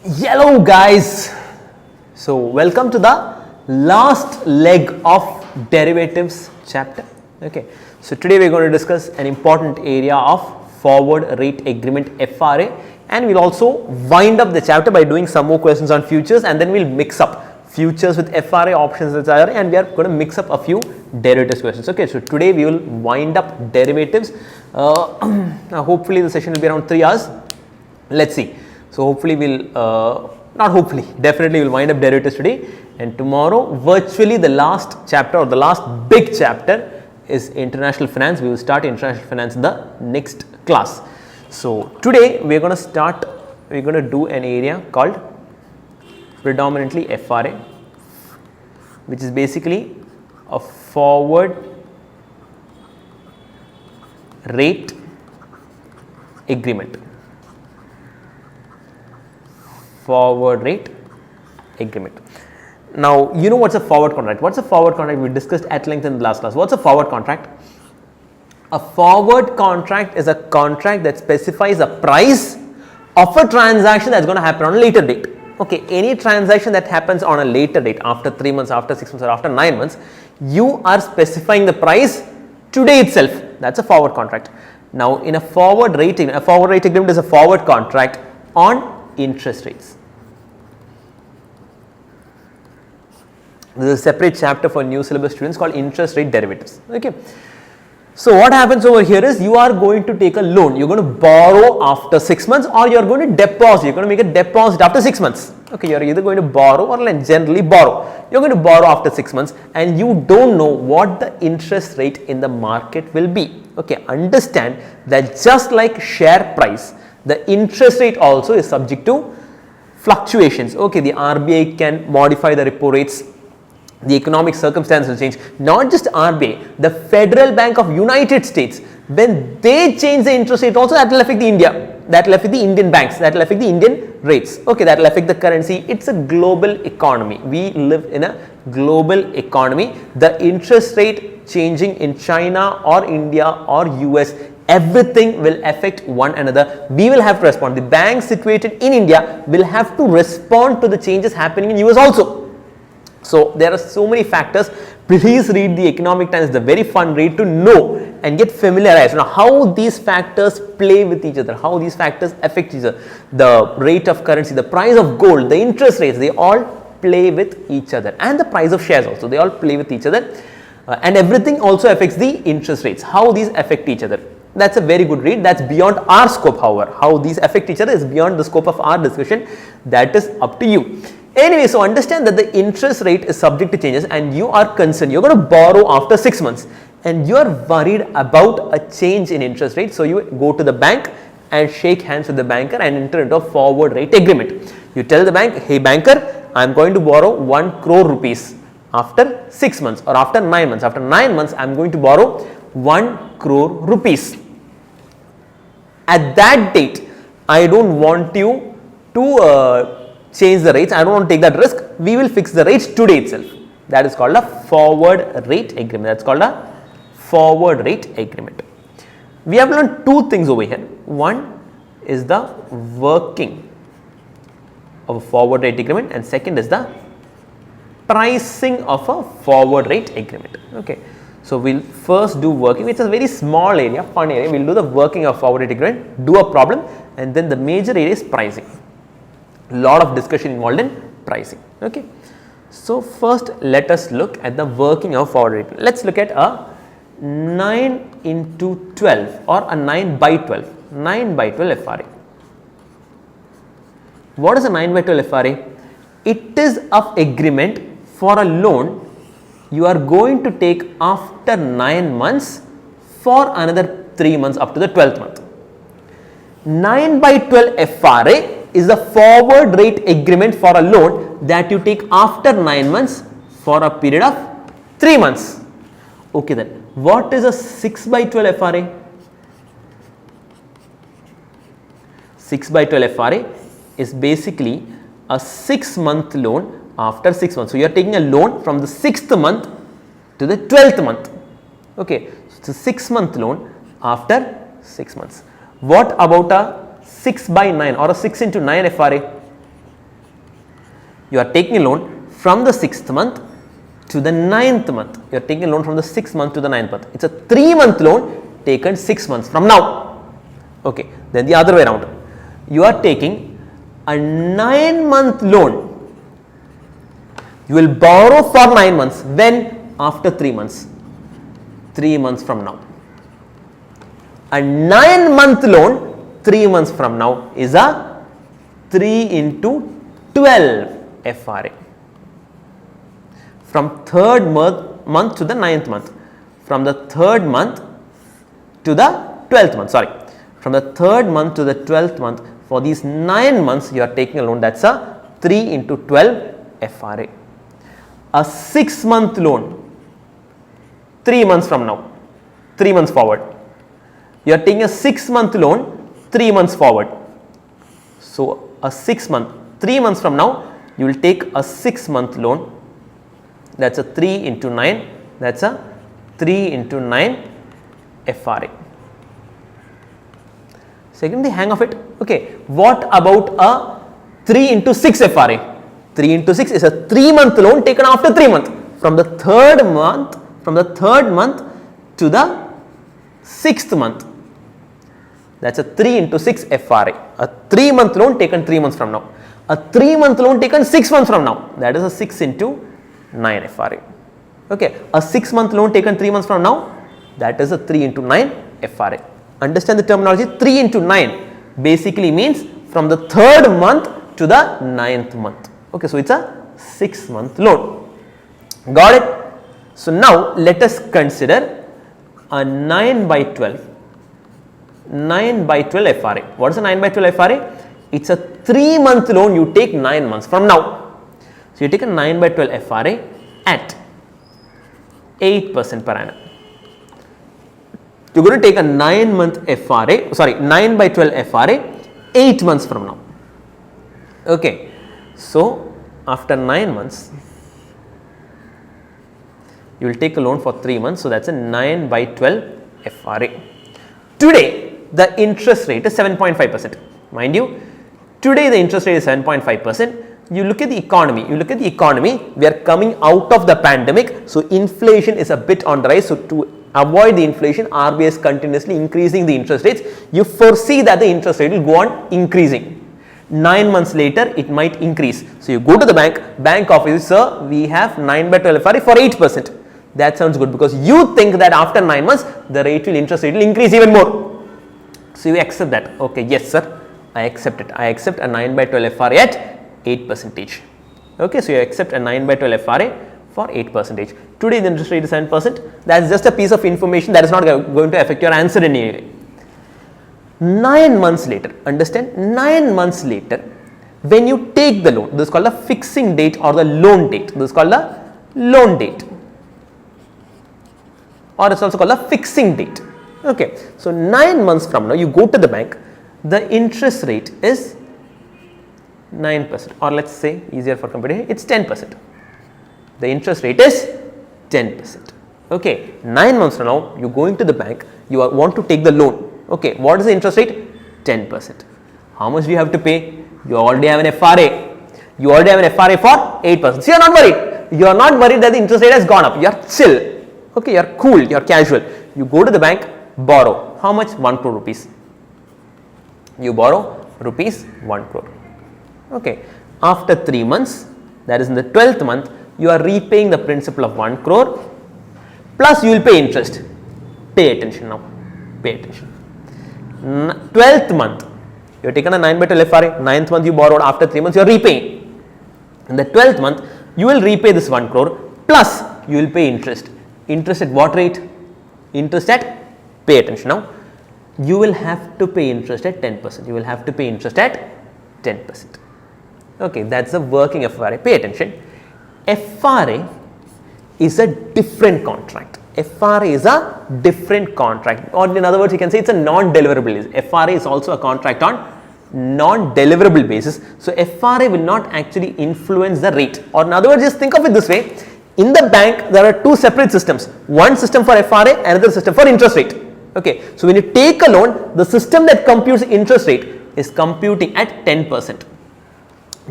Hello guys, so welcome to the last leg of derivatives chapter. Okay, so today we are going to discuss an important area of forward rate agreement FRA, and we'll also wind up the chapter by doing some more questions on futures, and then we'll mix up futures with FRA, options with IRA, and we are going to mix up a few derivatives questions. Okay, so today we will wind up derivatives. Hopefully the session will be around 3 hours. Let's see. So hopefully definitely we'll wind up derivatives today, and tomorrow virtually the last chapter or the last big chapter is international finance. We will start international finance in the next class. So today we are going to do an area called predominantly FRA, which is basically a forward rate agreement. Forward rate agreement. Now, you know what's a forward contract? What's a forward contract? We discussed at length in the last class. What's a forward contract? A forward contract is a contract that specifies a price of a transaction that's going to happen on a later date. Okay, any transaction that happens on a later date, after 3 months, after 6 months, or after 9 months, you are specifying the price today itself. That's a forward contract. Now, in a forward rate agreement is a forward contract on interest rates. There is a separate chapter for new syllabus students called interest rate derivatives. Okay. So what happens over here is you are going to take a loan. You are going to borrow after 6 months, or you are going to deposit. You are going to make a deposit after 6 months. Okay, you are either going to borrow or generally borrow. You are going to borrow after 6 months, and you don't know what the interest rate in the market will be. Okay, understand that just like share price, the interest rate also is subject to fluctuations. Okay, the RBI can modify the repo rates. The economic circumstances will change. Not just RBI, the Federal Bank of United States, when they change the interest rate also, that will affect the India, that will affect the Indian banks, that will affect the Indian rates. Okay, that will affect the currency. It's a global economy. We live in a global economy. The interest rate changing in China or India or US, everything will affect one another. We will have to respond. The banks situated in India will have to respond to the changes happening in US also. So there are so many factors. Please read the Economic Times. It's a very fun read to know and get familiarized on how these factors play with each other, how these factors affect each other. The rate of currency, the price of gold, the interest rates, they all play with each other, and the price of shares also, they all play with each other. And everything also affects the interest rates, how these affect each other. That's a very good read. That's beyond our scope, however. How these affect each other is beyond the scope of our discussion. That is up to you. Anyway, so understand that the interest rate is subject to changes, and you are concerned. You're going to borrow after 6 months, and you are worried about a change in interest rate. So you go to the bank and shake hands with the banker and enter into a forward rate agreement. You tell the bank, hey banker, I'm going to borrow 1 crore rupees after 6 months or after 9 months. After 9 months, I'm going to borrow 1 crore rupees. At that date, I don't want you to change the rates. I don't want to take that risk. We will fix the rates today itself. That is called a forward rate agreement. That's called a forward rate agreement. We have learned two things over here. One is the working of a forward rate agreement, and second is the pricing of a forward rate agreement. Okay. So we'll first do working, which is a very small area, fun area. We'll do the working of forward rate agreement, do a problem, and then the major area is pricing. Lot of discussion involved in pricing. Okay. So first let us look at the working of forward rate. Let's look at a 9 into 12 or a 9 by 12, 9 by 12 FRA. What is a 9 by 12 FRA? It is of agreement for a loan you are going to take after 9 months for another 3 months up to the 12th month. 9 by 12 FRA is the forward rate agreement for a loan that you take after 9 months for a period of 3 months. Okay, then what is a 6 by 12 FRA? 6 by 12 FRA is basically a 6-month loan after 6 months. So you are taking a loan from the 6th month to the 12th month. Okay, so it's a 6-month loan after 6 months. What about a 6 by 9 or a 6 into 9 FRA? You are taking a loan from the 6th month to the 9th month. You are taking a loan from the 6th month to the 9th month. It's a 3-month loan taken 6 months from now. Okay. Then the other way around. You are taking a 9-month loan. You will borrow for 9 months. When? After 3 months. 3 months from now. A 9-month loan 3 months from now is a 3 into 12 FRA. From 3rd month to the 9th month. From the 3rd month to the 12th month. Sorry. From the 3rd month to the 12th month, for these 9 months you are taking a loan, that's a 3 into 12 FRA. A 6-month loan 3 months from now, 3 months forward. You are taking a 6-month loan 3 months forward. So, a 6-month, 3 months from now, you will take a 6-month loan, that's a 3 into 9, that's a 3 into 9 FRA. Second, the hang of it. Okay, what about a 3 into 6 FRA? 3 into 6 is a 3-month loan taken after 3 months. From the 3rd month to the 6th month. That's a 3 into 6 FRA. A 3-month loan taken 3 months from now. A 3-month loan taken 6 months from now. That is a 6 into 9 FRA. Okay, a 6-month loan taken 3 months from now. That is a 3 into 9 FRA. Understand the terminology? 3 into 9 basically means from the 3rd month to the 9th month. Okay, so it's a 6-month loan. Got it? So now let us consider a 9 by 12 FRA. What is a 9 by 12 FRA? It's a 3-month loan you take 9 months from now. So you take a 9 by 12 FRA at 8% per annum. You are going to take a 9 by 12 FRA 8 months from now. Okay, so after 9 months, you will take a loan for 3 months. So that's a 9 by 12 FRA. Today, the interest rate is 7.5%. Mind you, today the interest rate is 7.5%. You look at the economy, we are coming out of the pandemic. So inflation is a bit on the rise. So to avoid the inflation, RBI is continuously increasing the interest rates. You foresee that the interest rate will go on increasing. 9 months later, it might increase. So you go to the bank office, sir, we have 9 by 12 FRA for 8%. That sounds good because you think that after 9 months, the interest rate will increase even more. So you accept that. Okay, yes sir, I accept it. I accept a 9 by 12 FRA at 8%. Okay, so you accept a 9 by 12 FRA for 8%. Today the interest rate is 7%. That is just a piece of information that is not going to affect your answer in any way. 9 months later, understand, 9 months later, when you take the loan, this is called the fixing date or the loan date. This is called the loan date, or it's also called the fixing date. Okay, so 9 months from now, you go to the bank, the interest rate is 9%, or let's say easier for computation, it's 10%. The interest rate is 10%. Okay, 9 months from now, you go into the bank, you want to take the loan. Okay, what is the interest rate? 10%. How much do you have to pay? You already have an FRA. You already have an FRA for 8%. So you are not worried. You are not worried that the interest rate has gone up. You are chill. Okay, you are cool. You are casual. You go to the bank, borrow. How much? 1 crore rupees. You borrow rupees 1 crore. Okay, after 3 months, that is in the 12th month, you are repaying the principal of 1 crore plus you will pay interest. Pay attention now. Pay attention. 12th month, you have taken a 9 by 12 FRA. 9th month you borrowed. After 3 months you are repaying. In the 12th month, you will repay this 1 crore plus you will pay interest. Interest at what rate? Interest at, pay attention now, you will have to pay interest at 10%. You will have to pay interest at 10%. Okay, that's the working FRA. Pay attention. FRA is a different contract. FRA is a different contract, or in other words, you can say it's a non-deliverable. FRA is also a contract on non-deliverable basis. So FRA will not actually influence the rate, or in other words, just think of it this way. In the bank, there are two separate systems. One system for FRA, another system for interest rate. Okay, so when you take a loan, the system that computes interest rate is computing at 10%.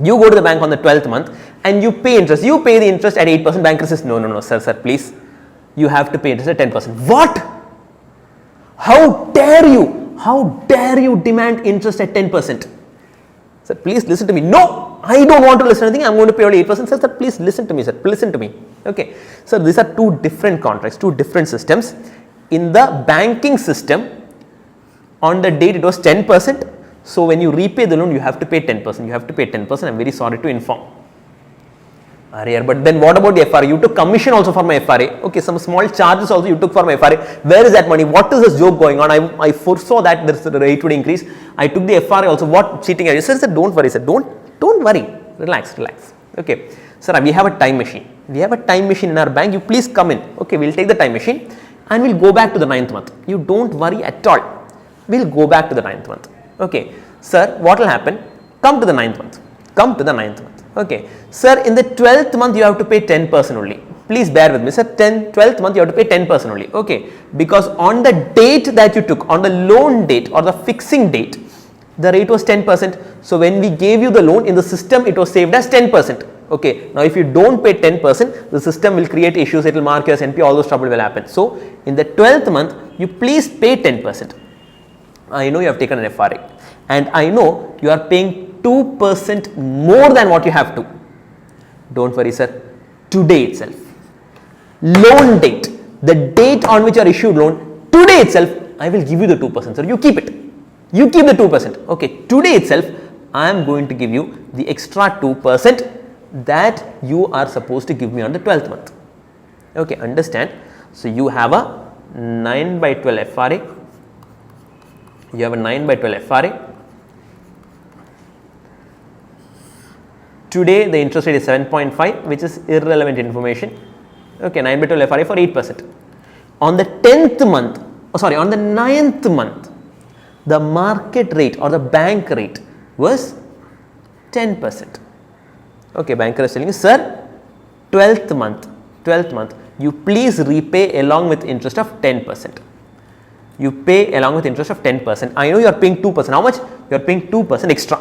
You go to the bank on the 12th month and you pay interest, you pay the interest at 8%, banker says, no, sir, please, you have to pay interest at 10%. What? How dare you demand interest at 10%? Sir, please listen to me. No, I don't want to listen to anything. I'm going to pay only 8%. Sir, please listen to me, sir. Listen to me. Okay. So, these are two different contracts, two different systems. In the banking system, on the date it was 10%. So, when you repay the loan, you have to pay 10%. You have to pay 10%. I'm very sorry to inform. But then what about the FRA? You took commission also for my FRA. Okay, some small charges also you took for my FRA. Where is that money? What is this joke going on? I foresaw that the rate would increase. I took the FRA also. What cheating are you? Sir, don't worry, sir. Don't worry. Relax. Okay. Sir, we have a time machine. We have a time machine in our bank. You please come in. Okay, we'll take the time machine and we'll go back to the 9th month. You don't worry at all. We'll go back to the 9th month. Okay. Sir, what will happen? Come to the 9th month. Come to the 9th month. Okay. Sir, in the 12th month you have to pay 10% only. Please bear with me. Sir, 12th month you have to pay 10% only. Okay. Because on the date that you took, on the loan date or the fixing date, the rate was 10%. So, when we gave you the loan in the system, it was saved as 10%. Okay. Now, if you don't pay 10%, the system will create issues. It will mark you as NP. All those trouble will happen. So, in the 12th month, you please pay 10%. I know you have taken an FRA and I know you are paying 2% more than what you have to. Don't worry, sir. Today itself, loan date, the date on which you are issued loan, today itself, I will give you the 2%, sir. You keep it. You keep the 2%. Okay. Today itself, I am going to give you the extra 2% that you are supposed to give me on the 12th month. Okay. Understand? So, you have a 9/12 FRA. You have a 9/12 FRA. Today the interest rate is 7.5, which is irrelevant information. Okay, 9/12 FRA for 8%. On the 10th month, on the 9th month, the market rate or the bank rate was 10%. Okay, banker is telling you, sir, 12th month, you please repay along with interest of 10%. You pay along with interest of 10%. I know you are paying 2%. How much? You are paying 2% extra.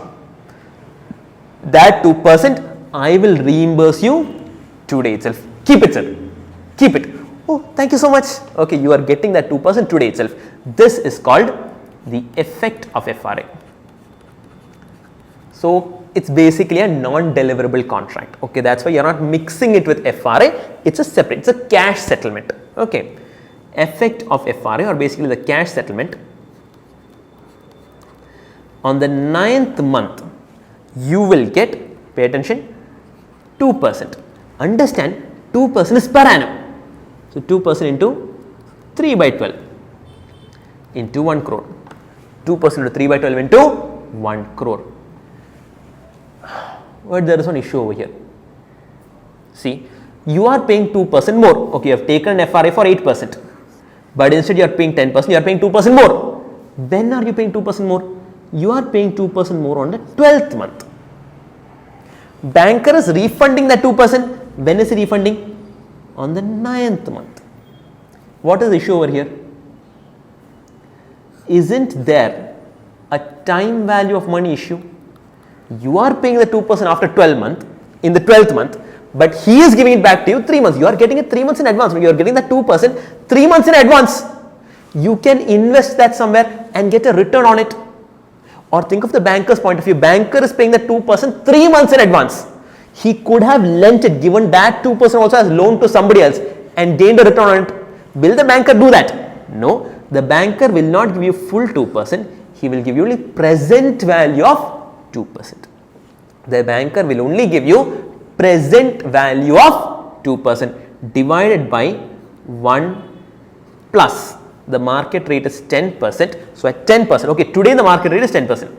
That 2% I will reimburse you today itself. Keep it, sir. Keep it. Oh, thank you so much. Okay, you are getting that 2% today itself. This is called the effect of FRA. So, it's basically a non-deliverable contract. Okay, that's why you are not mixing it with FRA. It's a separate, it's a cash settlement. Okay, effect of FRA or basically the cash settlement. On the 9th month, you will get, pay attention, 2%. Understand, 2% is per annum. So, 2% into 3/12 into 1 crore. 2% into 3/12 into 1 crore. But there is one issue over here. See, you are paying 2% more. Okay, you have taken an FRA for 8%. But instead you are paying 10%, you are paying 2% more. When are you paying 2% more? You are paying 2% more on the 12th month. Banker is refunding that 2%. When is he refunding? On the 9th month. What is the issue over here? Isn't there a time value of money issue? You are paying the 2% after 12 month, in the 12th month, but he is giving it back to you 3 months. You are getting it 3 months in advance. You are getting the 2% 3 months in advance. You can invest that somewhere and get a return on it. Or think of the banker's point of view. Banker is paying the 2% 3 months in advance. He could have lent it, given that 2% also as loan to somebody else and gained a return on it. Will the banker do that? No. The banker will not give you full 2%. He will give you only present value of 2%. The banker will only give you present value of 2% divided by 1 plus the market rate is 10%. So, at 10%, okay, today the market rate is 10%.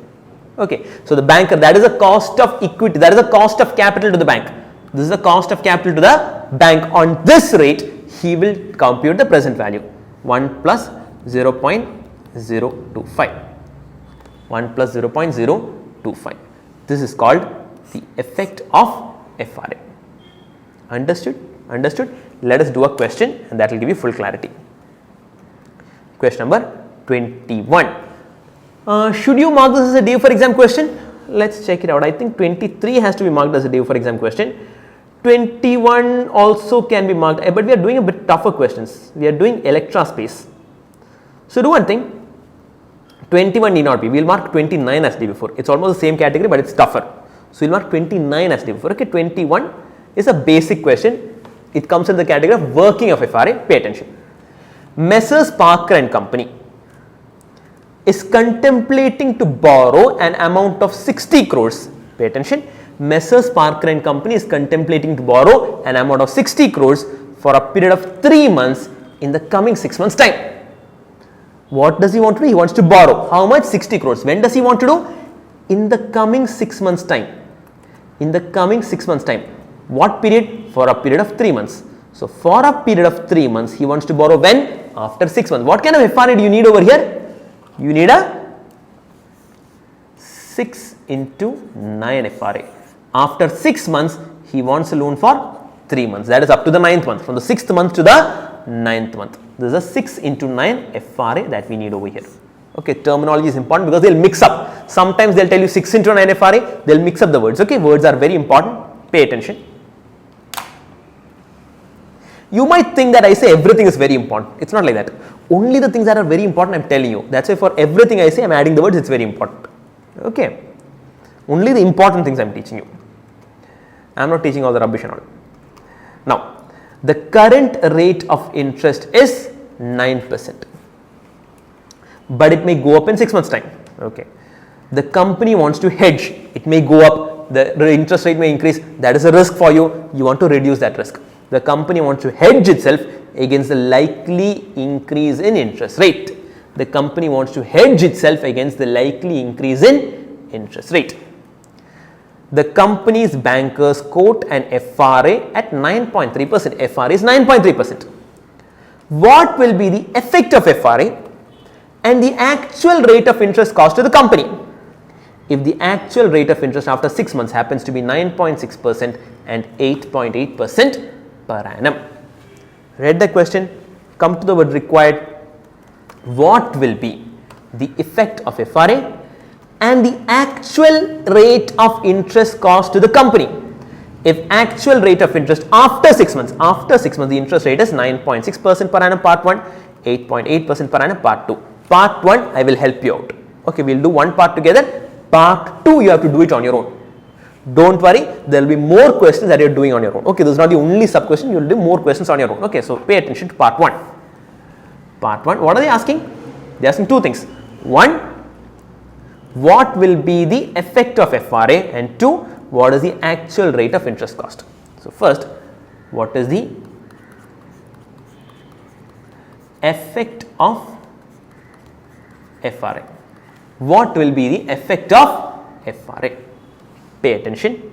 Okay. So, the banker, that is the cost of equity, that is the cost of capital to the bank. This is the cost of capital to the bank. On this rate, he will compute the present value 1 plus 0.025. 1 plus 0.025. This is called the effect of FRA. Understood? Understood? Let us do a question and that will give you full clarity. Question number 21. Should you mark this as a day for exam question? let's check it out. I think 23 has to be marked as a day for exam question. 21 also can be marked, but we are doing a bit tougher questions. We are doing electra space. So do one thing, 21 need not be, we will mark 29 as day before. It's almost the same category, but it's tougher. So we'll mark 29 as day before. Okay, 21 is a basic question. It comes in the category of working of FRA. Pay attention. Messrs. Parker and Company is contemplating to borrow an amount of 60 crores. Pay attention. Messrs. Parker and Company is contemplating to borrow an amount of 60 crores for a period of 3 months in the coming 6 months time. What does he want to do? He wants to borrow. How much? 60 crores. When does he want to do? In the coming 6 months time. In the coming 6 months time. What period? For a period of 3 months. So for a period of 3 months, he wants to borrow when? After 6 months. What kind of FRA do you need over here? You need a 6 into 9 FRA. After 6 months, he wants a loan for 3 months. That is up to the 9th month. From the 6th month to the 9th month. This is a 6 into 9 FRA that we need over here. Okay, terminology is important because they will mix up. Sometimes they will tell you 6 into 9 FRA, they will mix up the words. Okay, words are very important. Pay attention. You might think that I say everything is very important. It's not like that. Only the things that are very important I am telling you. That's why for everything I say I am adding the words, it's very important. Okay. Only the important things I am teaching you. I am not teaching all the rubbish and all. Now, the current rate of interest is 9%. But it may go up in 6 months time. Okay. The company wants to hedge. It may go up. The interest rate may increase. That is a risk for you. You want to reduce that risk. The company wants to hedge itself against the likely increase in interest rate. The company wants to hedge itself against the likely increase in interest rate. The company's bankers quote an FRA at 9.3%. FRA is 9.3%. What will be the effect of FRA and the actual rate of interest cost to the company if the actual rate of interest after 6 months happens to be 9.6% and 8.8% per annum? Read the question, come to the word required. What will be the effect of FRA and the actual rate of interest cost to the company if actual rate of interest after 6 months, the interest rate is 9.6% per annum part 1, 8.8% per annum part 2. Part 1 I will help you out. Okay, we will do one part together. Part 2 you have to do it on your own. Don't worry, there will be more questions that you are doing on your own. Okay, this is not the only sub question, you will do more questions on your own. Okay, so pay attention to part 1. Part 1, what are they asking? They are asking two things. 1, what will be the effect of FRA, and 2, what is the actual rate of interest cost? So first, what is the effect of FRA? What will be the effect of FRA? Pay attention.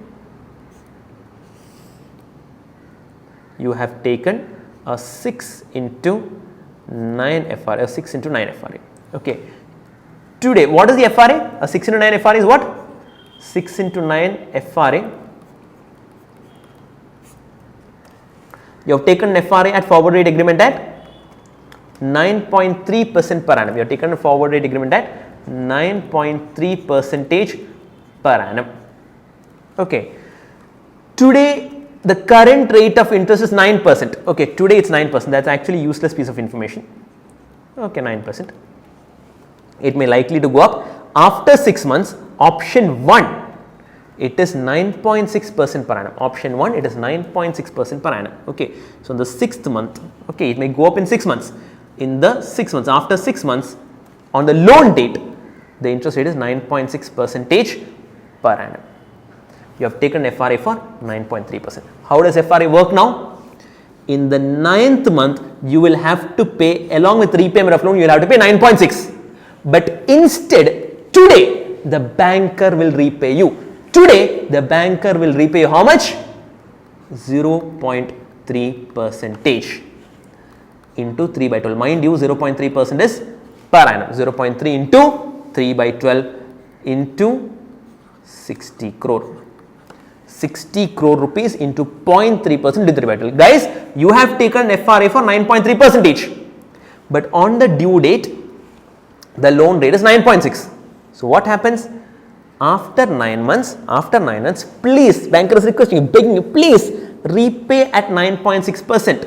You have taken a 6 into 9 FRA, a 6 into 9 FRA. Okay. Today, what is the FRA? A 6 into 9 FRA is what? 6 into 9 FRA. You have taken FRA at forward rate agreement at 9.3% per annum. You have taken a forward rate agreement at 9.3% per annum. Okay. Today, the current rate of interest is 9%. Okay, today it's 9%. That's actually useless piece of information. Okay, 9%. It may likely to go up after 6 months. Option 1, it is 9.6% per annum. Option 1, it is 9.6% per annum. Okay, so in the 6th month, okay, it may go up in 6 months. In the 6 months, after 6 months, on the loan date, the interest rate is 9.6% per annum. You have taken FRA for 9.3%. How does FRA work now? In the 9th month, you will have to pay, along with repayment of loan, you will have to pay 9.6. But instead, today, the banker will repay you. Today, the banker will repay you how much? 0.3% into 3 by 12. Mind you, 0.3% is per annum. 0.3 into 3 by 12 into 60 crore. 60 crore rupees into 0.3% into 3 by 12. Guys, you have taken FRA for 9.3%. But on the due date, the loan rate is 9.6. So what happens? after 9 months, please, banker is requesting you, begging you, please repay at 9.6%.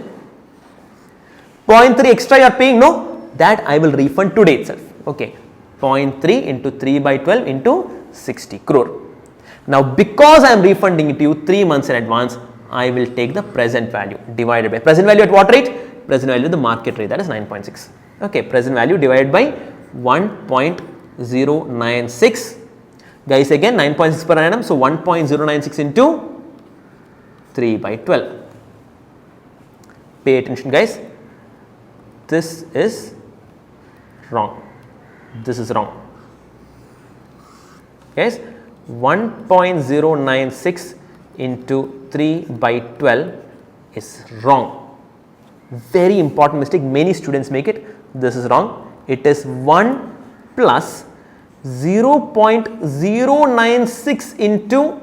0.3 extra you are paying, no, that I will refund today itself. Okay, 0.3 into 3 by 12 into 60 crore. Now, because I am refunding it to you 3 months in advance, I will take the present value divided by present value at what rate? Present value the market rate, that is 9.6. Okay, present value divided by 1.096. Guys, again 9.6 per annum, so 1.096 into 3 by 12. Pay attention, guys. This is wrong. This is wrong. Guys, 1.096 into 3 by 12 is wrong. Very important mistake. Many students make it. This is wrong. It is 1 plus 0.096 into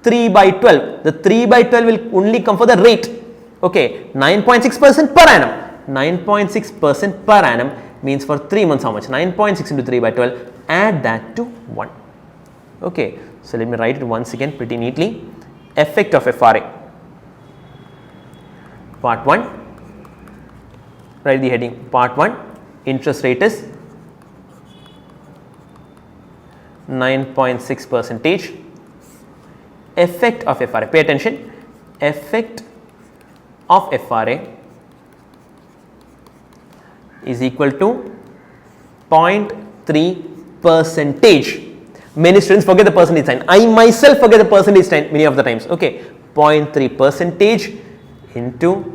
3 by 12. The 3 by 12 will only come for the rate. Okay, 9.6% per annum. 9.6% per annum means for 3 months how much? 9.6 into 3 by 12. Add that to 1. Okay, so let me write it once again pretty neatly. Effect of FRA. Part 1. Write the heading. Part 1. Interest rate is 9.6 percentage. Effect of FRA. Pay attention. Effect of FRA is equal to 0.3 percentage. Many students forget the percentage sign. I myself forget the percentage sign many of the times. Okay, 0.3 percentage into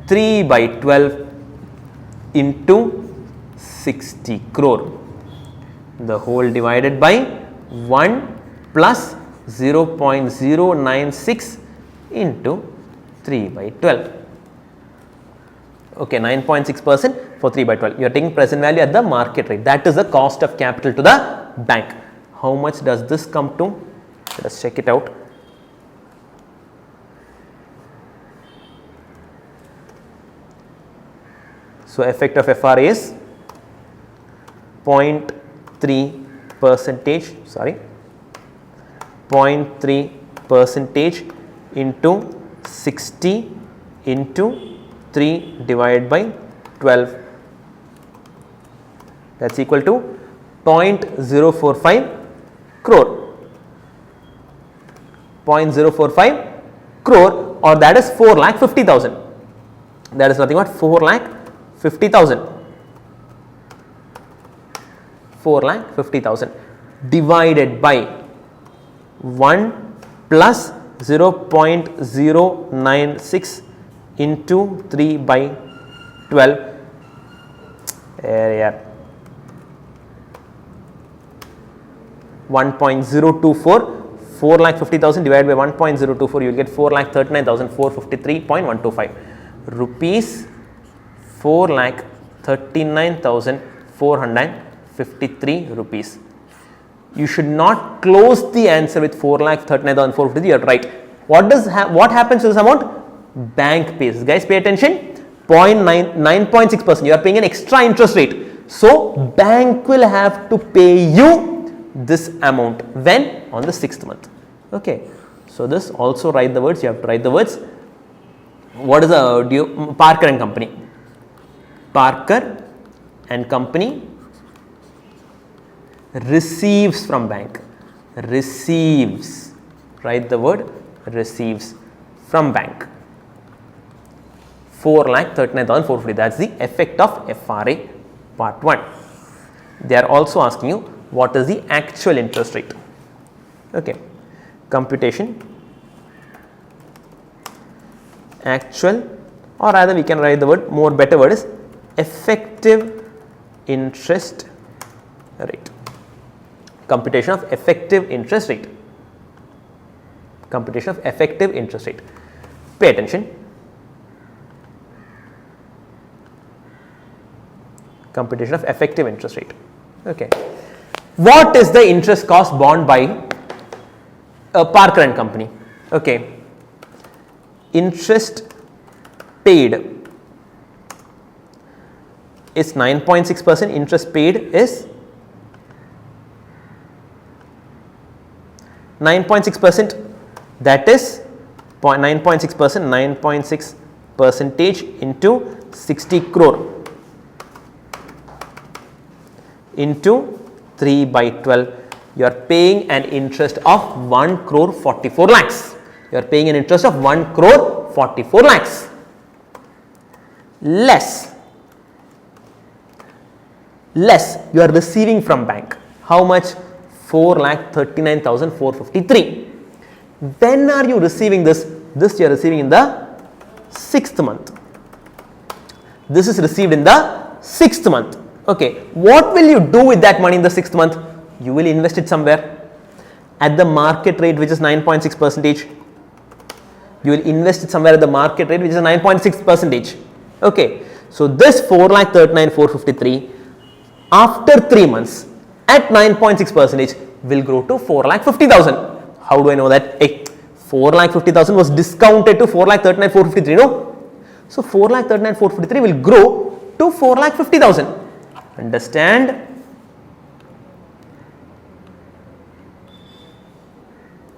3 by 12 into 60 crore. The whole divided by 1 plus 0.096 into 3 by 12. Okay, 9.6% for 3 by 12. You are taking present value at the market rate. That is the cost of capital to the bank. How much does this come to? Let us check it out. So, effect of FRA is 0.3 percentage, 0.3 percentage into 60 into 3 divided by 12. That is equal to 0.045 crore. 0.045 crore, or that is 4,50,000. That is nothing but 4,50,000. 4,50,000 divided by 1 plus 0.096 into 3 by 12. 1.024, 4,50,000 divided by 1.024, you will get 4,39,453.125 rupees. 4,39,453 rupees. You should not close the answer with 4,39,453. You are right. What happens to this amount? Bank pays. Guys, pay attention. 9.6%. You are paying an extra interest rate. So, bank will have to pay you this amount. When? On the 6th month. Okay. So, this also write the words. You have to write the words. What is the Parker and Company? Parker and Company receives from bank. Receives. Write the word receives from bank. 4,39,450. That is the effect of FRA part 1. They are also asking you what is the actual interest rate. Okay. Computation. Actual, or rather we can write the word, more better word is effective interest rate. Computation of effective interest rate. Computation of effective interest rate. Pay attention. Computation of effective interest rate. Okay. What is the interest cost borne by Parker and Company? Okay. Interest paid is 9.6%. Interest paid is 9.6%, that is 9.6%, 9.6 percentage into 60 crore into 3 by 12, you are paying an interest of 1 crore 44 lakhs. You are paying an interest of 1 crore 44 lakhs. Less you are receiving from bank. How much? 4,39,453. When are you receiving this? This you are receiving in the 6th month. This is received in the 6th month. Okay, what will you do with that money in the 6th month? You will invest it somewhere at the market rate, which is 9.6 percentage. You will invest it somewhere at the market rate, which is 9.6 percentage. Okay, so this 4,39,453 after 3 months at 9.6 percentage will grow to 4,50,000. How do I know that? Hey, 4,50,000 was discounted to 4,39,453, no? So 4,39,453 will grow to 4,50,000. Understand?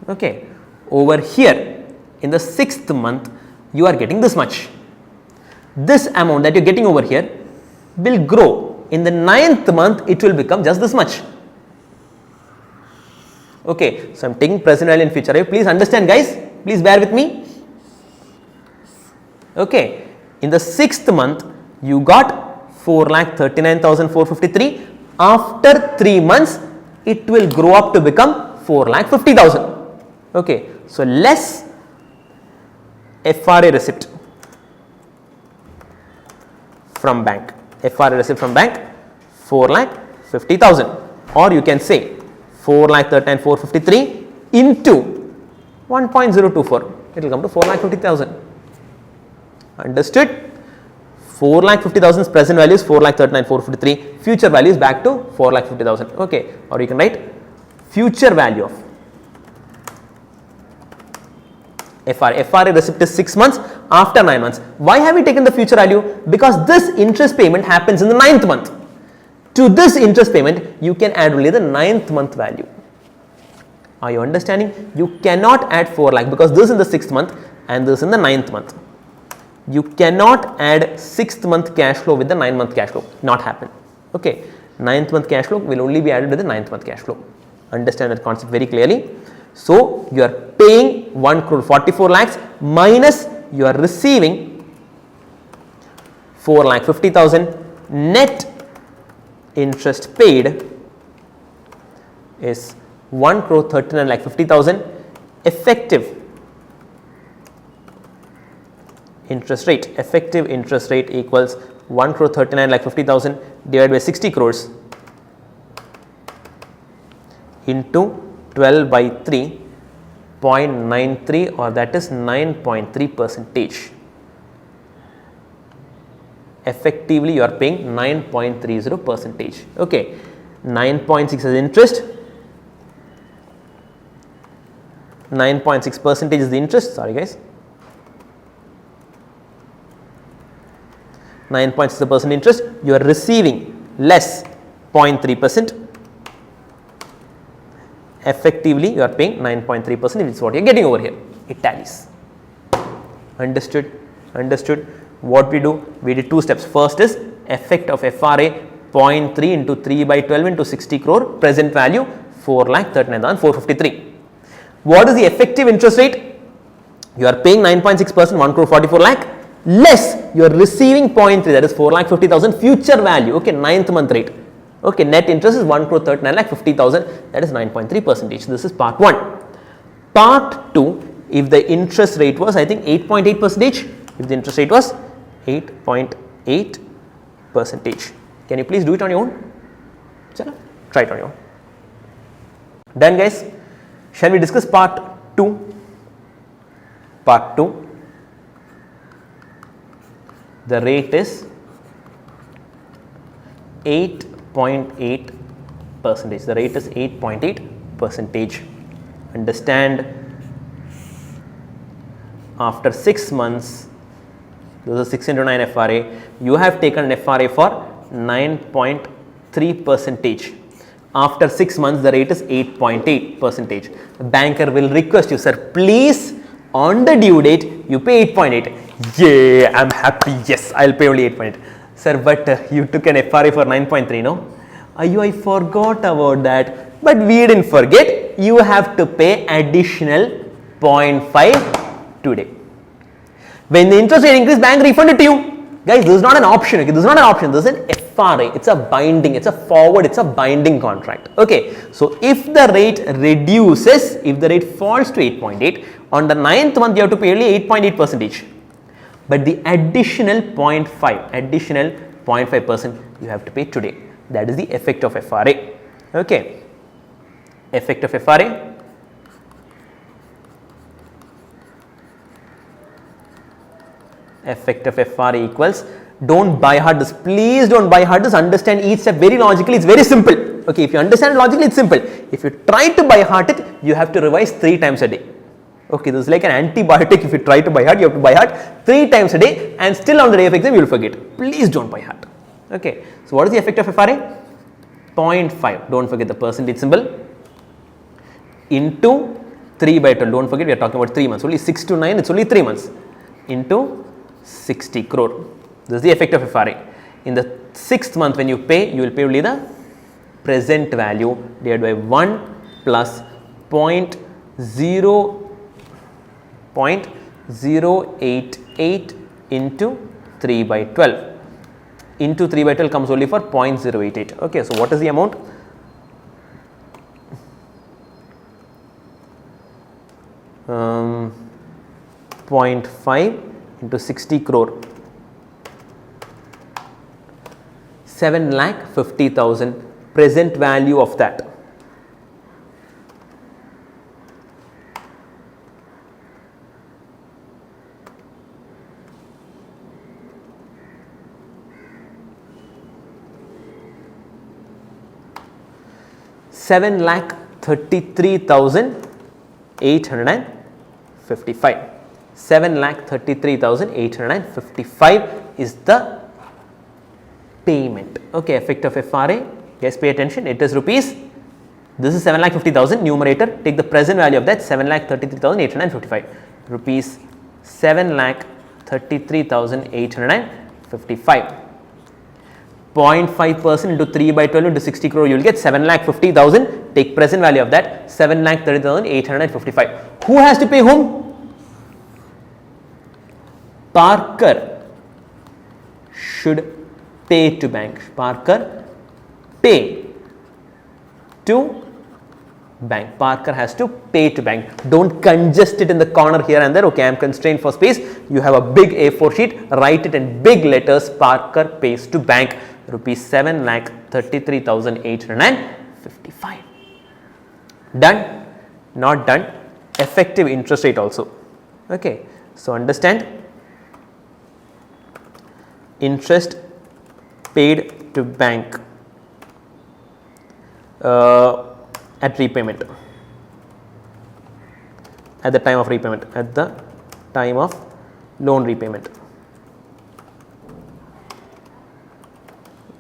Okay, over here in the 6th month you are getting this much. This amount that you are getting over here will grow. In the 9th month it will become just this much. Okay, so I am taking present value and future value. Please understand, guys, please bear with me. Okay, in the 6th month you got 4,39,453. After 3 months it will grow up to become 4,50,000. Okay, so less FRA receipt from bank. FRA receipt from bank 4,50,000, or you can say 4,39,453 into 1.024. It will come to 4,50,000. Understood? 4,50,000's present value is 4,39,453. Future value is back to 4,50,000. Okay, or you can write future value of FRA. FRA receipt is 6 months after 9 months. Why have we taken the future value? Because this interest payment happens in the 9th month. To this interest payment, you can add only the 9th month value. Are you understanding? You cannot add 4 lakh because this is in the 6th month and this is in the 9th month. You cannot add 6th month cash flow with the 9th month cash flow. Not happen. Okay. 9th month cash flow will only be added with the 9th month cash flow. Understand that concept very clearly. So, you are paying 1 crore 44 lakhs minus you are receiving 4,50,000. Net interest paid is 1 crore 39,50,000. Effective interest rate equals 1 crore 39,50,000 divided by 60 crores into 12 by 3.93, or that is 9.3 percentage. Effectively you are paying 9.30 percentage. Okay, 9.6 is interest, 9.6 percentage is the interest, sorry guys, 9.6% interest. You are receiving less 0.3%. Effectively you are paying 9.3%, which is what you are getting over here. It tallies. Understood? Understood? What we do? We did 2 steps. First is effect of FRA 0.3 into 3 by 12 into 60 crore, present value 4,39,453. What is the effective interest rate? You are paying 9.6%, 1 crore 44 lakh, less you are receiving 0.3, that is 4,50,000 future value. Okay, 9th month rate. Okay, net interest is 1 crore 39,50,000, that is 9.3 percentage. This is part 1. Part 2, if the interest rate was, I think, 8.8 percentage, if the interest rate was 8.8 percentage. Can you please do it on your own? Chala, try it on your own. Done, guys. Shall we discuss part 2? Part 2. The rate is 8.8 percentage. The rate is 8.8 percentage. Understand? After 6 months, this is 6 into 9 FRA, you have taken an FRA for 9.3 percentage. After 6 months, the rate is 8.8 percentage. The banker will request you, sir, please on the due date, you pay 8.8. Yeah, I'm happy. Yes, I'll pay only 8.8. Sir, but you took an FRA for 9.3, no? I forgot about that. But we didn't forget. You have to pay additional 0.5 today. When the interest rate increase, bank refund it to you. Guys, this is not an option. Okay? This is not an option. This is an FRA. It's a binding. It's a forward. It's a binding contract. Okay. So if the rate reduces, if the rate falls to 8.8, on the 9th month you have to pay only 8.8 percentage. But the additional 0.5%, you have to pay today. That is the effect of FRA. Okay. Effect of FRA. Effect of FRA equals, don't buy hard this, please don't buy hard this, understand each step very logically, it's very simple. Okay, if you understand it logically, it's simple. If you try to buy hard it, you have to revise 3 times a day. Okay, this is like an antibiotic. If you try to buy hard, you have to buy hard 3 times a day, and still on the day of exam you will forget. Please don't buy hard. Okay, so what is the effect of FRA? 0.5, don't forget the percentage symbol, into 3 by 12, don't forget we are talking about 3 months, only 6 to 9, it's only 3 months, into 60 crore. This is the effect of FRA. In the 6th month when you pay, you will pay only the present value divided by 1 plus 0.088 into 3 by 12. Into 3 by 12 comes only for 0.088. Okay, so what is the amount? Um, 0.5 into 60 crore, 7,50,000 present value of that. $7,33,855. 7,33,855 is the payment. Okay, effect of FRA. Guys, pay attention. It is rupees. This is 7,50,000 numerator. Take the present value of that, 7,33,855. Rupees 7,33,855. 0.5% into 3 by 12 into 60 crore, you will get 7,50,000. Take present value of that, 7,30,855. Who has to pay whom? Parker should pay to bank. Parker pay to bank. Parker has to pay to bank. Don't congest it in the corner here and there. Okay, I am constrained for space. You have a big A4 sheet. Write it in big letters. Parker pays to bank. Rupees 7,33,855. Done? Not done. Effective interest rate also. Okay, so understand. Interest paid to bank at repayment, at the time of repayment, at the time of loan repayment.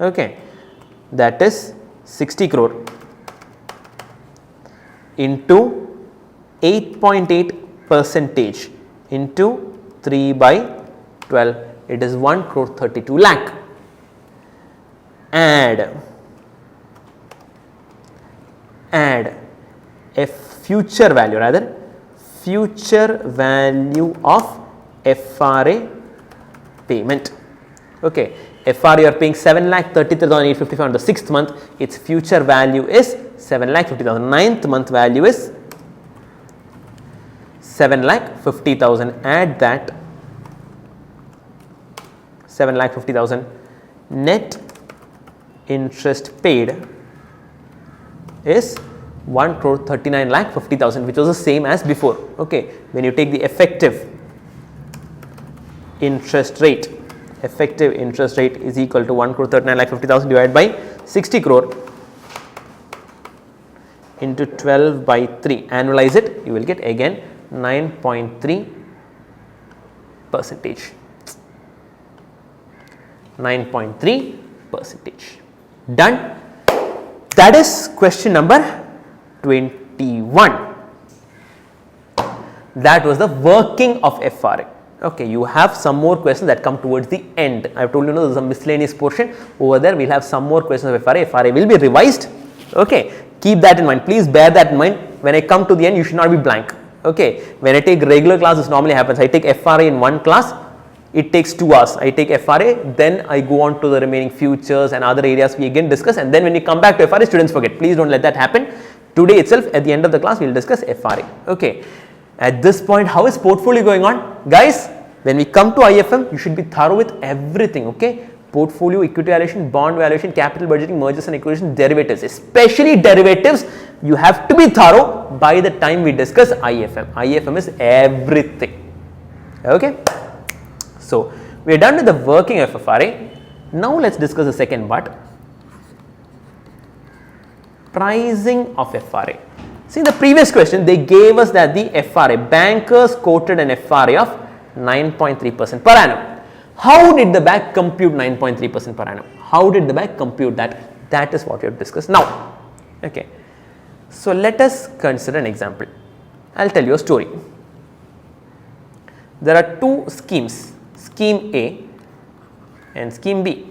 Okay, that is 60 crore into 8.8 percentage into 3 by 12. It is 1 crore 32 lakh. Add a future value, rather future value of FRA payment. Okay, FRA you are paying 7,33,855 on the 6th month. Its future value is 7,50,000. 9th month value is 7,50,000. Add that 7,50,000. Net interest paid is 1 crore 39,50,000, which was the same as before. Okay, when you take the effective interest rate, effective interest rate is equal to 1 crore 39,50,000 divided by 60 crore into 12 by 3. Annualize it, you will get again 9.3 percentage. 9.3 percentage. Done. That is question number 21. That was the working of FRA. Okay, you have some more questions that come towards the end. I have told you, there is a miscellaneous portion over there. We will have some more questions of FRA. FRA will be revised. Okay, keep that in mind. Please bear that in mind. When I come to the end, you should not be blank. Okay, when I take regular class, this normally happens. I take FRA in one class. It takes 2 hours. I take FRA, then I go on to the remaining futures and other areas we again discuss, and then when we come back to FRA, students forget. Please don't let that happen. Today itself, at the end of the class, we will discuss FRA. Okay. At this point, how is portfolio going on? Guys, when we come to IFM, you should be thorough with everything. Okay. Portfolio, equity valuation, bond valuation, capital budgeting, mergers and acquisitions, derivatives, especially derivatives, you have to be thorough by the time we discuss IFM. IFM is everything. Okay. So, we are done with the working of FRA. Now, let us discuss the second part, pricing of FRA. See, in the previous question, they gave us that the FRA, bankers quoted an FRA of 9.3% per annum. How did the bank compute 9.3% per annum? How did the bank compute that? That is what we have discussed now. Okay. So, let us consider an example. I will tell you a story. There are 2 schemes. Scheme A and scheme B.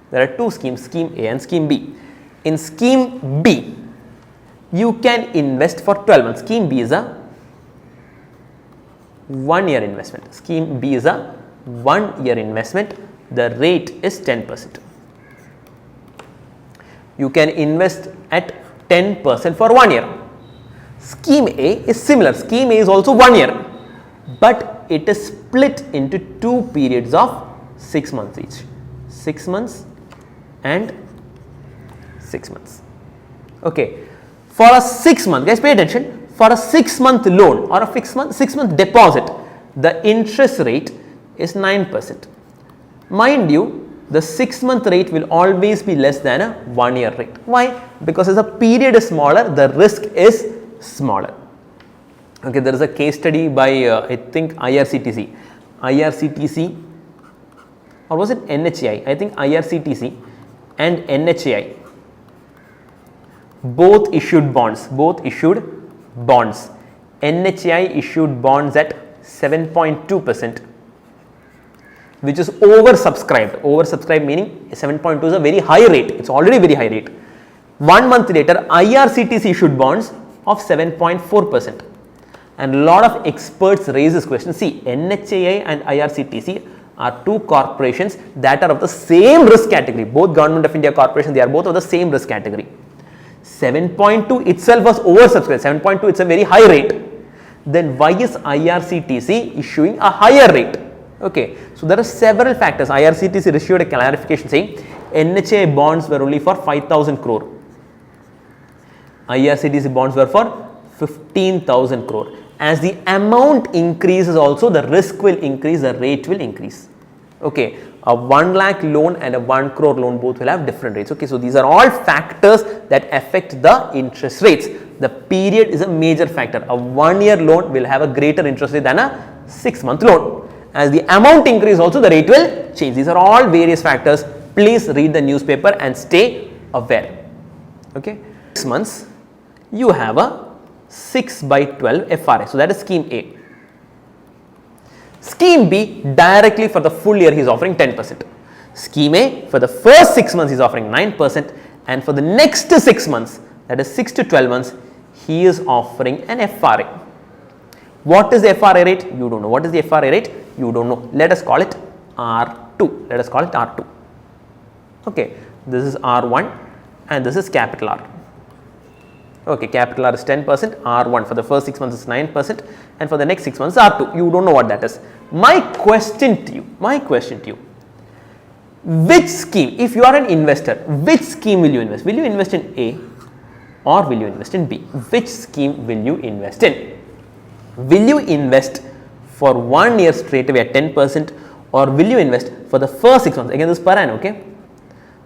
There are 2 schemes, scheme A and scheme B. In scheme B, you can invest for 12 months. Scheme B is a 1-year investment. Scheme B is a 1-year investment. The rate is 10%. You can invest at 10% for 1 year. Scheme A is similar. Scheme A is also 1 year, but it is split into 2 periods of 6 months each, 6 months and 6 months. Okay. For a 6 month, guys pay attention, for a 6 month loan or a 6 month deposit, the interest rate is 9%. Mind you, the 6 month rate will always be less than a 1 year rate. Why? Because as the period is smaller, the risk is smaller. Okay, there is a case study by I think IRCTC, or was it NHAI? I think IRCTC and NHAI both issued bonds. NHAI issued bonds at 7.2%, which is oversubscribed. Oversubscribed meaning 7.2 is a very high rate. It is already very high rate. 1 month later, IRCTC issued bonds of 7.4%. And a lot of experts raise this question. See, NHAI and IRCTC are 2 corporations that are of the same risk category. Both Government of India corporations, they are both of the same risk category. 7.2 itself was oversubscribed. 7.2, it's a very high rate. Then why is IRCTC issuing a higher rate? Okay, so there are several factors. IRCTC issued a clarification saying NHAI bonds were only for 5,000 crore. IRCTC bonds were for 15,000 crore. As the amount increases also, the risk will increase, the rate will increase. Okay, a 1 lakh loan and a 1 crore loan both will have different rates. Okay, so these are all factors that affect the interest rates. The period is a major factor. A 1 year loan will have a greater interest rate than a 6 month loan. As the amount increase also, the rate will change. These are all various factors. Please read the newspaper and stay aware. Okay, 6 months you have a 6/12 FRA. So, that is scheme A. Scheme B, directly for the full year he is offering 10%. Scheme A, for the first 6 months he is offering 9%, and for the next 6 months, that is 6 to 12 months, he is offering an FRA. What is the FRA rate? You don't know. What is the FRA rate? You don't know. Let us call it R2. Let us call it R2. Okay, this is R1 and this is capital R. Okay, capital R is 10%, R1 for the first 6 months is 9%, and for the next 6 months R2. You don't know what that is. My question to you, which scheme, if you are an investor, which scheme will you invest? Will you invest in A or will you invest in B? Which scheme will you invest in? Will you invest for 1 year straight away at 10%, or will you invest for the first 6 months? Again, this is per annum, okay?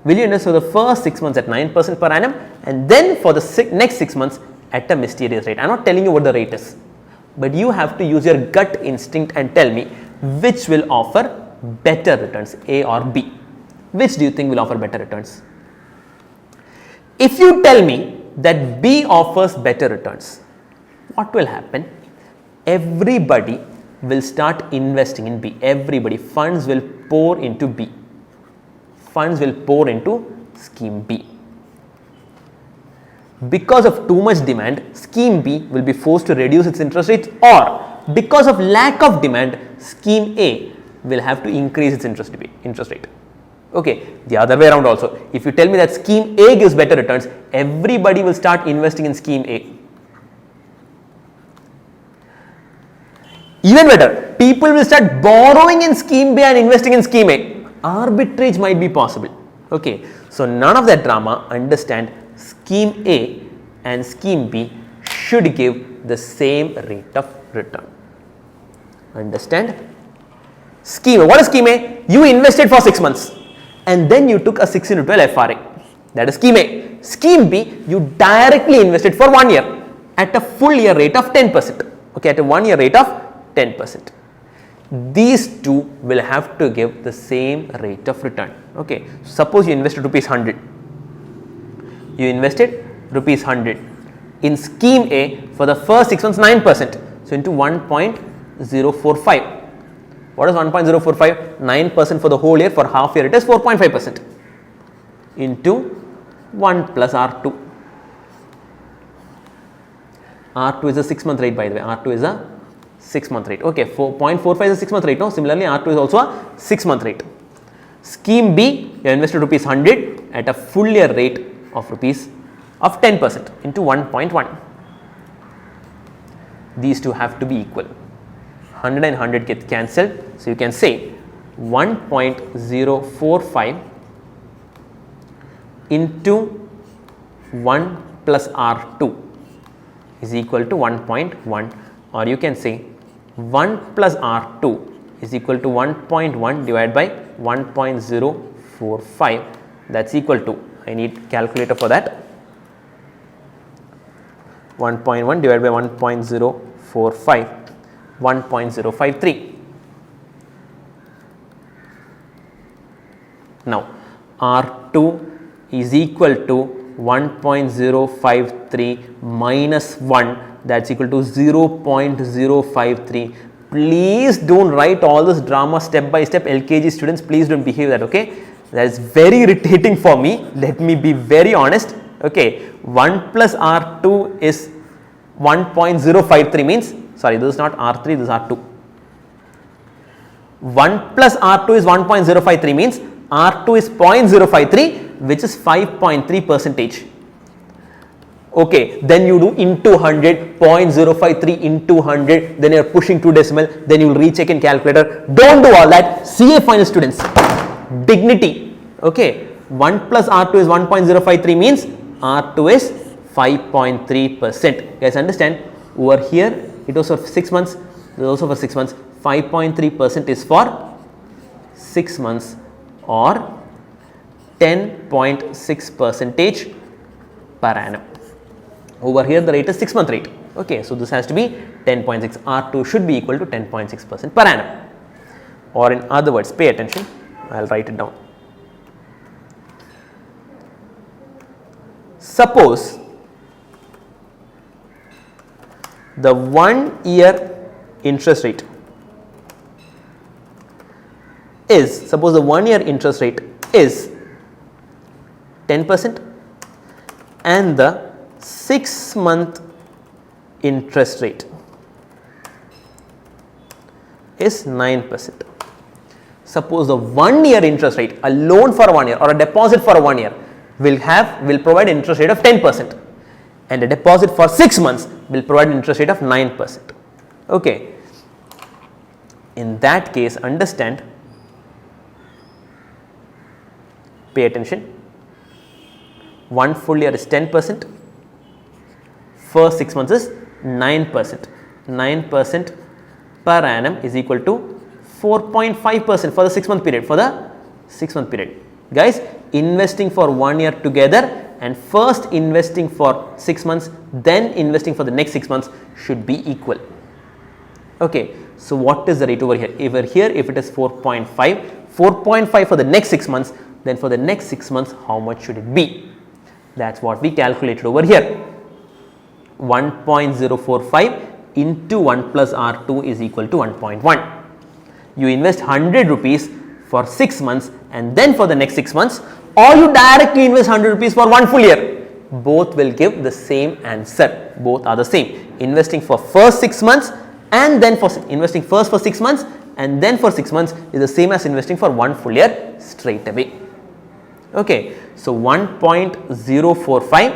Will you invest for the first 6 months at 9% per annum, and then for the next 6 months at a mysterious rate? I am not telling you what the rate is, but you have to use your gut instinct and tell me which will offer better returns, A or B. Which do you think will offer better returns? If you tell me that B offers better returns, what will happen? Everybody will start investing in B. Everybody, funds will pour into B. Funds will pour into scheme B. Because of too much demand, scheme B will be forced to reduce its interest rates, or because of lack of demand, scheme A will have to increase its interest rate. Okay, the other way around also. If you tell me that scheme A gives better returns, everybody will start investing in scheme A. Even better, people will start borrowing in scheme B and investing in scheme A. Arbitrage might be possible. Okay, so none of that drama. Understand, scheme A and scheme B should give the same rate of return. Understand? Scheme A. What is scheme A? You invested for 6 months and then you took a 6 into 12 FRA. That is scheme A. Scheme B, you directly invested for 1 year at a full year rate of 10%. Okay, at a 1 year rate of 10%. These two will have to give the same rate of return. Okay, suppose you invested rupees 100. You invested rupees 100 in scheme A for the first 6 months, 9%. So into 1.045. What is 1.045? 9% for the whole year. For half year it is 4.5% into 1 plus R2. R2 is a 6 month rate, by the way. R2 is a 6 month rate. Okay, 4.45 is a 6 month rate. No, similarly R2 is also a 6 month rate. Scheme B, you invested rupees 100 at a full year rate of 10% into 1.1. These two have to be equal. 100 and 100 get cancelled. So you can say 1.045 into 1 plus R2 is equal to 1.1, or you can say 1 plus R2 is equal to 1.1 divided by 1.045. That's equal to, I need calculator for that, 1.1 divided by 1.045, 1.053. Now R2 is equal to 1.053 minus 1, that's equal to 0.053. Please don't write all this drama step by step. LKG students, please don't behave that, okay? That is very irritating for me. Let me be very honest. Okay, 1 plus R2 is 1.053 means, sorry, this is not R3, this is R2. 1 plus R2 is 1.053 means R2 is 0.053, which is 5.3 percentage. Okay, then you do into 100, 0.053 into 100, then you are pushing to decimal, then you will recheck in calculator. Don't do all that. CA final students, dignity. Okay, 1 plus R2 is 1.053 means R2 is 5.3%. Guys, understand? Over here it was for 6 months, this is also for 6 months. 5.3% is for 6 months, or 10.6 percentage per annum. Over here the rate is 6 month rate. Okay, so this has to be 10.6. R2 should be equal to 10.6% per annum, or in other words, pay attention, I will write it down. Suppose the 1 year interest rate is, suppose the 1 year interest rate is 10% and the 6 month interest rate is 9%. Suppose the 1 year interest rate, a loan for 1 year or a deposit for 1 year will provide an interest rate of 10%, and a deposit for 6 months will provide an interest rate of 9%. Okay, in that case, understand, pay attention, 1 full year is 10%, first 6 months is 9%. 9% per annum is equal to 4.5% for the 6 month period. For the 6 month period, guys, investing for 1 year together and first investing for 6 months, then investing for the next 6 months should be equal. Okay, so what is the rate over here? Over here, if it is 4.5 for the next 6 months, then for the next 6 months, how much should it be? That is what we calculated over here. 1.045 into 1 plus R2 is equal to 1.1. You invest 100 rupees for 6 months and then for the next 6 months, or you directly invest 100 rupees for 1 full year. Both will give the same answer. Both are the same. Investing for first 6 months and then for investing first for 6 months and then for 6 months is the same as investing for 1 full year straight away. Okay. So, 1.045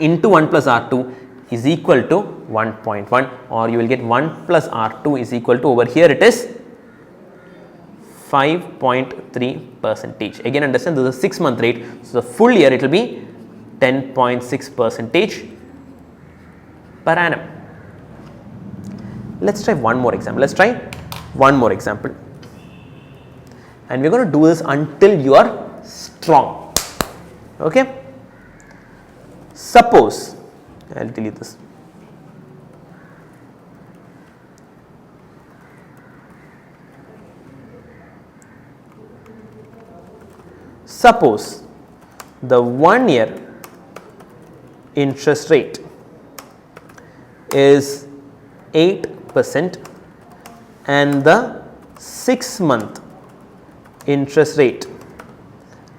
into 1 plus R2 is equal to 1.1, or you will get 1 plus R2 is equal to, over here it is 5.3 percentage. Again understand this is a 6 month rate. So, the full year it will be 10.6 percentage per annum. Let us try one more example. And we are going to do this until you are strong. Okay. Suppose, I will delete this. Suppose the 1 year interest rate is 8% and the 6 month interest rate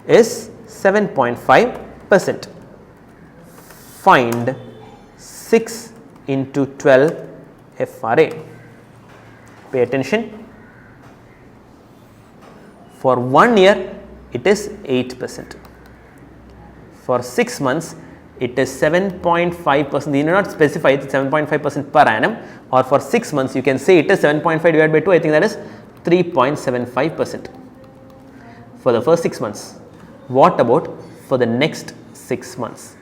is 7.5%. Find 6 into 12 FRA. Pay attention. For 1 year it is 8%. For 6 months it is 7.5%. You need not specify it is 7.5% per annum, or for 6 months you can say it is 7.5 divided by 2. I think that is 3.75% for the first 6 months. What about for the next 6 months?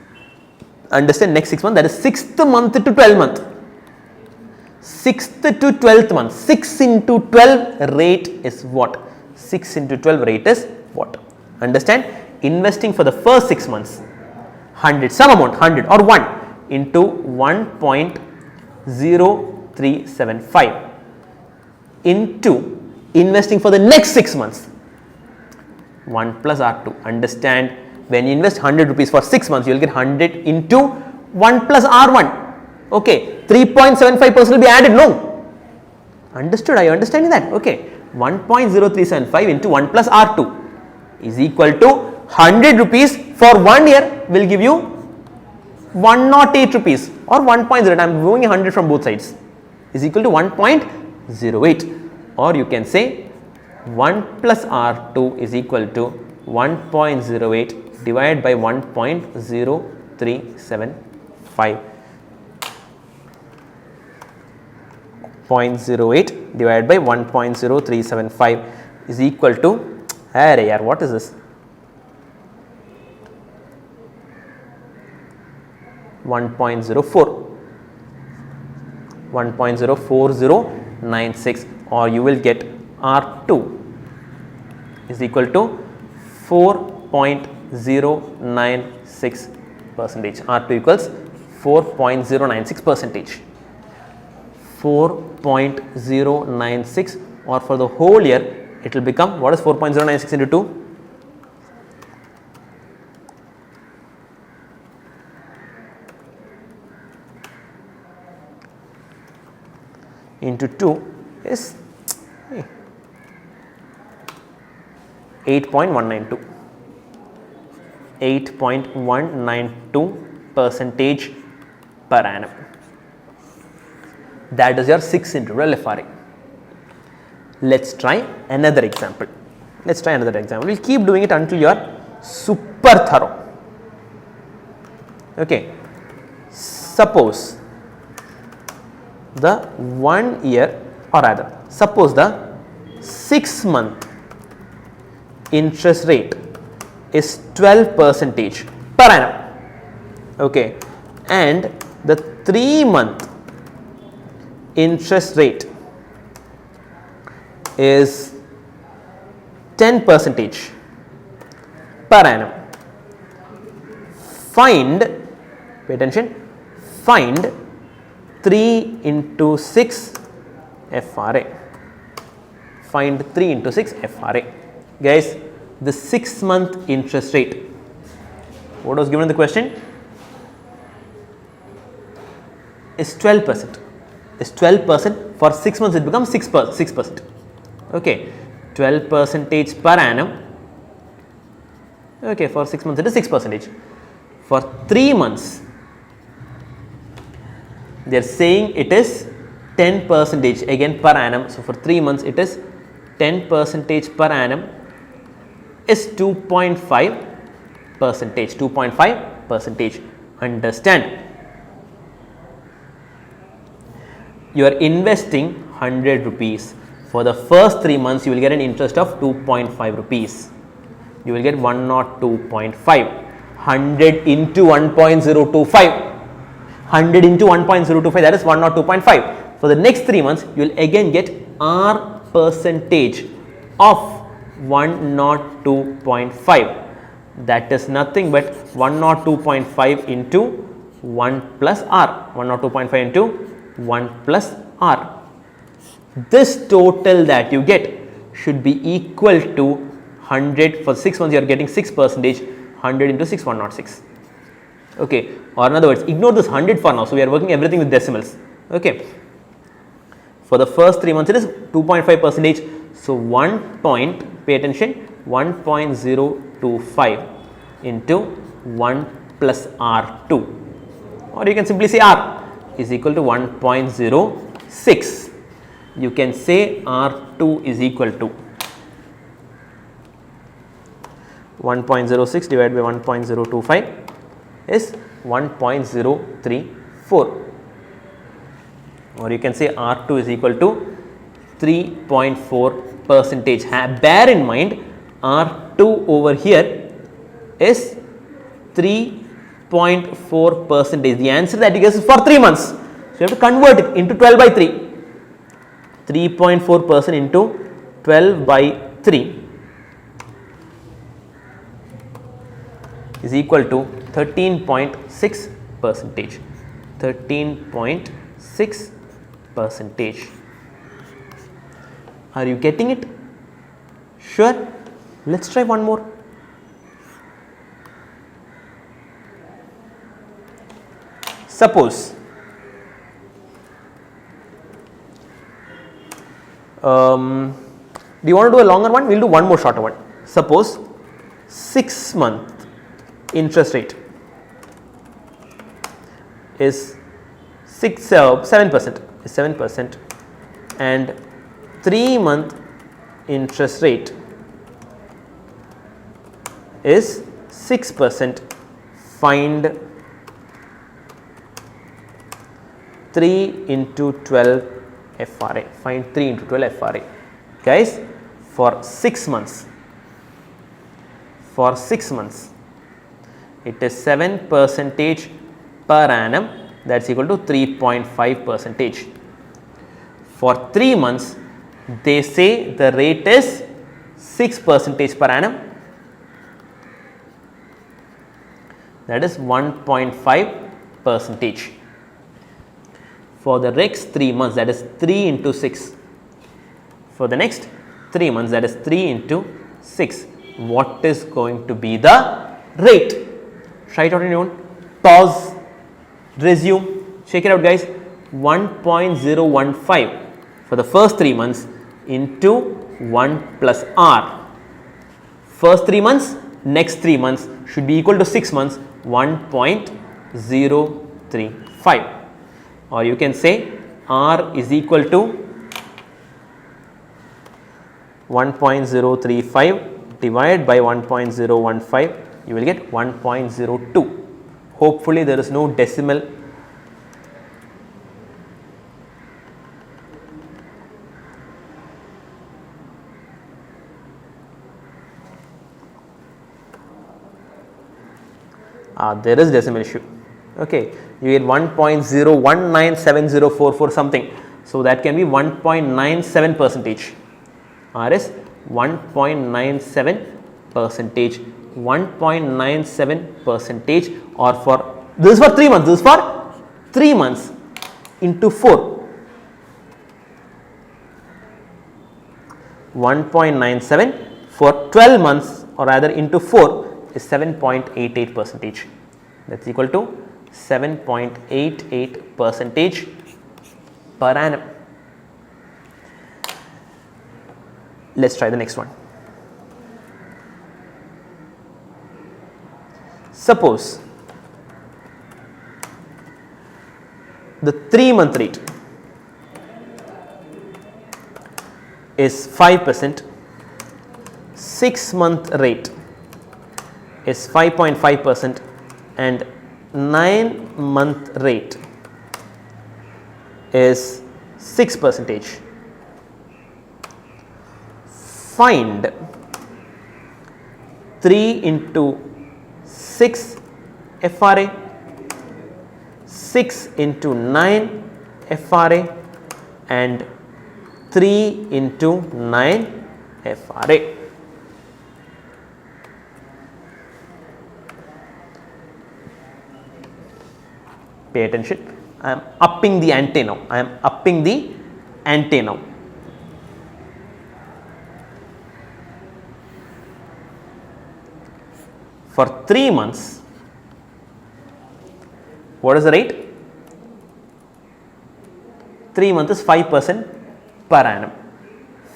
Understand, next 6 months, that is 6th month to 12th month. 6th to 12th month, 6 into 12 rate is what? 6 into 12 rate is what? Understand, investing for the first 6 months 100, some amount 100 or 1 into 1.0375 into investing for the next 6 months 1 plus R2. Understand, when you invest 100 rupees for 6 months, you will get 100 into 1 plus R1. Okay, 3.75% will be added. No, understood? Are you understanding that? Okay, 1.0375 into 1 plus R2 is equal to 100 rupees for 1 year will give you 108 rupees or 1.0. I am moving 100 from both sides, is equal to 1.08, or you can say 1 plus R2 is equal to 1.08 divided by 1.0375. 0.08 divided by 1.0375 is equal to, what is this? 1.4096, or you will get R2 is equal to 4.096 percentage. R2 equals 4.096 percentage. 4.096, or for the whole year it will become, what is 4.096 into 2? Into 2 is 8.192. 8.192 percentage per annum. That is your 6 interval FRA. Let us try another example. We will keep doing it until you are super thorough. Okay. Suppose the 1 year, or rather suppose the 6 month interest rate is 12 percentage per annum. Okay. And the 3 month interest rate is 10 percentage per annum. Find, pay attention, find 3 into 6 FRA. Find 3 into 6 FRA. Guys, the 6 month interest rate, What was given in the question? Is 12%. Is 12% for 6 months it becomes 6%. Okay, 12 percentage per annum. Okay, for 6 months it is 6%. For 3 months they are saying it is 10% again per annum. So, for 3 months it is 10% per annum is 2.5%. Understand? You are investing 100 rupees. For the first 3 months you will get an interest of 2.5 rupees. You will get 102.5. 100 into 1.025. 100 into 1.025, that is 102.5. For the next 3 months you will again get R percentage of 102.5. That is nothing but 102.5 into 1 plus R. 102.5 into 1 plus R. This total that you get should be equal to 100. For 6 months you are getting 6%. 100 into 6, 106. Okay, or in other words, ignore this 100 for now. So, we are working everything with decimals. Okay. For the first 3 months it is 2.5%. So, pay attention, 1.025 into 1 plus R2, or you can simply say R is equal to 1.06. You can say R2 is equal to 1.06 divided by 1.025 is 1.034, or you can say R2 is equal to 3.4%. Bear in mind R2 over here is 3.4%. The answer that you guess is for 3 months. So, you have to convert it into 12 by 3. 3.4% into 12 by 3 is equal to 13.6%. 13.6%. Are you getting it? Sure. Let us try one more. Suppose do you want to do a longer one? We will do one more shorter one. Suppose 6 month interest rate is 7% and 3 month interest rate is 6%. Find 3 into 12 FRA. Find 3 into 12 FRA. Guys, for 6 months, it is 7% per annum, that is equal to 3.5%. For 3 months, they say the rate is 6% per annum, that is 1.5%. For the next 3 months, that is 3 into 6. For the next 3 months, that is 3 into 6. What is going to be the rate? Try it out on your own. Pause, resume, check it out guys. 1.015 for the first 3 months into 1 plus R. First 3 months, next 3 months should be equal to 6 months, 1.035, or you can say R is equal to 1.035 divided by 1.015, you will get 1.02. Hopefully there is no decimal. There is decimal issue. Okay, you get 1.0197044 something. So that can be 1.97%. R is 1.97%. 1.97%, or for this is for 3 months. This is for 3 months into 4. 1.97 for 12 months, or rather into 4 is 7.88 percentage. That is equal to 7.88 percentage per annum. Let us try the next one. Suppose the 3-month rate is 5%, 6-month rate is 5.5% and 9-month rate is 6%. Find 3 into 6 FRA, 6 into 9 FRA and 3 into 9 FRA. Pay attention, I am upping the ante now, I am upping the ante now. For 3 months, what is the rate? 3 months is 5% per annum,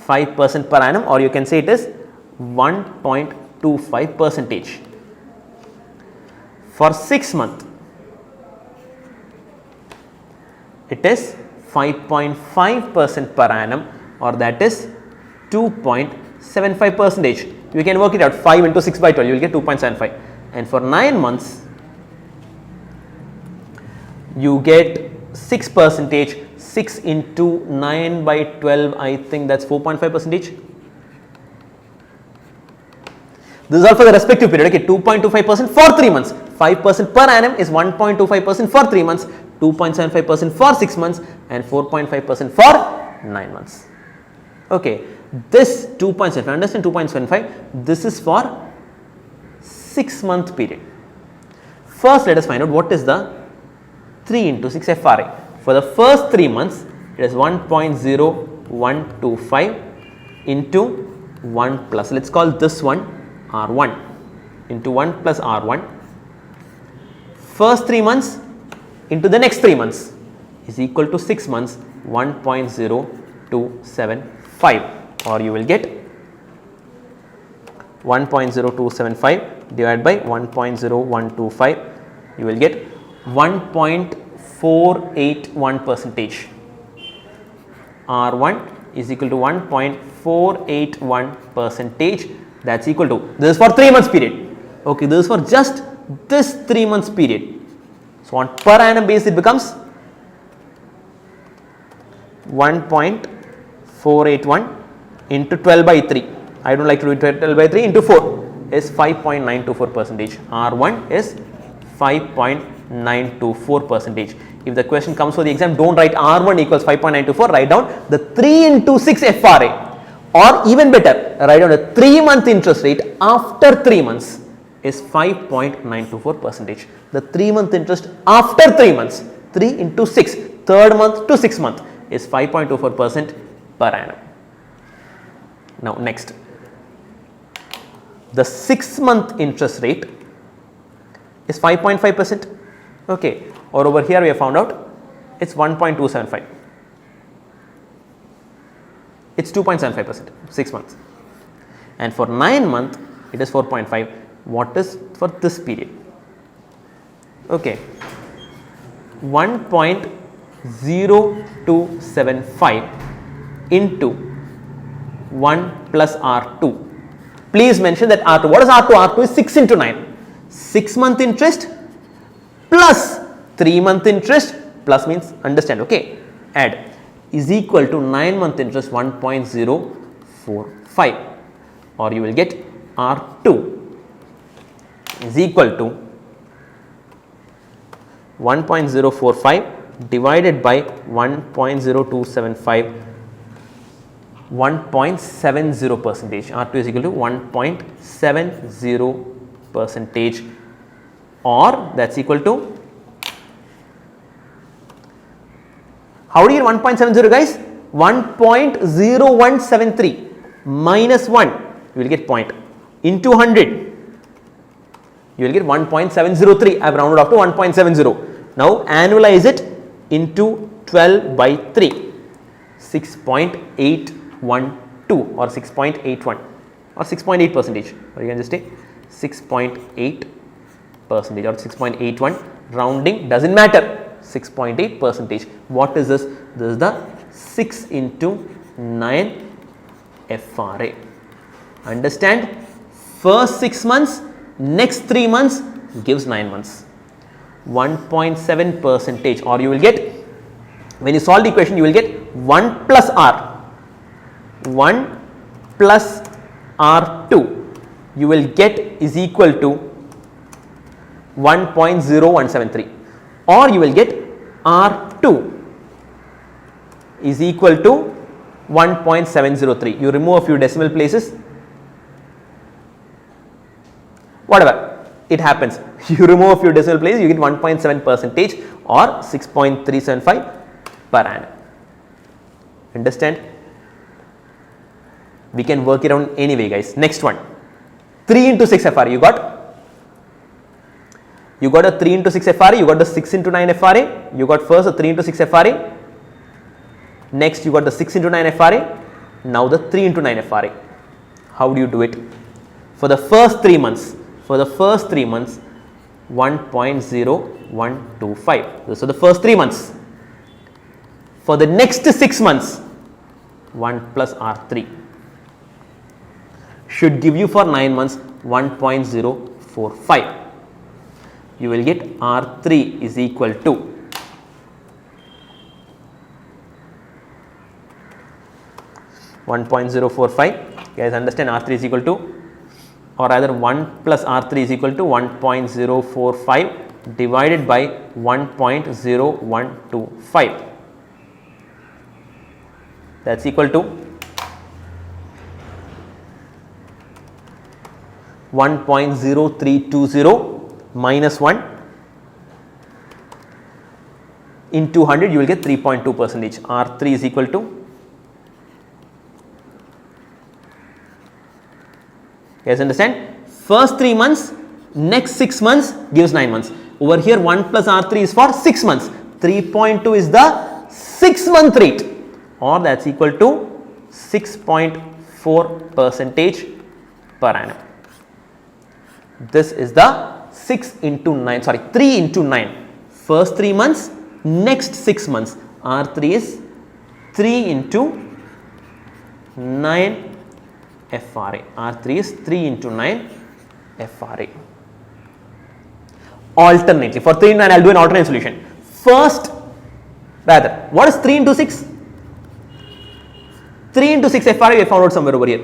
5% per annum, or you can say it is 1.25 percentage. For 6 months, it is 5.5% per annum, or that is 2.75 percentage. You can work it out, 5 into 6 by 12, you will get 2.75. And for 9 months, you get 6 percentage, 6 into 9 by 12, I think that is 4.5 percentage. This is all for the respective period, okay, 2.25% for 3 months, 5% per annum is 1.25% for 3 months, 2.75% for 6 months and 4.5% for 9 months. Okay, this 2.75, understand 2.75, this is for 6-month period. First, let us find out what is the 3 into 6 FRA. For the first 3 months, it is 1.0125 into 1 plus, let us call this one R1 into 1 plus R1. First 3 months into the next 3 months is equal to 6 months 1.0275, or you will get 1.0275 divided by 1.0125, you will get 1.481 percentage. R1 is equal to 1.481 percentage, that is equal to, this is for 3 months period, okay, this is for just this 3 months period. So, on per annum basis it becomes 1.481 into 12 by 3, I do not like to do 12 by 3 into 4 is 5.924 percentage, R1 is 5.924 percentage. If the question comes for the exam, do not write R1 equals 5.924, write down the 3 into 6 FRA, or even better, write down the 3-month interest rate after 3 months is 5.924 percentage. The 3-month interest after 3 months, 3 into 6, 3rd month to 6th month is 5.24% per annum. Now, next, the 6-month interest rate is 5.5%, okay, or over here we have found out it is 1.275, it is 2.75%, 6 months, and for 9 months it is 4.5. What is for this period? Okay, 1.0275 into 1 plus R2. Please mention that R2. What is R2? R2 is 6 into 9. 6-month interest plus 3-month interest, plus means understand, okay, add, is equal to 9-month interest 1.045, or you will get R2 is equal to 1.045 divided by 1.0275, 1.70 percentage. R2 is equal to 1.70 percentage, or that is equal to, how do you get 1.70 guys? 1.0173 minus 1, you will get point, into 100 You will get 1.703. I have rounded off to 1.70. Now annualize it into 12 by 3. 6.812 or 6.81 or 6.8 percentage, or you can just say 6.8 percentage or 6.81. Rounding doesn't matter. 6.8 percentage. What is this? This is the 6 into 9 FRA. Understand? First 6 months, next 3 months gives 9 months. 1.7 percentage, or you will get, when you solve the equation, you will get 1 plus R. 1 plus R2 you will get is equal to 1.0173, or you will get R2 is equal to 1.703. You remove a few decimal places, whatever it happens, you remove a few decimal places, you get 1.7 percentage or 6.375 per annum. Understand? We can work it around anyway, guys. Next one, 3 into 6 FRA. You got a 3 into 6 FRA, you got the 6 into 9 FRA, you got first the 3 into 6 FRA, next you got the 6 into 9 FRA, now the 3 into 9 FRA. How do you do it? For the first 3 months, 1.0125. So the first 3 months. For the next 6 months, 1 plus R3 should give you for 9 months 1.045. You will get R3 is equal to 1.045. You guys understand? R3 is equal to, or rather 1 plus R3 is equal to 1.045 divided by 1.0125. That's equal to 1.0320 minus 1 into 100, you will get 3.2 percentage. R3 is equal to, you guys understand? First 3 months, next 6 months gives 9 months. Over here 1 plus R3 is for 6 months. 3.2 is the 6 month rate, or that's equal to 6.4 percentage per annum. This is the 3 into 9. First 3 months, next 6 months. R3 is 3 into 9 FRA. R3 is 3 into 9 FRA. Alternately, for 3 into 9, I will do an alternate solution. First, rather, what is 3 into 6? 3 into 6 FRA, we have found out somewhere over here.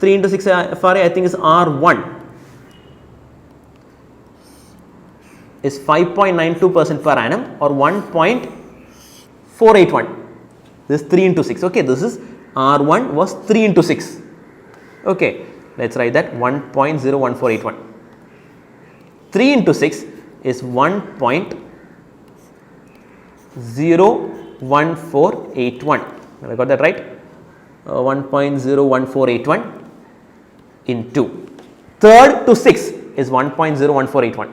3 into 6 FRA, I think is R1. Is 5.92% per annum or 1.481. This is 3 into 6. Okay, this is R1 was 3 into 6. Okay, let's write that 1.01481. 3 into 6 is 1.01481. Have I got that right? 1.01481 into 3rd to 6 is 1.01481.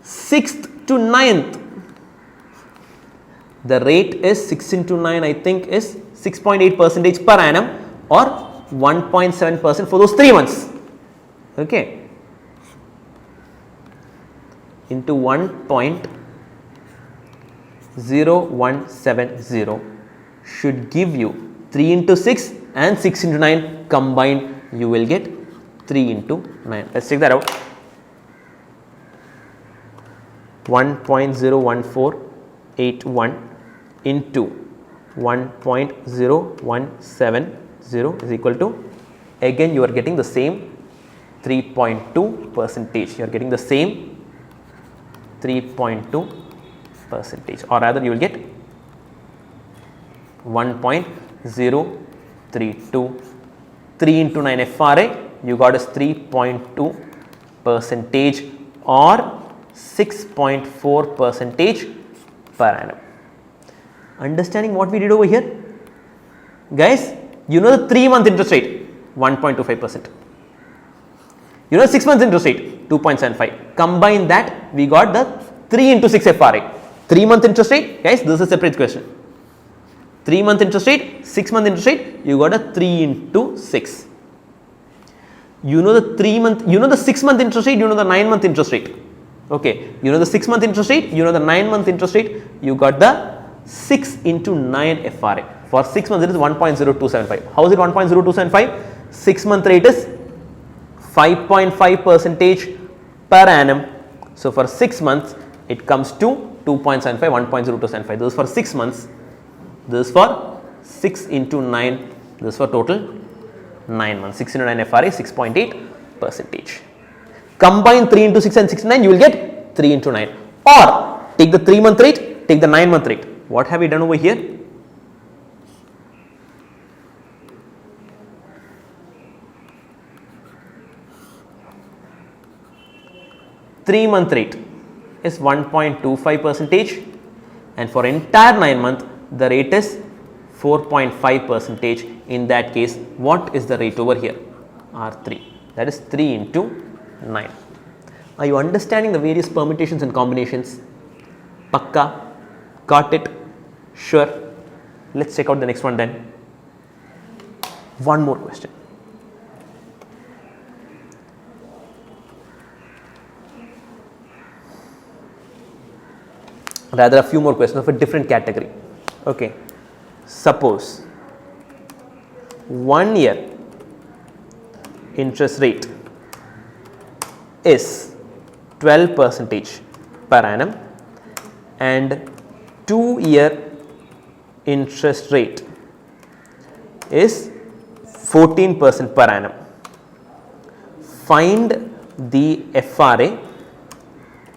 6th to 9th, the rate is 6 into 9, I think is 6.8 percentage per annum or 1.7% for those 3 months. Okay, into 1.0170 should give you 3 into 6 and 6 into 9 combined, you will get 3 into 9. Let's check that out. 1.01481 into 1.0170 is equal to, again you are getting the same 3.2 percentage. You are getting the same 3.2 percentage, or rather you will get 1.032. 3 into 9 FRA, you got as 3.2 percentage or 6.4 percentage per annum. Understanding what we did over here? Guys, you know the 3 month interest rate 1.25%. You know 6 months interest rate 2.75. Combine that, we got the 3 into 6 FRA. 3 month interest rate, guys, this is a separate question. 3 month interest rate, 6 month interest rate, you got a 3 into 6. You know the 3 month, you know the 6 month interest rate, you know the 9 month interest rate. Okay, you know the 6 month interest rate, you know the 9 month interest rate, you got the 6 into 9 FRA. For 6 months it is 1.0275. How is it 1.0275? 6 month rate is 5.5 percentage per annum. So for 6 months it comes to 2.75, 1.0275. This is for 6 months. This is for 6 into 9. This is for total 9 months. 6 into 9 FRA 6.8 percentage. Combine 3 into 6 and 6 into 9, you will get 3 into 9. Or take the 3 month rate, take the 9 month rate. What have we done over here? Three-month rate is 1.25 percentage, and for entire 9 month the rate is 4.5 percentage. In that case, what is the rate over here? R3, that is 3 into 9. Are you understanding the various permutations and combinations? Pakka? Got it? Sure. Let's check out the next one then. One more question. Rather, a few more questions of a different category. Okay. Suppose 1 year interest rate is 12 percentage per annum and 2 year interest rate is 14% per annum. Find the FRA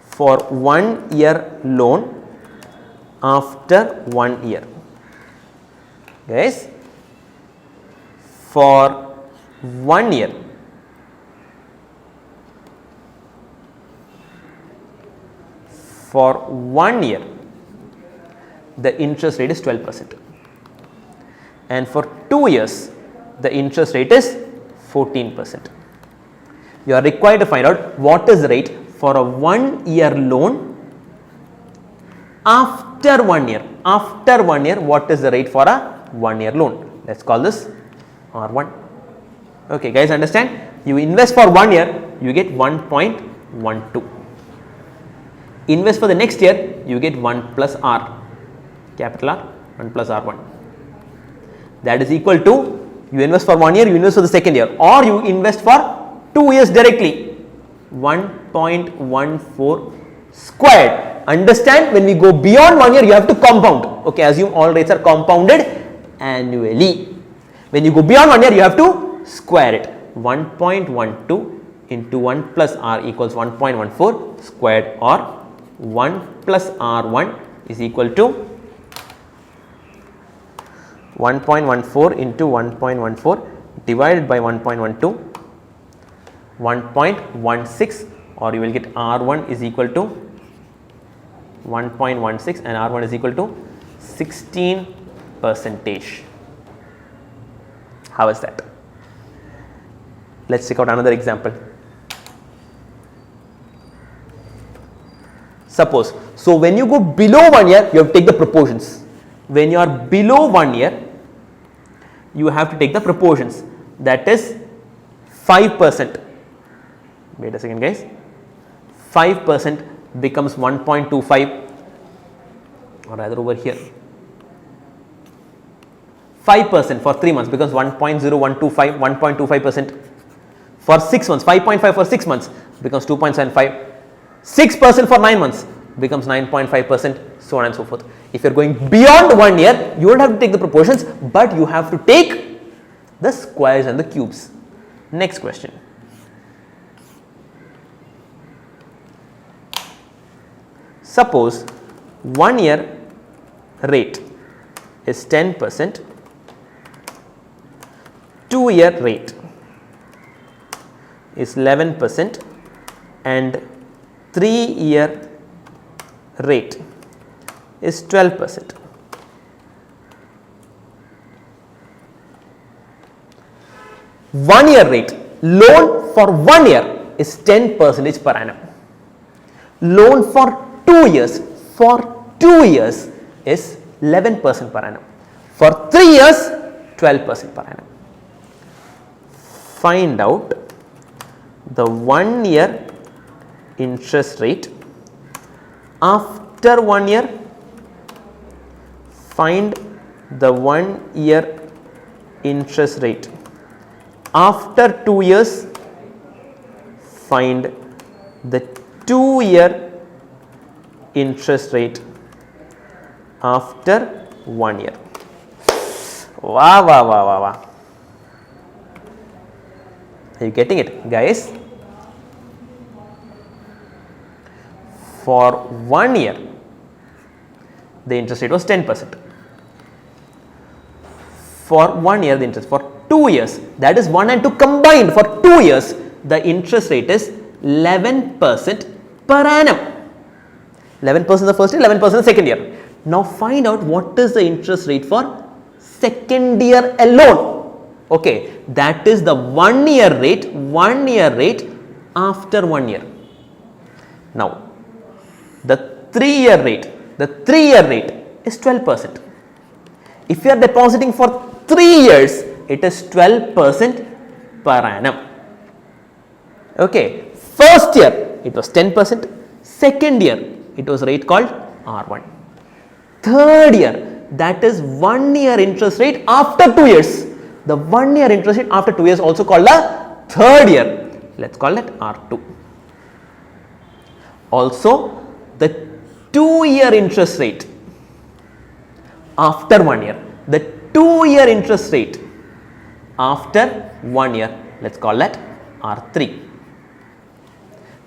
for 1 year loan after 1 year. Guys, for 1 year, the interest rate is 12%, and for 2 years the interest rate is 14%. You are required to find out what is the rate for a 1 year loan after 1 year. After 1 year, what is the rate for a 1 year loan? Let's call this R1. Okay, guys, understand? You invest for 1 year, you get 1.12. Invest for the next year, you get 1 plus R, capital R, 1 plus R1. That is equal to, you invest for 1 year, you invest for the second year, or you invest for 2 years directly, 1.14 squared. Understand, when we go beyond 1 year, you have to compound. Okay, assume all rates are compounded annually. When you go beyond 1 year, you have to square it. 1.12 into 1 plus R equals 1.14 squared, or 1 plus R1 is equal to 1.14 into 1.14 divided by 1.12, 1.16, or you will get R1 is equal to 1.16 and R1 is equal to 16 percentage. How is that? Let's check out another example. Suppose, so when you go below 1 year, you have to take the proportions. When you are below 1 year, you have to take the proportions. That is 5%. Wait a second, guys. 5% becomes 1.25, or rather over here. 5% for 3 months becomes 1.0125, 1.25%. For 6 months, 5.5 for 6 months becomes 2.75. 6% for 9 months becomes 9.5%, so on and so forth. If you are going beyond 1 year, you don't have to take the proportions, but you have to take the squares and the cubes. Next question. Suppose 1 year rate is 10%, 2 year rate is 11%, and 3 year rate is 12%. One year rate, loan for 1 year, is 10% per annum. Loan for 2 years, is 11% per annum. For 3 years, 12% per annum. Find out the 1 year interest rate after 1 year. Find the 1 year interest rate after 2 years. Find the 2 year interest rate after 1 year. Wow, wow, wow, wow, wow. Are you getting it, guys? For 1 year, the interest rate was 10%. For 1 year, the interest, for 2 years, that is 1 and 2 combined, for 2 years, the interest rate is 11% per annum. 11% the first year, 11% the second year. Now find out what is the interest rate for second year alone. Okay, that is the 1 year rate after 1 year. Now the 3 year rate is 12%. If you are depositing for 3 years, it is 12% per annum. Okay, first year it was 10%, second year it was rate called R1. Third year, that is 1 year interest rate after 2 years. The 1 year interest rate after 2 years also called the third year. Let us call it R2. Also, the 2 year interest rate after 1 year. The 2 year interest rate after 1 year, let us call that R3.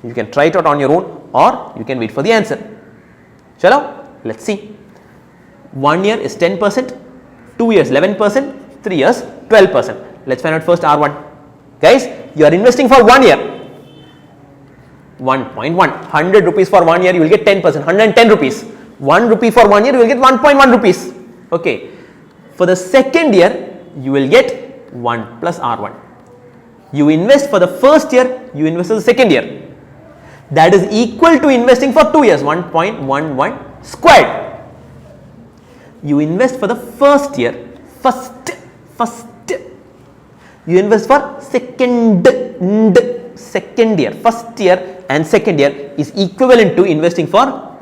You can try it out on your own or you can wait for the answer. Chalo, let us see. 1 year is 10%, 2 years 11%, 3 years 12%. Let us find out first R1. Guys, you are investing for 1 year. 1.1, 100 rupees for 1 year, you will get 10%, 110 rupees. 1 rupee for 1 year, you will get 1.1 rupees. Okay. For the second year, you will get 1 plus R1. You invest for the first year, you invest for the second year. That is equal to investing for 2 years, 1.11 squared. You invest for the first year, first. You invest for second year, first year and second year is equivalent to investing for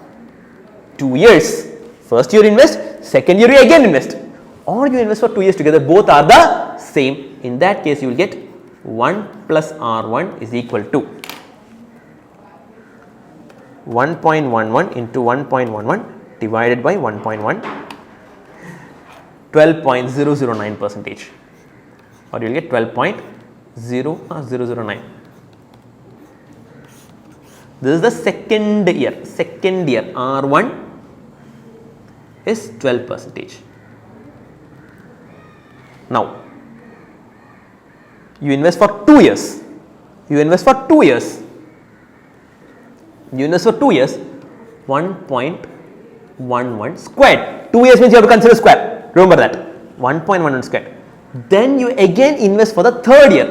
2 years. First year invest, second year you again invest, or you invest for 2 years together, both are the same. In that case, you will get 1 plus R1 is equal to 1.11 into 1.11 divided by 1.1, 12.009%, or you will get 12.0009. This is the second year, R1 is 12%. Now, you invest for 2 years, 1.11 squared. 2 years means you have to consider square, remember that, 1.11 squared. Then you again invest for the third year,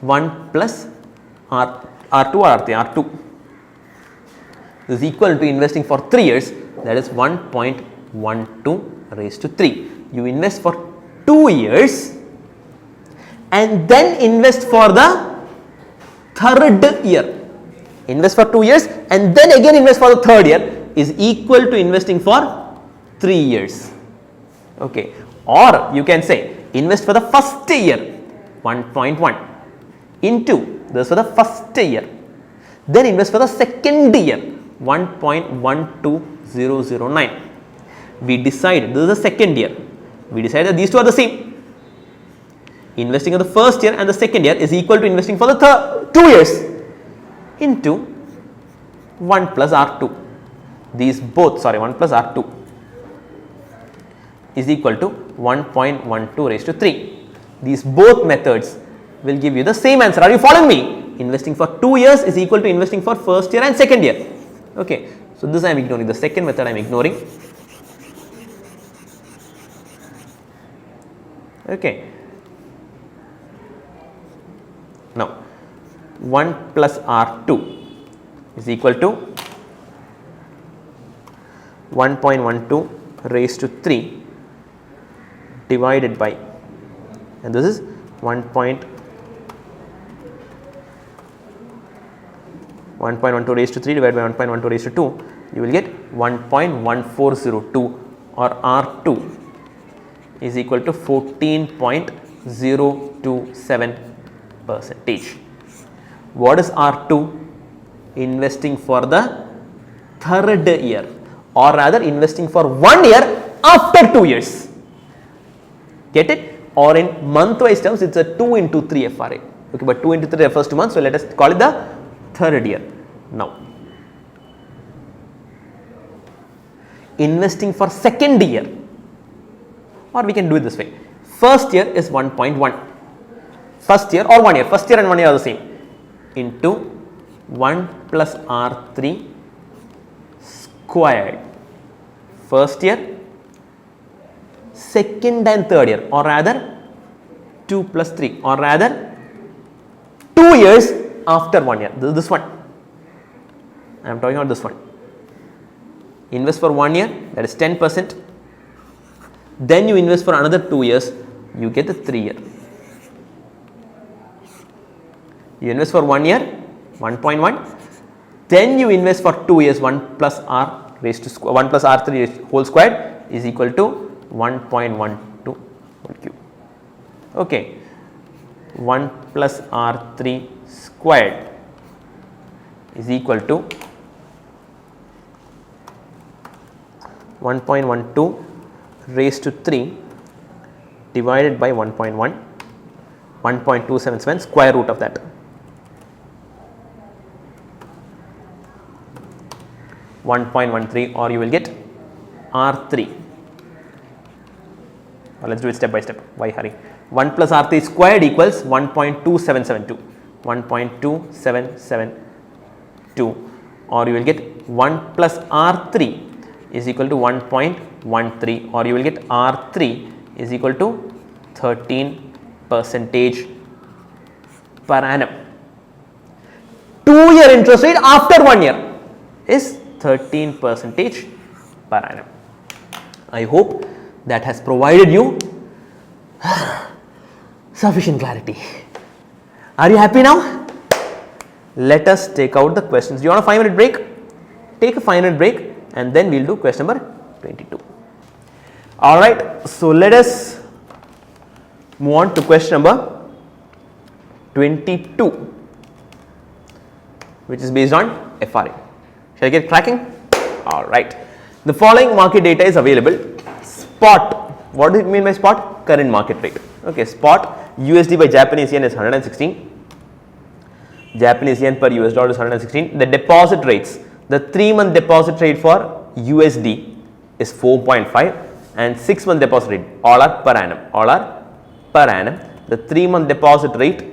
1 plus R2 or R2. This is equal to investing for 3 years, that is 1.12 raised to 3. You invest for 2 years and then invest for the third year. Invest for 2 years and then again invest for the third year is equal to investing for 3 years. Okay. Or you can say invest for the first year, 1.1 into this for the first year, then invest for the second year, 1.12009. We decided this is the second year, we decided that these two are the same. Investing in the first year and the second year is equal to investing for the 2 years into 1 plus R2. These both, 1 plus R2 is equal to 1.12 raised to 3. These both methods will give you the same answer. Are you following me? Investing for 2 years is equal to investing for first year and second year. Okay. So, this I am ignoring. The second method I am ignoring. Okay. Now, 1 plus R2 is equal to 1.12 raised to 3 divided by, and this is 1.12 raised to 3 divided by 1.12 raised to 2, you will get 1.1402, or R2 is equal to 14.027 percentage. What is R2? Investing for the third year, or rather investing for 1 year after 2 years. Get it? Or in month wise terms, it's a 2 into 3 FRA. Okay, but 2 into 3 refers to month, so let us call it the third year. Now, investing for second year, or we can do it this way. First year is 1.1. First year or 1 year, first year and 1 year are the same, into 1 plus R3 squared. First year, second and third year, or rather 2 plus 3, or rather 2 years after 1 year. This one, I am talking about this one. Invest for 1 year, that is 10%. Then you invest for another 2 years, you get the 3 year. You invest for 1 year, 1.1. Then you invest for 2 years, 1 plus R raised to 1 plus R3 whole squared is equal to 1.12 whole cube. Okay, 1 plus R3 squared is equal to 1.12 raised to 3 divided by 1.1, 1.277 square root of that. 1.13, or you will get R3. Let us do it step by step. Why hurry? 1 plus R3 squared equals 1.2772. 1.2772, or you will get 1 plus R3 is equal to 1.13, or you will get R3 is equal to 13% per annum. 2-year interest rate after 1 year is 13% per annum. I hope that has provided you sufficient clarity. Are you happy now? Let us take out the questions. Do you want a 5-minute break? Take a 5-minute break and then we will do question number 22. Alright, so let us move on to question number 22, which is based on FRA. Shall I get cracking? Alright. The following market data is available. Spot. What do you mean by spot? Current market rate. Okay, spot USD by Japanese yen is 116. Japanese yen per US dollar is 116. The deposit rates. The 3-month deposit rate for USD is 4.5 and 6-month deposit rate, all are per annum. All are per annum. The 3-month deposit rate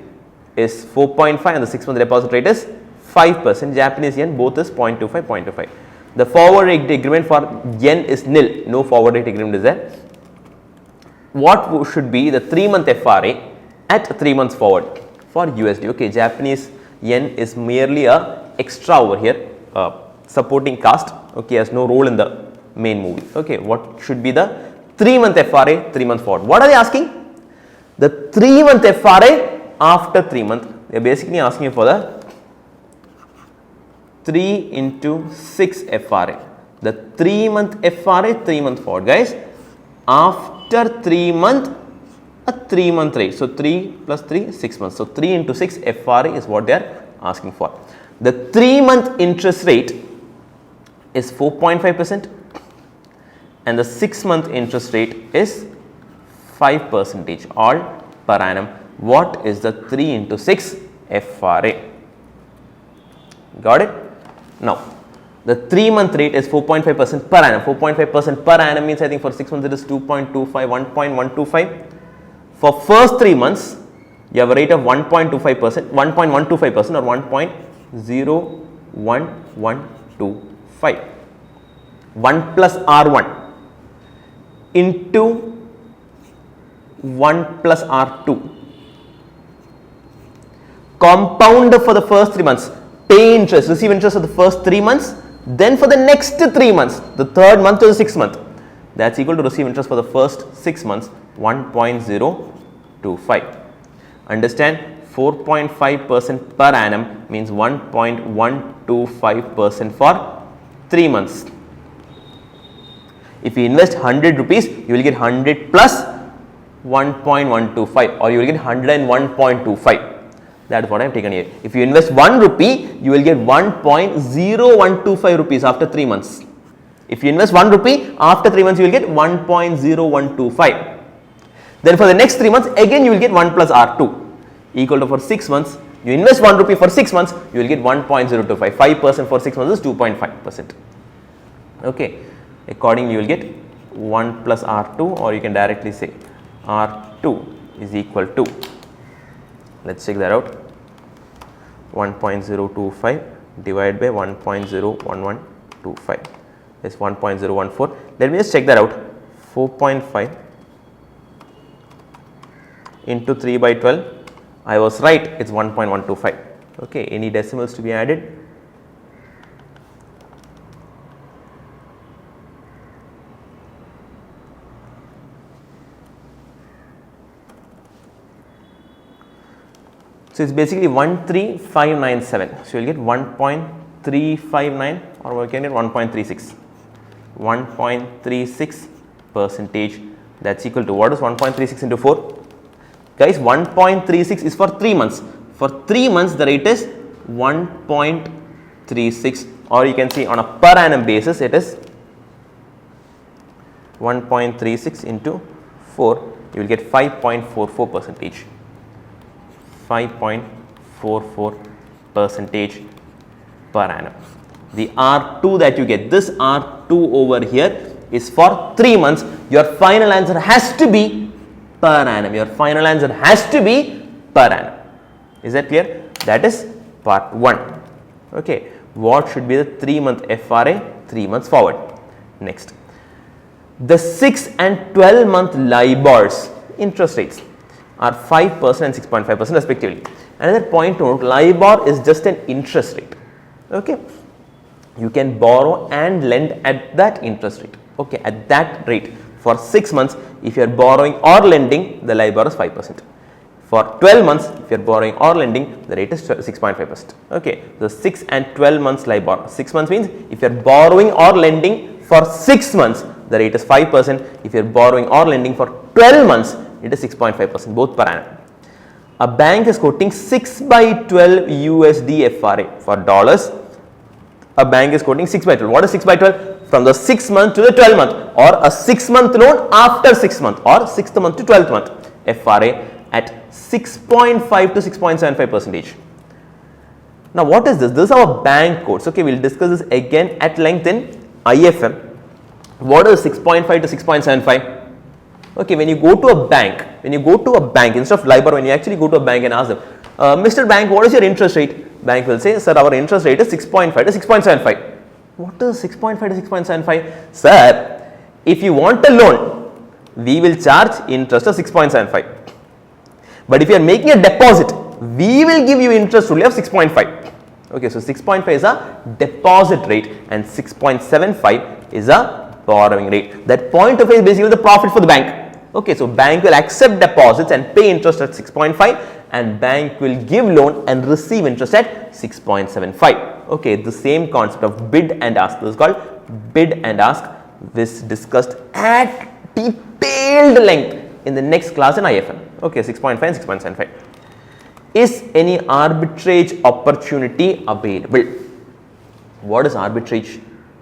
is 4.5 and the 6-month deposit rate is 5%. Japanese yen both is 0.25, 0.25. The forward rate agreement for yen is nil. No forward rate agreement is there. What should be the 3-month FRA at 3 months forward for USD? Okay, Japanese yen is merely a extra over here, supporting cast. Okay, has no role in the main movie. Okay, what should be the 3-month FRA 3 months forward? What are they asking? The 3-month FRA after 3 months. They are basically asking for the 3 into 6 FRA. The 3-month FRA 3 month forward, guys. After 3 month, a 3-month rate. So 3 plus 3, 6 months. So 3 into 6 FRA is what they are asking for. The 3-month interest rate is 4.5% and the 6-month interest rate is 5%, all per annum. What is the 3 into 6 FRA? Got it? Now, the 3-month rate is 4.5% per annum. 4.5% per annum means I think for 6 months it is 2.25, 1.125. For first 3 months, you have a rate of 1.25%, 1.125% or 1.01125. 1 plus R1 into 1 plus R2 compound for the first 3 months, pay interest, receive interest for the first 3 months, then for the next 3 months, the third month to the 6th month, that's equal to receive interest for the first 6 months, 1.025. Understand? 4.5% per annum means 1.125% for 3 months. If you invest 100 rupees, you will get 100 plus 1.125, or you will get 101.25. That is what I have taken here. If you invest 1 rupee, you will get 1.0125 rupees after 3 months. If you invest 1 rupee, after 3 months you will get 1.0125. Then for the next 3 months, again you will get 1 plus R2 equal to, for 6 months, you invest 1 rupee for 6 months, you will get 1.025. 5% for 6 months is 2.5%. Okay. Accordingly, you will get 1 plus R2, or you can directly say R2 is equal to, let's check that out, 1.025 divided by 1.01125 is 1.014. Let me just check that out. 4.5 into 3 by 12. I was right, it's 1.125. Okay, any decimals to be added? So, it is basically 13597. So, you will get 1.359, or we can get 1.36. 1.36 percentage, that is equal to, what is 1.36 into 4? Guys, 1.36 is for 3 months. For 3 months, the rate is 1.36, or you can see on a per annum basis, it is 1.36 into 4, you will get 5.44 percentage. 5.44 percentage per annum. The R2 that you get, this R2 over here is for 3 months. Your final answer has to be per annum. Your final answer has to be per annum. Is that clear? That is part 1. Okay. What should be the 3-month FRA? 3 months forward. Next. The 6 and 12-month LIBORs, interest rates, are 5% and 6.5% respectively. Another point to note, LIBOR is just an interest rate. Okay. You can borrow and lend at that interest rate. Okay, at that rate for 6 months. If you are borrowing or lending, the LIBOR is 5%. For 12 months, if you are borrowing or lending, the rate is 6.5%. Okay, so 6 and 12 months LIBOR. 6 months means if you are borrowing or lending for 6 months, the rate is 5%. If you are borrowing or lending for 12 months, it is 6.5%, both per annum. A bank is quoting 6 by 12 USD FRA for dollars. A bank is quoting 6 by 12. What is 6 by 12? From the 6th month to the 12th month, or a 6-month loan after 6th month, or 6th month to 12th month, FRA at 6.5 to 6.75 percentage. Now, what is this? This is our bank codes. Okay, we will discuss this again at length in IFM. What is 6.5 to 6.75? Okay, when you go to a bank, instead of LIBOR, when you actually go to a bank and ask them, Mr. Bank, what is your interest rate? Bank will say, sir, our interest rate is 6.5 to 6.75. What is 6.5 to 6.75? Sir, if you want a loan, we will charge interest of 6.75. But if you are making a deposit, we will give you interest only of 6.5. Okay, so 6.5 is a deposit rate and 6.75 is a borrowing rate. That 0.5 is basically the profit for the bank. Okay, so bank will accept deposits and pay interest at 6.5, and bank will give loan and receive interest at 6.75. Okay, the same concept of bid and ask. This is called bid and ask. This discussed at detailed length in the next class in IFM. Okay, 6.5 and 6.75. Is any arbitrage opportunity available? What is arbitrage?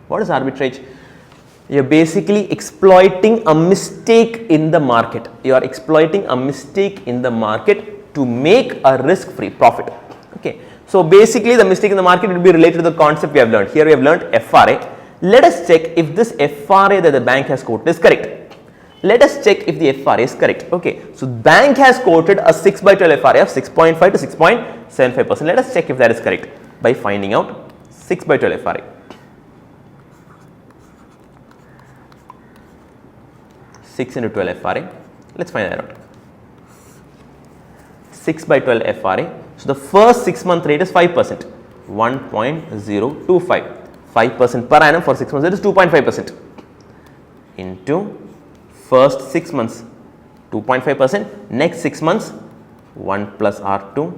What is arbitrage? You are basically exploiting a mistake in the market. You are exploiting a mistake in the market to make a risk-free profit. Okay. So, basically the mistake in the market will be related to the concept we have learned. Here we have learned FRA. Let us check if this FRA that the bank has quoted is correct. Let us check if the FRA is correct. Okay. So, bank has quoted a 6 by 12 FRA of 6.5 to 6.75%. Let us check if that is correct by finding out 6 by 12 FRA. 6 into 12 FRA. Let's find that out. 6 by 12 FRA. So, the first 6 month rate is 5%, 1.025, 5% per annum for 6 months, that is 2.5% into first 6 months 2.5%, next 6 months 1 plus R2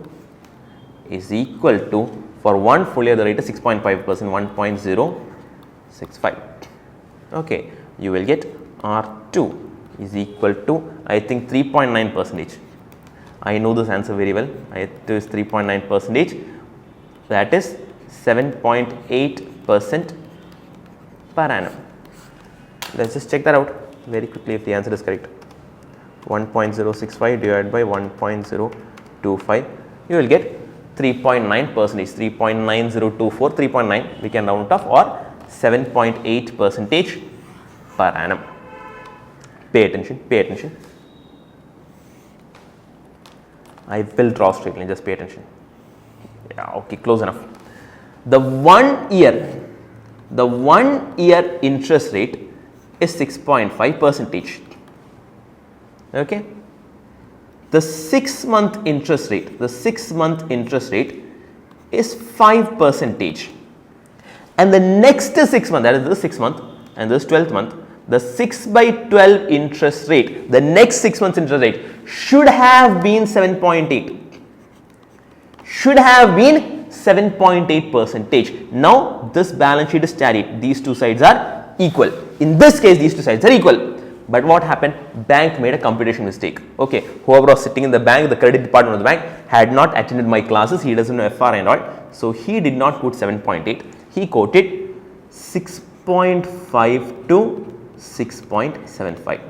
is equal to, for one full year the rate is 6.5%, 1.065. Okay, you will get R2 is equal to, I think, 3.9 percentage. I know this answer very well. It is 3.9 percentage, that is 7.8% per annum. Let us just check that out very quickly if the answer is correct. 1.065 divided by 1.025, you will get 3.9 percentage, 3.9024, 3.9 we can round it off, or 7.8 percentage per annum. Pay attention, pay attention. I will draw straight line, just pay attention. Yeah, okay, close enough. The 1 year interest rate is 6.5 percentage. Okay. The 6 month interest rate, is 5 percentage, and the next 6 month, that is the 6th month and this 12th month, the 6/12 interest rate, the next 6 months interest rate should have been 7.8, should have been 7.8 percentage. Now this balance sheet is tallied, these two sides are equal. In this case these two sides are equal. But what happened? Bank made a computation mistake. Okay, whoever was sitting in the bank, the credit department of the bank, had not attended my classes. He doesn't know FR and all. So he did not put 7.8. He quoted 6.5 to 6.75.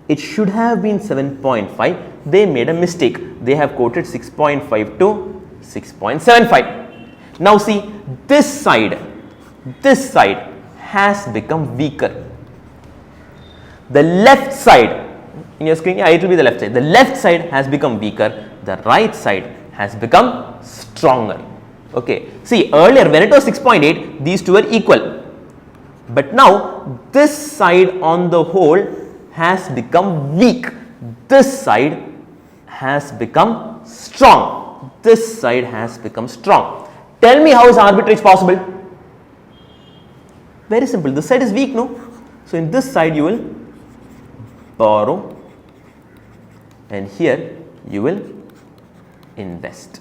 It should have been 7.5. They made a mistake. They have quoted 6.5 to 6.75. Now see, this side has become weaker. The left side, in your screen, it will be the left side. The left side has become weaker. The right side has become stronger. Okay. See, earlier when it was 6.8, these two were equal. But now this side on the whole has become weak. This side has become strong. This side has become strong. Tell me, how is arbitrage possible? Very simple. This side is weak, no? So in this side you will borrow, and here you will invest.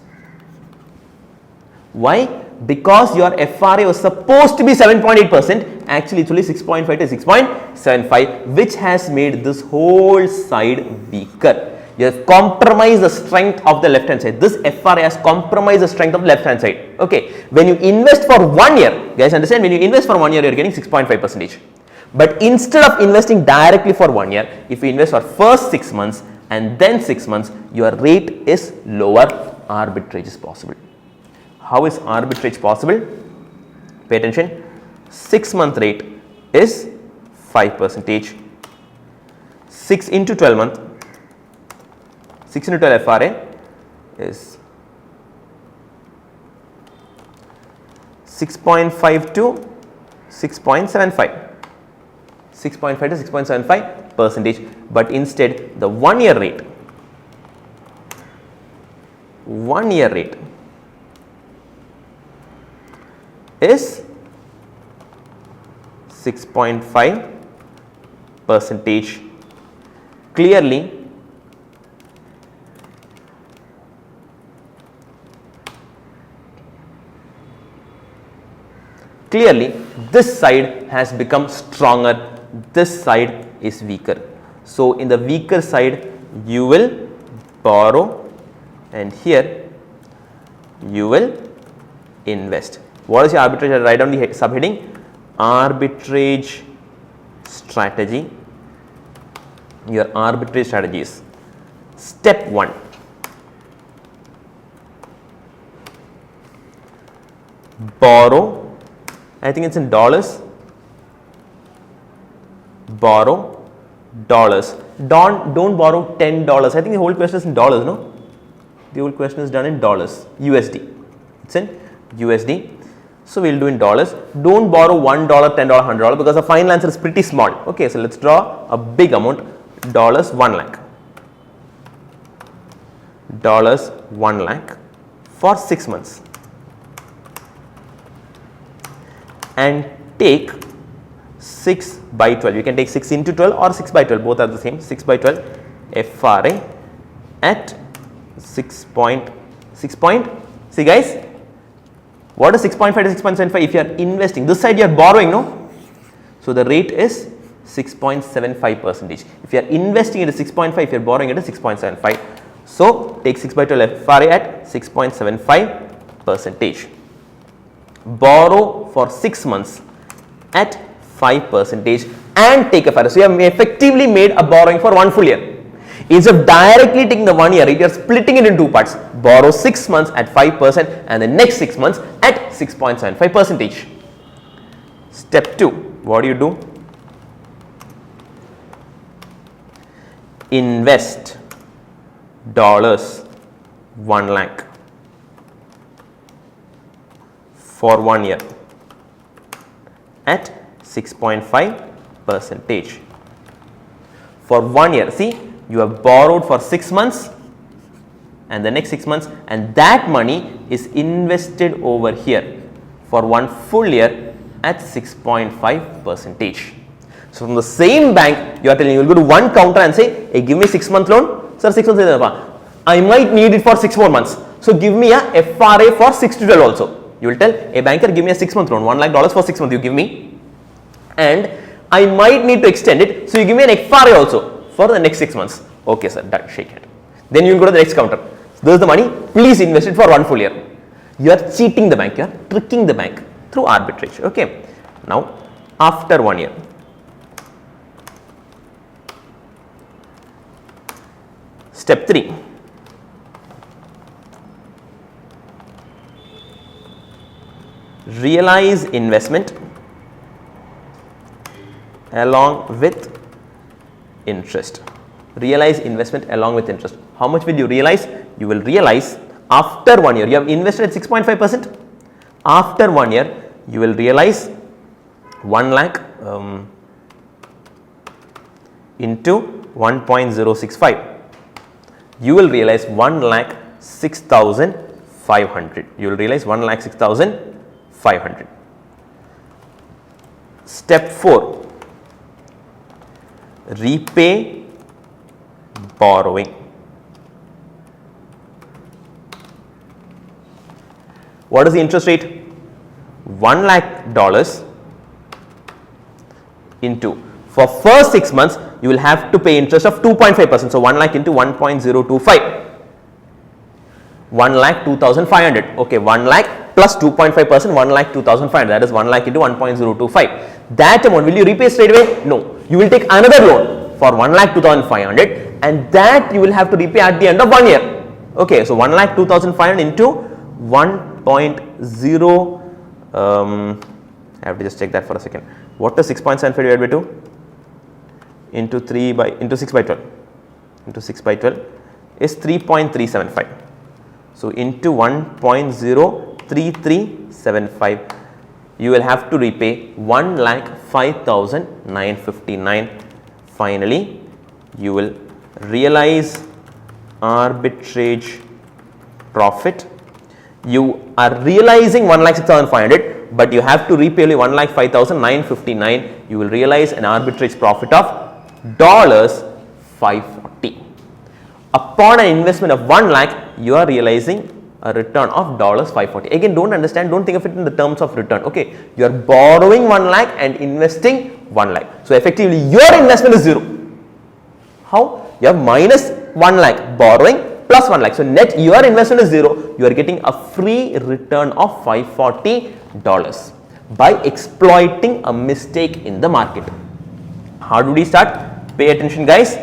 Why? Because your FRA was supposed to be 7.8%, actually it's only 6.5 to 6.75, which has made this whole side weaker. You have compromised the strength of the left hand side. This FRA has compromised the strength of the left hand side. Okay, when you invest for 1 year, guys understand, when you invest for 1 year you are getting 6.5%. But instead of investing directly for 1 year, if you invest for first 6 months and then 6 months, your rate is lower. Arbitrage is possible. How is arbitrage possible? Pay attention. 6 month rate is 5%. 6 into 12 month, 6 into 12 FRA is 6.5 to 6.75. 6.5 to 6.75%, but instead the 1 year rate is 6.5%. Clearly this side has become stronger, this side is weaker. So in the weaker side you will borrow, and here you will invest. What is your arbitrage? Write down the subheading: arbitrage strategy. Your arbitrage strategy is: step 1, borrow, I think it's in dollars, borrow dollars. Don't borrow $10. I think the whole question is in dollars, no? The whole question is done in dollars, USD. It's in USD. So we'll do in dollars. Don't borrow $1, $10, $100 because the final answer is pretty small. Okay, so let's draw a big amount. $1 lakh. $1 lakh. for 6 months and take 6 by 12. You can take 6 into 12 or 6 by 12, both are the same. 6 by 12 FRA at 6 point. See guys, what is 6.5 to 6.75? If you are investing, this side you are borrowing, no? So the rate is 6.75 percentage. If you are investing it is 6.5, if you are borrowing it is 6.75. So take 6 by 12 FRA at 6.75 percentage. Borrow for 6 months at 5 percentage and take FRA. So you have effectively made a borrowing for 1 full year. Instead of directly taking the 1 year rate, you are splitting it in 2 parts. Borrow 6 months at 5% and the next 6 months at 6.75 percentage. Step 2, what do you do? Invest dollars 1 lakh for 1 year at 6.5 percentage. For 1 year, see, you have borrowed for 6 months and the next 6 months, and that money is invested over here for 1 full year at 6.5 percentage. So from the same bank, you are telling, you will go to one counter and say, hey, give me 6 month loan. Sir, 6 months, I might need it for 6 more months. So give me a FRA for 6 to 12 also. You will tell a banker, give me a 6 month loan, $1 lakh for 6 months you give me, and I might need to extend it. So you give me an FRA also for the next 6 months. Okay sir, done, shake hand. Then you will go to the next counter. This is the money, please invest it for 1 full year. You are cheating the bank, you are tricking the bank through arbitrage. Okay. Now after 1 year, step 3, realize investment along with interest. Realize investment along with interest. How much will you realize? You will realize after 1 year, you have invested at 6.5%. After 1 year, you will realize 1 lakh into 1.065. You will realize 1,06,500. You will realize 1,06,500. Step 4, repay borrowing. What is the interest rate? $1 lakh into, for first 6 months you will have to pay interest of 2.5%. So 1 lakh into 1.025. 1,02,500. Okay, 1 lakh plus 2.5%, 1,02,500. That is 1 lakh into 1.025. That amount will you repay straight away? No. You will take another loan for 1,02,500 and that you will have to repay at the end of 1 year. Okay, so 1,02,500 into 1.0. I have to just check that for a second. What is 6.75 divided by 2? Into 6 by 12. Into 6 by 12 is 3.375. So into 1.03375, you will have to repay 1,05,959. Finally, you will realize arbitrage profit. You are realizing 1,06,500, but you have to repay only 1,05,959. You will realize an arbitrage profit of $540. Upon an investment of 1 lakh, you are realizing a return of $540. Again, don't think of it in the terms of return. Okay, you are borrowing 1 lakh and investing 1 lakh. So effectively, your investment is 0. How? You have minus 1 lakh borrowing plus 1 lakh. So net your investment is 0. You are getting a free return of $540 by exploiting a mistake in the market. How do we start? Pay attention, guys.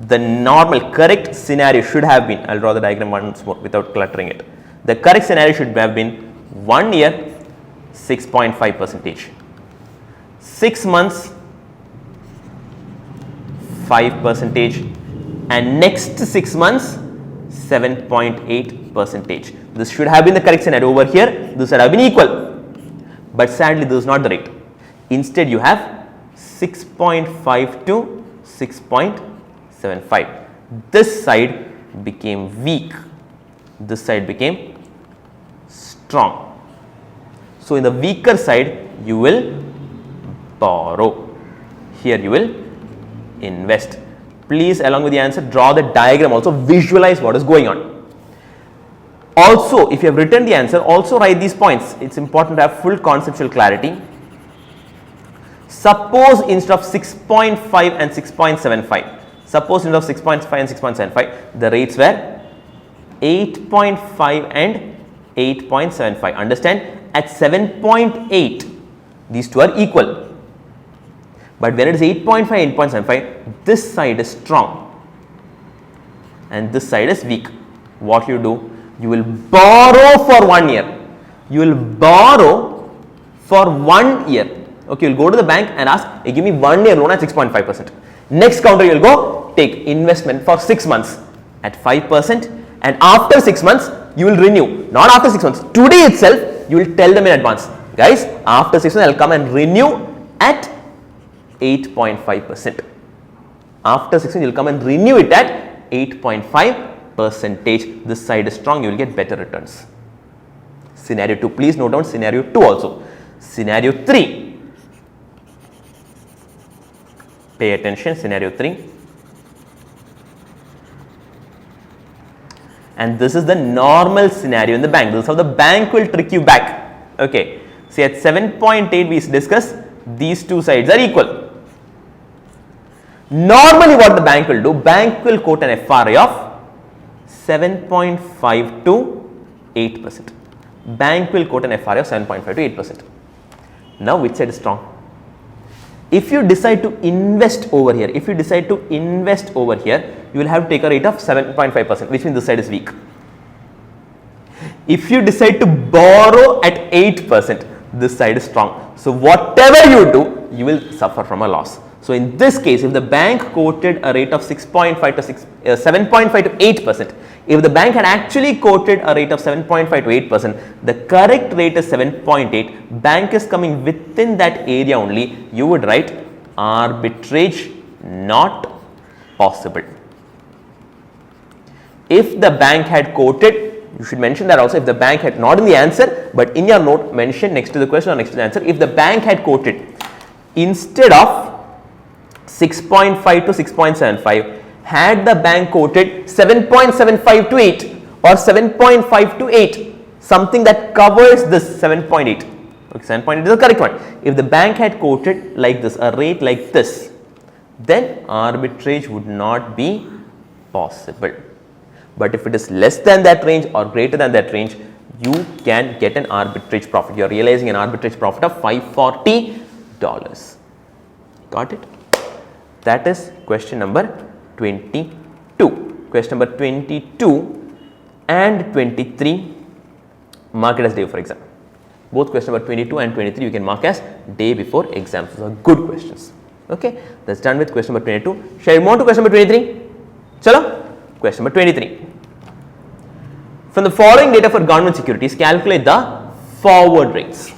The normal correct scenario should have been, I'll draw the diagram once more without cluttering it. The correct scenario should have been 1 year 6.5%, 6 months 5%, and next 6 months 7.8%. This should have been the correct scenario. Over here, this should have been equal, but sadly this is not the rate. Instead, you have 6.5 to 6.75. This side became weak, this side became strong. So in the weaker side, you will borrow. Here you will invest. Please, along with the answer, draw the diagram, also visualize what is going on. Also, if you have written the answer, also write these points. It's important to have full conceptual clarity. Suppose instead of 6.5 and 6.75, suppose instead of 6.5 and 6.75, the rates were 8.5 and 8.75. Understand? At 7.8, these two are equal. But when it is 8.5, 8.75, this side is strong and this side is weak. What you do? You will borrow for 1 year. You will borrow for 1 year. Okay, you will go to the bank and ask, hey, give me 1 year loan at 6.5%. Next counter, you will go take investment for 6 months at 5%, and after 6 months, you will renew. Not after 6 months. Today itself, you will tell them in advance, guys, after 6 months, I will come and renew at 8.5%. After 6 months, you will come and renew it at 8.5%. This side is strong, you will get better returns. Scenario 2, please note down scenario 2 also. Scenario 3, pay attention, scenario 3. And this is the normal scenario in the bank. This is how the bank will trick you back. Okay, see at 7.8 we discussed these two sides are equal. Normally what the bank will do, bank will quote an FRA of 7.5 to 8%. Bank will quote an FRA of 7.5 to 8%. Now which side is strong? If you decide to invest over here, you will have to take a rate of 7.5%, which means this side is weak. If you decide to borrow at 8%, this side is strong. So whatever you do, you will suffer from a loss. So in this case, if the bank quoted a rate of 7.5 to 8%, if the bank had actually quoted a rate of 7.5 to 8%, the correct rate is 7.8, bank is coming within that area only, you would write arbitrage not possible. If the bank had quoted, you should mention that also, if the bank had, not in the answer, but in your note, mention next to the question or next to the answer, if the bank had quoted instead of 6.5 to 6.75, had the bank quoted 7.75 to 8 or 7.5 to 8, something that covers this 7.8. Okay, 7.8 is the correct one. If the bank had quoted like this, a rate like this, then arbitrage would not be possible. But if it is less than that range or greater than that range, you can get an arbitrage profit. You are realizing an arbitrage profit of $540. Got it? That is question number 22. Question number 22 and 23, mark it as day before exam. Both question number 22 and 23 you can mark as day before exam. Those are good questions. Okay, that's done with question number 22. Shall we move on to question number 23? Chalo, question number 23. From the following data for government securities, calculate the forward rates.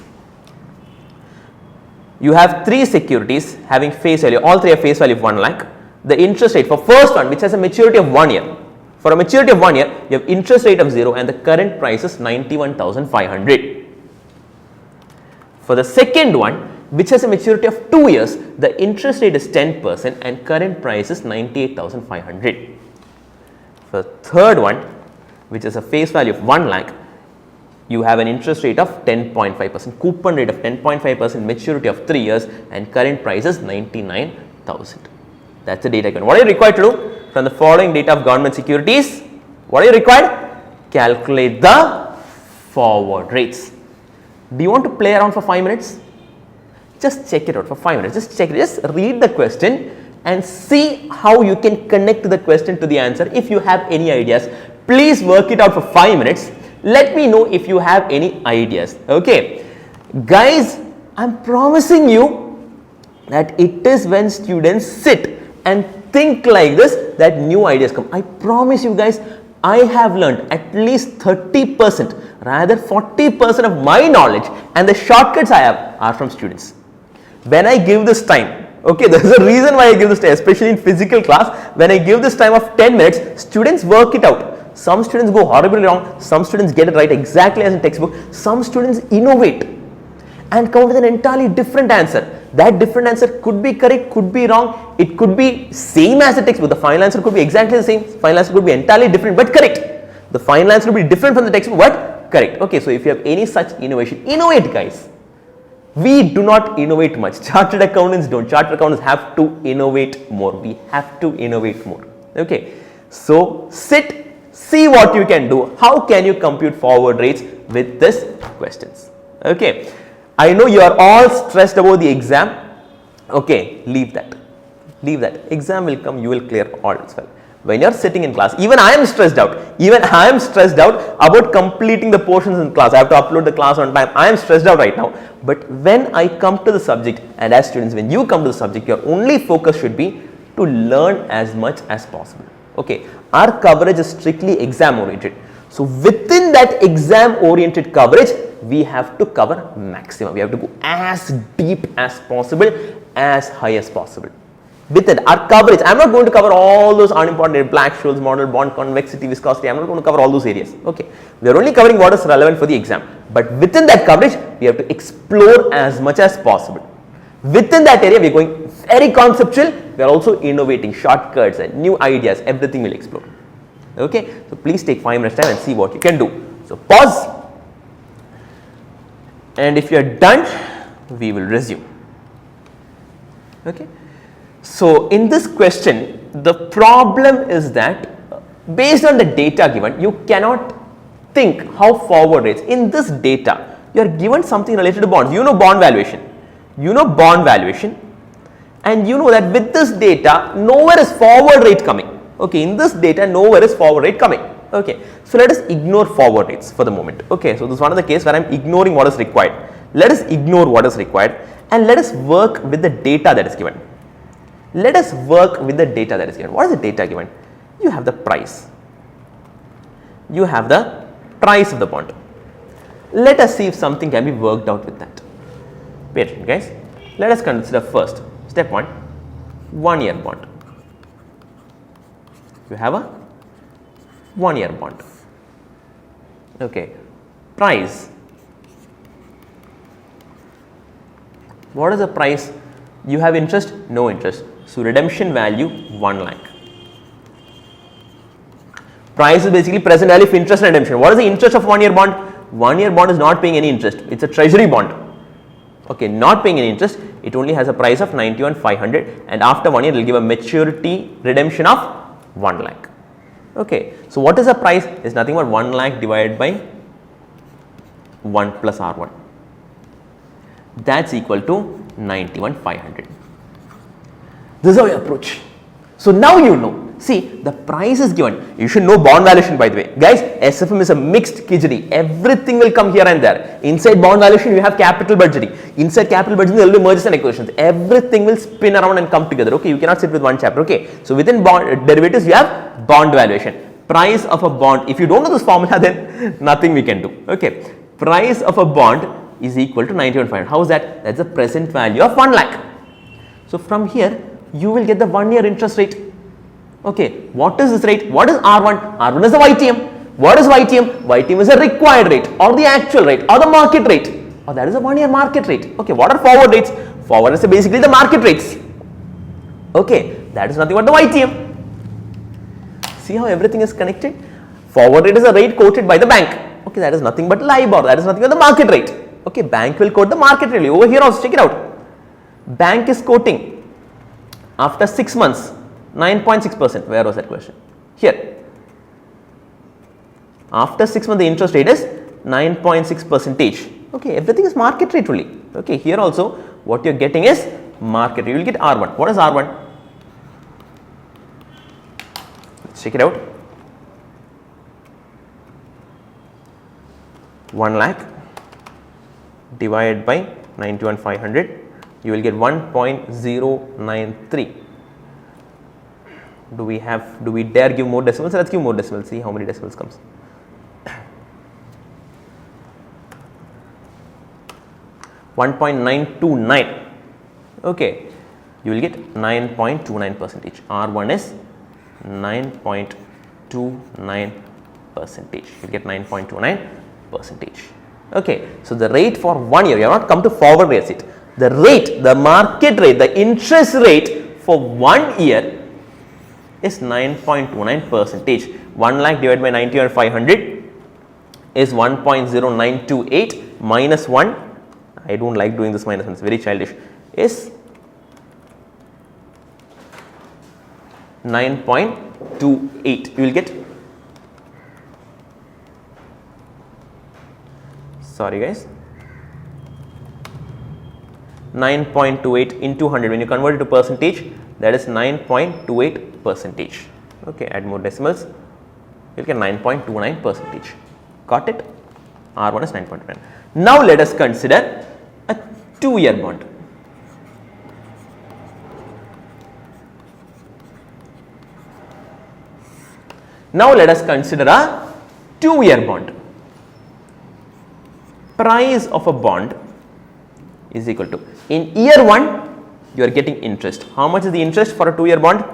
You have 3 securities having face value, all 3 have face value of 1 lakh. The interest rate for first one, which has a maturity of 1 year. For a maturity of 1 year, you have interest rate of 0 and the current price is 91,500. For the second one, which has a maturity of 2 years, the interest rate is 10% and current price is 98,500. For the third one, which is a face value of 1 lakh, you have an interest rate of 10.5%, coupon rate of 10.5%, maturity of 3 years and current price is 99,000. That's the data given. What are you required to do? From the following data of government securities, what are you required? Calculate the forward rates. Do you want to play around for 5 minutes? Just check it out for 5 minutes. Just check it. Just read the question and see how you can connect the question to the answer. If you have any ideas, please work it out for 5 minutes. Let me know if you have any ideas. Okay, guys, I'm promising you that it is when students sit and think like this that new ideas come. I promise you guys, I have learned at least 30%, rather 40% of my knowledge and the shortcuts I have are from students. When I give this time, okay, there is a reason why I give this time, especially in physical class. When I give this time of 10 minutes, students work it out. Some students go horribly wrong, some students get it right exactly as in textbook, some students innovate and come up with an entirely different answer. That different answer could be correct, could be wrong, it could be same as the textbook. The final answer could be exactly the same, final answer could be entirely different but correct. The final answer will be different from the textbook but correct. Okay, so if you have any such innovation, innovate guys. We do not innovate much. Chartered accountants don't. Chartered accountants have to innovate more. We have to innovate more. Okay, so sit, see what you can do. How can you compute forward rates with this questions? Okay. I know you are all stressed about the exam. Okay, leave that. Leave that. Exam will come, you will clear all as well. When you are sitting in class, even I am stressed out. Even I am stressed out about completing the portions in class. I have to upload the class on time. I am stressed out right now. But when I come to the subject, and as students, when you come to the subject, your only focus should be to learn as much as possible. Okay, our coverage is strictly exam oriented. So within that exam oriented coverage, we have to cover maximum. We have to go as deep as possible, as high as possible. Within our coverage, I am not going to cover all those unimportant Black-Scholes model, bond convexity, viscosity. I am not going to cover all those areas. Okay, we are only covering what is relevant for the exam. But within that coverage, we have to explore as much as possible. Within that area, we are going very conceptual. We are also innovating shortcuts and new ideas. Everything will explore. Okay, so please take 5 minutes time and see what you can do. So pause, and if you are done, we will resume. Okay, so in this question, the problem is that based on the data given, you cannot think how forward rates. In this data, you are given something related to bonds. You know bond valuation. You know bond valuation, and you know that with this data, nowhere is forward rate coming. Okay, in this data, nowhere is forward rate coming. Okay, so let us ignore forward rates for the moment. Okay, so this is one of the case where I am ignoring what is required. Let us ignore what is required and let us work with the data that is given. Let us work with the data that is given. What is the data given? You have the price. You have the price of the bond. Let us see if something can be worked out with that. Pay attention guys. Let us consider first step 1, 1 year bond. You have a 1 year bond. Okay, price. What is the price? You have interest? No interest. So redemption value 1 lakh. Price is basically present value of interest and redemption. What is the interest of 1 year bond? 1 year bond is not paying any interest. It's a treasury bond. Okay, not paying any interest. It only has a price of 91,500, and after 1 year it will give a maturity redemption of 1 lakh. Okay, so what is the price? It's nothing but 1 lakh divided by 1 plus R1. That's equal to 91,500. This is how you approach. So now you know. See, the price is given. You should know bond valuation, by the way. Guys, SFM is a mixed kijadi. Everything will come here and there. Inside bond valuation, you have capital budgeting. Inside capital budgeting, there will be mergers and acquisitions. Everything will spin around and come together. Okay, you cannot sit with one chapter. Okay, so within bond derivatives, you have bond valuation. Price of a bond. If you don't know this formula, then nothing we can do. Okay, price of a bond is equal to 91,500. How is that? That's the present value of 1 lakh. So from here, you will get the 1 year interest rate. Okay, what is this rate? What is R1? R1 is the YTM. What is YTM? YTM is a required rate or the actual rate or the market rate, or that is a 1 year market rate. Okay, what are forward rates? Forward rates are basically the market rates. Okay, that is nothing but the YTM. See how everything is connected? Forward rate is a rate quoted by the bank. Okay, that is nothing but LIBOR. That is nothing but the market rate. Okay, bank will quote the market rate. Over here also, check it out. Bank is quoting after 6 months. 9.6%. Where was that question? Here. After 6 months, the interest rate is 9.6%. Okay, everything is market rate only. Okay, here also, what you are getting is market rate. You will get R1. What is R1? Let's check it out. 1 lakh divided by 91,500. You will get 1.093. Do we dare give more decimals? Let's give more decimals. See how many decimals comes. .929. Okay, you will get 9.29%. R1 is 9.29%. percentage. You get 9.29 percentage. Okay. So, the rate for 1 year, you have not come to forward rates it. The rate, the market rate, the interest rate for 1 year is 9.29 percentage. 1 lakh divided by 90 or 500 is 1.0928 minus 1. I do not like doing this minus 1, it is very childish, is 9.28. You will get, sorry guys, 9.28 into 100. When you convert it to percentage, that is 9.28 percentage. Okay, add more decimals, you will get 9.29 percentage. Got it? R1 is 9.29. Now, let us consider a 2-year bond. Now, let us consider a 2-year bond. Price of a bond is equal to, in year 1 you are getting interest. How much is the interest for a 2-year bond?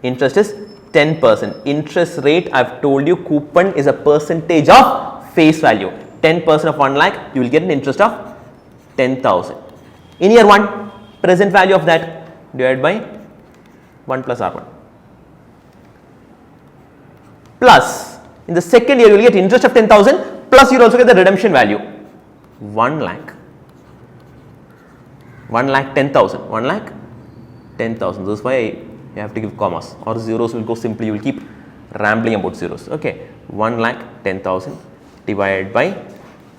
Interest is 10%. Interest rate, I have told you, coupon is a percentage of face value. 10% of 1 lakh, you will get an interest of 10,000. In year 1, present value of that divided by 1 plus R1. Plus, in the second year, you will get interest of 10,000, plus you will also get the redemption value 1 lakh. 1 lakh 10,000, 1 lakh 10,000. This is why you have to give commas, or zeros will go simply, you will keep rambling about zeros. Okay, 1 lakh 10,000 divided by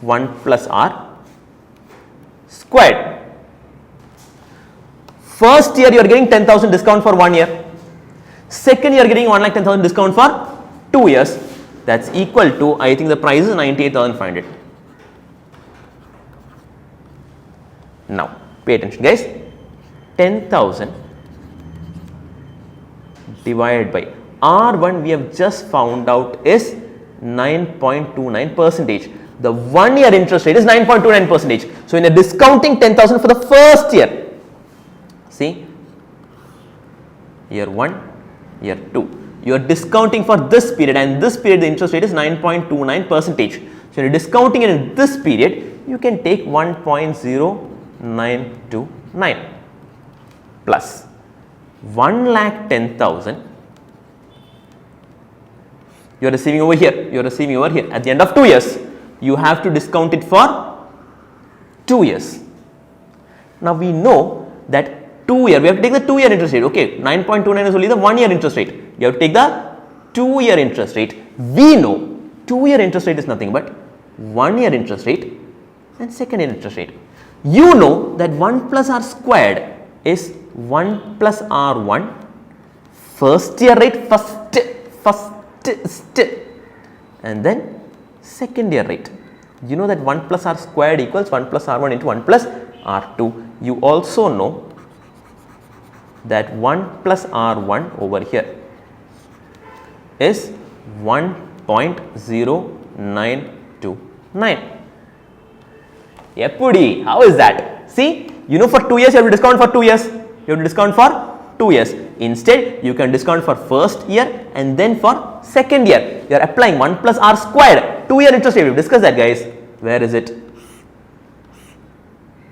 1 plus R squared. First year you are getting 10,000 discount for 1 year. Second year getting 1 lakh 10,000 discount for 2 years. That is equal to, I think the price is 98,500. Now, pay attention guys, 10,000 divided by R1 we have just found out is 9.29 percentage. The 1 year interest rate is 9.29 percentage. So, in a discounting 10,000 for the first year, see, year 1, year 2, you are discounting for this period, and this period the interest rate is 9.29 percentage. So, you are discounting in this period, you can take 1.0929 plus 1 lakh 10,000 you are receiving over here, you are receiving over here. At the end of 2 years, you have to discount it for 2 years. Now, we know that 2 year, we have to take the 2 year interest rate. Okay, 9.29 is only the 1 year interest rate. You have to take the 2 year interest rate. We know 2 year interest rate is nothing but 1 year interest rate and second year interest rate. You know that 1 plus R squared is 1 plus R1 first year rate, first and then second year rate. You know that 1 plus R squared equals 1 plus R1 into 1 plus R2. You also know that 1 plus R1 over here is 1.0929. Eppudi, how is that? See, you know for 2 years you have to discount for 2 years, you have to discount for 2 years. Instead, you can discount for first year and then for second year. You are applying 1 plus R squared, 2 year interest rate. We have discussed that guys. Where is it?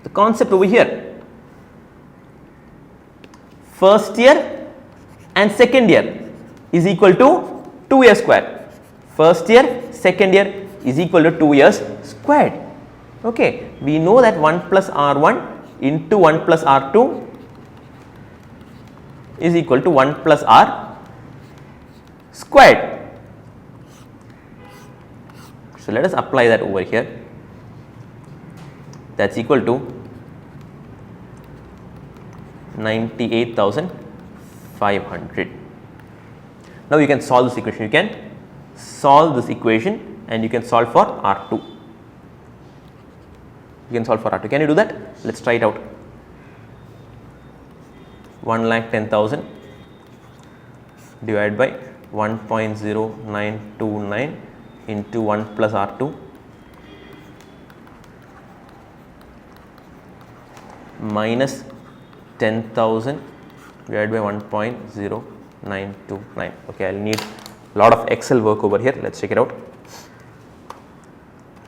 The concept over here. First year and second year is equal to 2 years square. First year, second year is equal to 2 years squared. Okay, we know that 1 plus R1 into 1 plus R2 is equal to 1 plus R squared. So, let us apply that over here. That is equal to 98,500. Now, you can solve this equation. You can solve this equation and you can solve for R2. You can solve for R2. Can you do that? Let us try it out. 1,10,000 divided by 1.0929 into 1 plus R2 minus 10,000 divided by 1.0929. Okay, I will need A lot of Excel work over here. Let's check it out.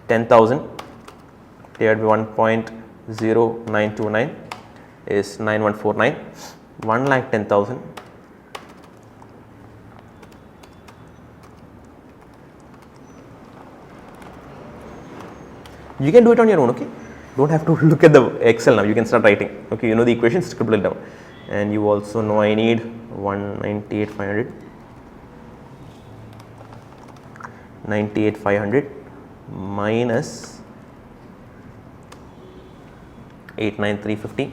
10,000 divided by 1.0929 is 9149. 1,10,000 you can do it on your own, okay? Don't have to look at the Excel now. You can start writing. Okay, you know the equations, scribble it down. And you also know I need 198,500. 98,500 minus 89,350.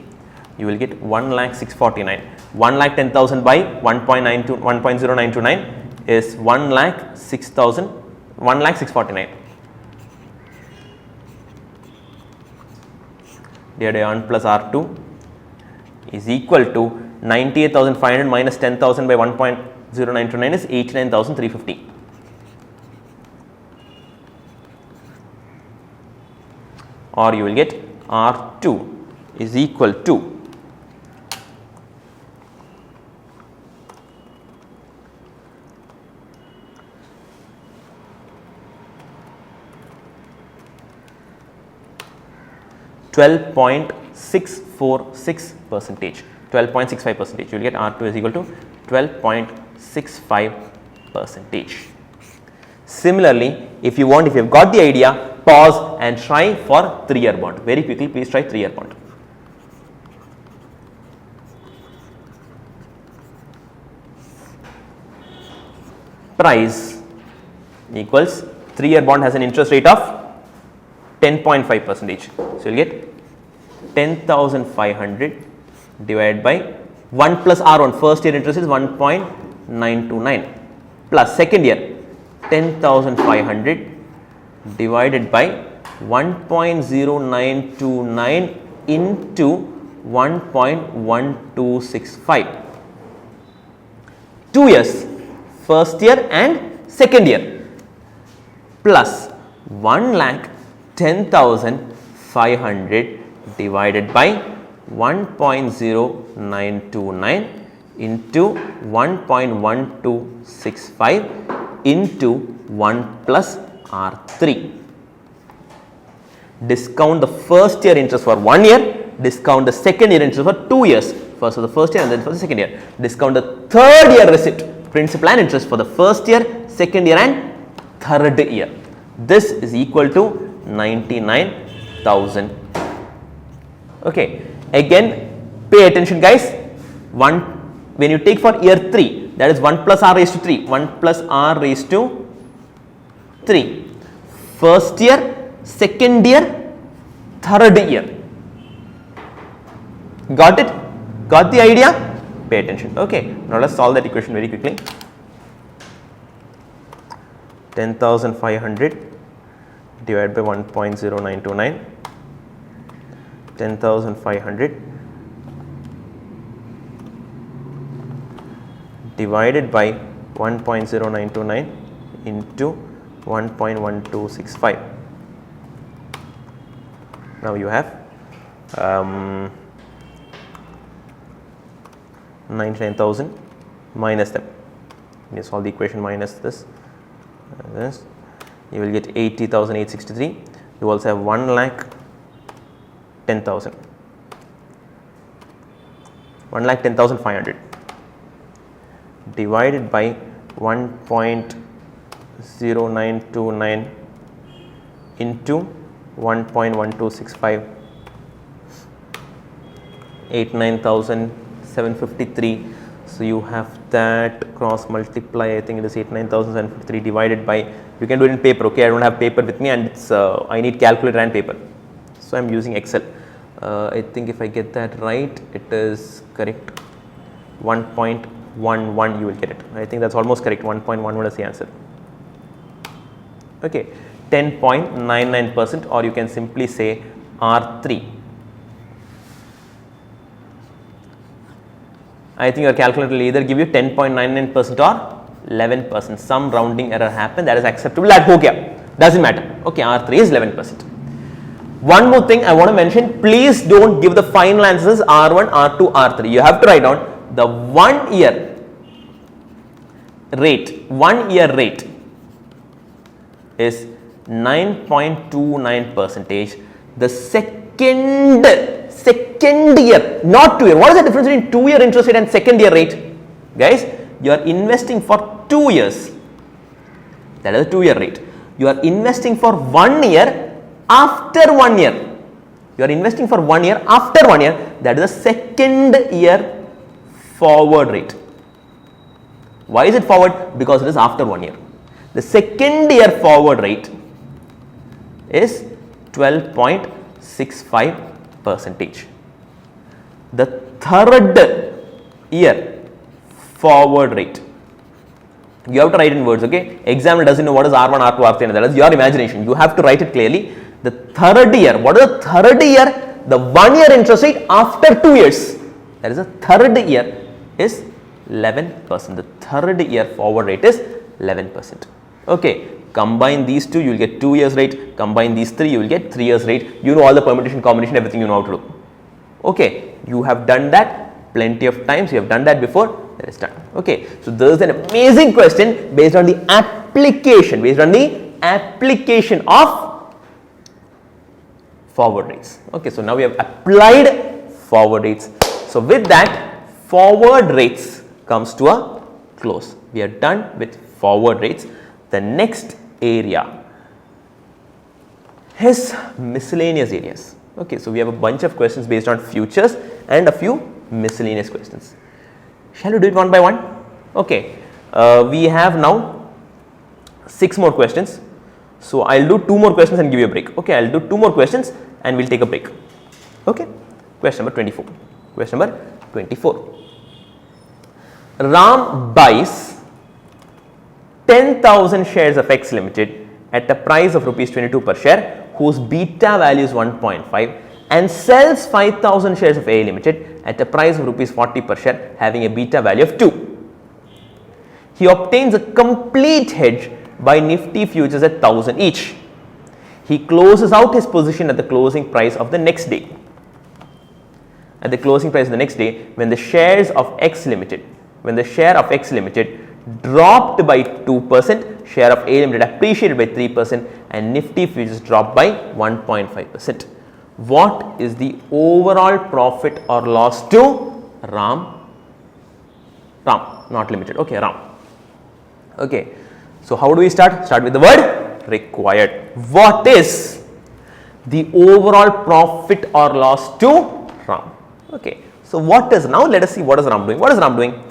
You will get 1,06,649. 1,10,000 by 1.0929 is 1,06,000. 1,06,649. Divided by 1 plus R2 is equal to 98,500 minus 10,000 by 1.0929 is 89,350. Or you will get R2 is equal to 12.646 percentage, 12.65 percentage. You will get R2 is equal to 12.65 percentage. Similarly, if you want, if you have got the idea, pause and try for 3-year bond. Very quickly, please try 3-year bond. Price equals 3-year bond has an interest rate of 10.5 percentage. So, you will get 10,500 divided by 1 plus R1. First year interest is 1.929 plus second year 10,500 divided by 1.0929 into 1.1265. 2 years, first year and second year, plus 1,10,500 divided by 1.0929 into 1.1265 into 1 plus R3. Discount the first year interest for 1 year, discount the second year interest for 2 years, first for the first year and then for the second year. Discount the third year receipt, principal and interest for the first year, second year and third year. This is equal to 99,000. Okay, again pay attention guys. When you take for year 3, that is 1 plus R raised to 3, 1 plus R raised to 3. First year, second year, third year. Got it? Got the idea? Pay attention. Okay, now let's solve that equation very quickly. 10,500 divided by 1.0929. 10,500 divided by 1.0929 into 1.1265. Now you have 99,000 minus them. You solve the equation minus this. You will get 80,863. You also have 1,10,000. 1,10,500 divided by 1.0929 into 1.1265, 89,753. So you have that cross multiply. I think it is 89,753 divided by. You can do it in paper. Okay, I don't have paper with me, and it's I need calculator and paper, so I'm using Excel. I think if I get that right, it is correct. 1.11 you will get it. I think that's almost correct. 1.11 is the answer. Okay, 10.99%, or you can simply say R3. I think your calculator will either give you 10.99% or 11%. Some rounding error happened, that is acceptable. That okay, doesn't matter. Okay, R3 is 11%. One more thing I want to mention, please don't give the final answers R1, R2, R3. You have to write down the 1 year rate, 1 year rate is 9.29 percentage. The second year, not 2 year. What is the difference between 2 year interest rate and second year rate? Guys, you are investing for 2 years. That is a 2 year rate. You are investing for 1 year after 1 year. You are investing for 1 year after 1 year. That is the second year forward rate. Why is it forward? Because it is after 1 year. The second year forward rate is 12.65 percentage. The third year forward rate, you have to write in words, okay? Examiner doesn't know what is R1, R2, R3, that is your imagination. You have to write it clearly. The third year, what is the third year? The 1 year interest rate after 2 years. That is the third year is 11%. The third year forward rate is 11%. Okay, combine these two, you will get 2 years rate. Combine these three, you will get 3 years rate. You know all the permutation, combination, everything you know how to do. Okay, you have done that plenty of times. You have done that before. That is done. Okay, so there is an amazing question based on the application, of forward rates. Okay, so now we have applied forward rates. So with that, forward rates comes to a close. We are done with forward rates. The next area is miscellaneous areas. Okay, so we have a bunch of questions based on futures and a few miscellaneous questions. Shall we do it one by one? Okay, we have now 6 more questions. So I'll do 2 more questions and give you a break. Okay, I'll do 2 more questions and we'll take a break. Okay, question number 24. Question number 24. Ram buys 10,000 shares of X Limited at a price of rupees 22 per share, whose beta value is 1.5, and sells 5,000 shares of A Limited at a price of rupees 40 per share, having a beta value of 2. He obtains a complete hedge by Nifty futures at 1,000 each. He closes out his position at the closing price of the next day. At the closing price of the next day, when the shares of X Limited, dropped by 2%, share of A Limited appreciated by 3%, and Nifty futures dropped by 1.5%. What is the overall profit or loss to Ram, not Limited. Okay, Ram. Okay, so how do we start? Start with the word required. What is the overall profit or loss to Ram? Okay, so what is, now let us see what is Ram doing. What is Ram doing?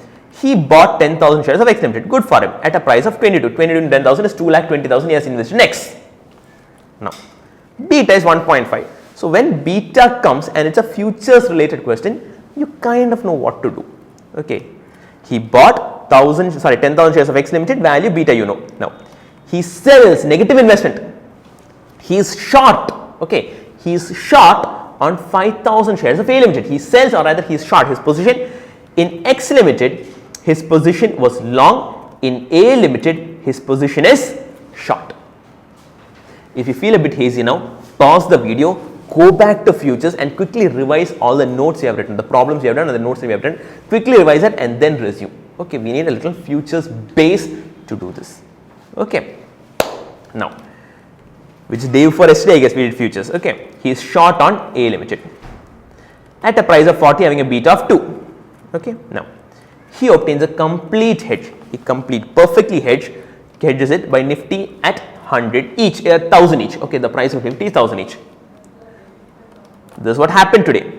He bought 10,000 shares of X Limited. Good for him, at a price of 22. 22 into 10,000 is 2,20,000. He has invested in X. Now, beta is 1.5. So when beta comes and it's a futures related question, you kind of know what to do. Okay, he bought 10,000 shares of X Limited, value beta you know. Now he sells, negative investment. He is short. Okay, he is short on 5,000 shares of A Limited. He sells, or rather he is short. His position in X Limited, his position was long. In A Limited, his position is short. If you feel a bit hazy now, pause the video, go back to futures and quickly revise all the notes you have written, the problems you have done and the notes that you have written. Quickly revise it and then resume. Okay, we need a little futures base to do this. Okay, now, which is day before yesterday, I guess we did futures. Okay, he is short on A Limited at a price of 40, having a beta of 2. Okay, now he obtains a complete hedge. He perfectly hedges it by Nifty at 100 each, 1,000 each. Okay, the price of Nifty is 1,000 each. This is what happened today.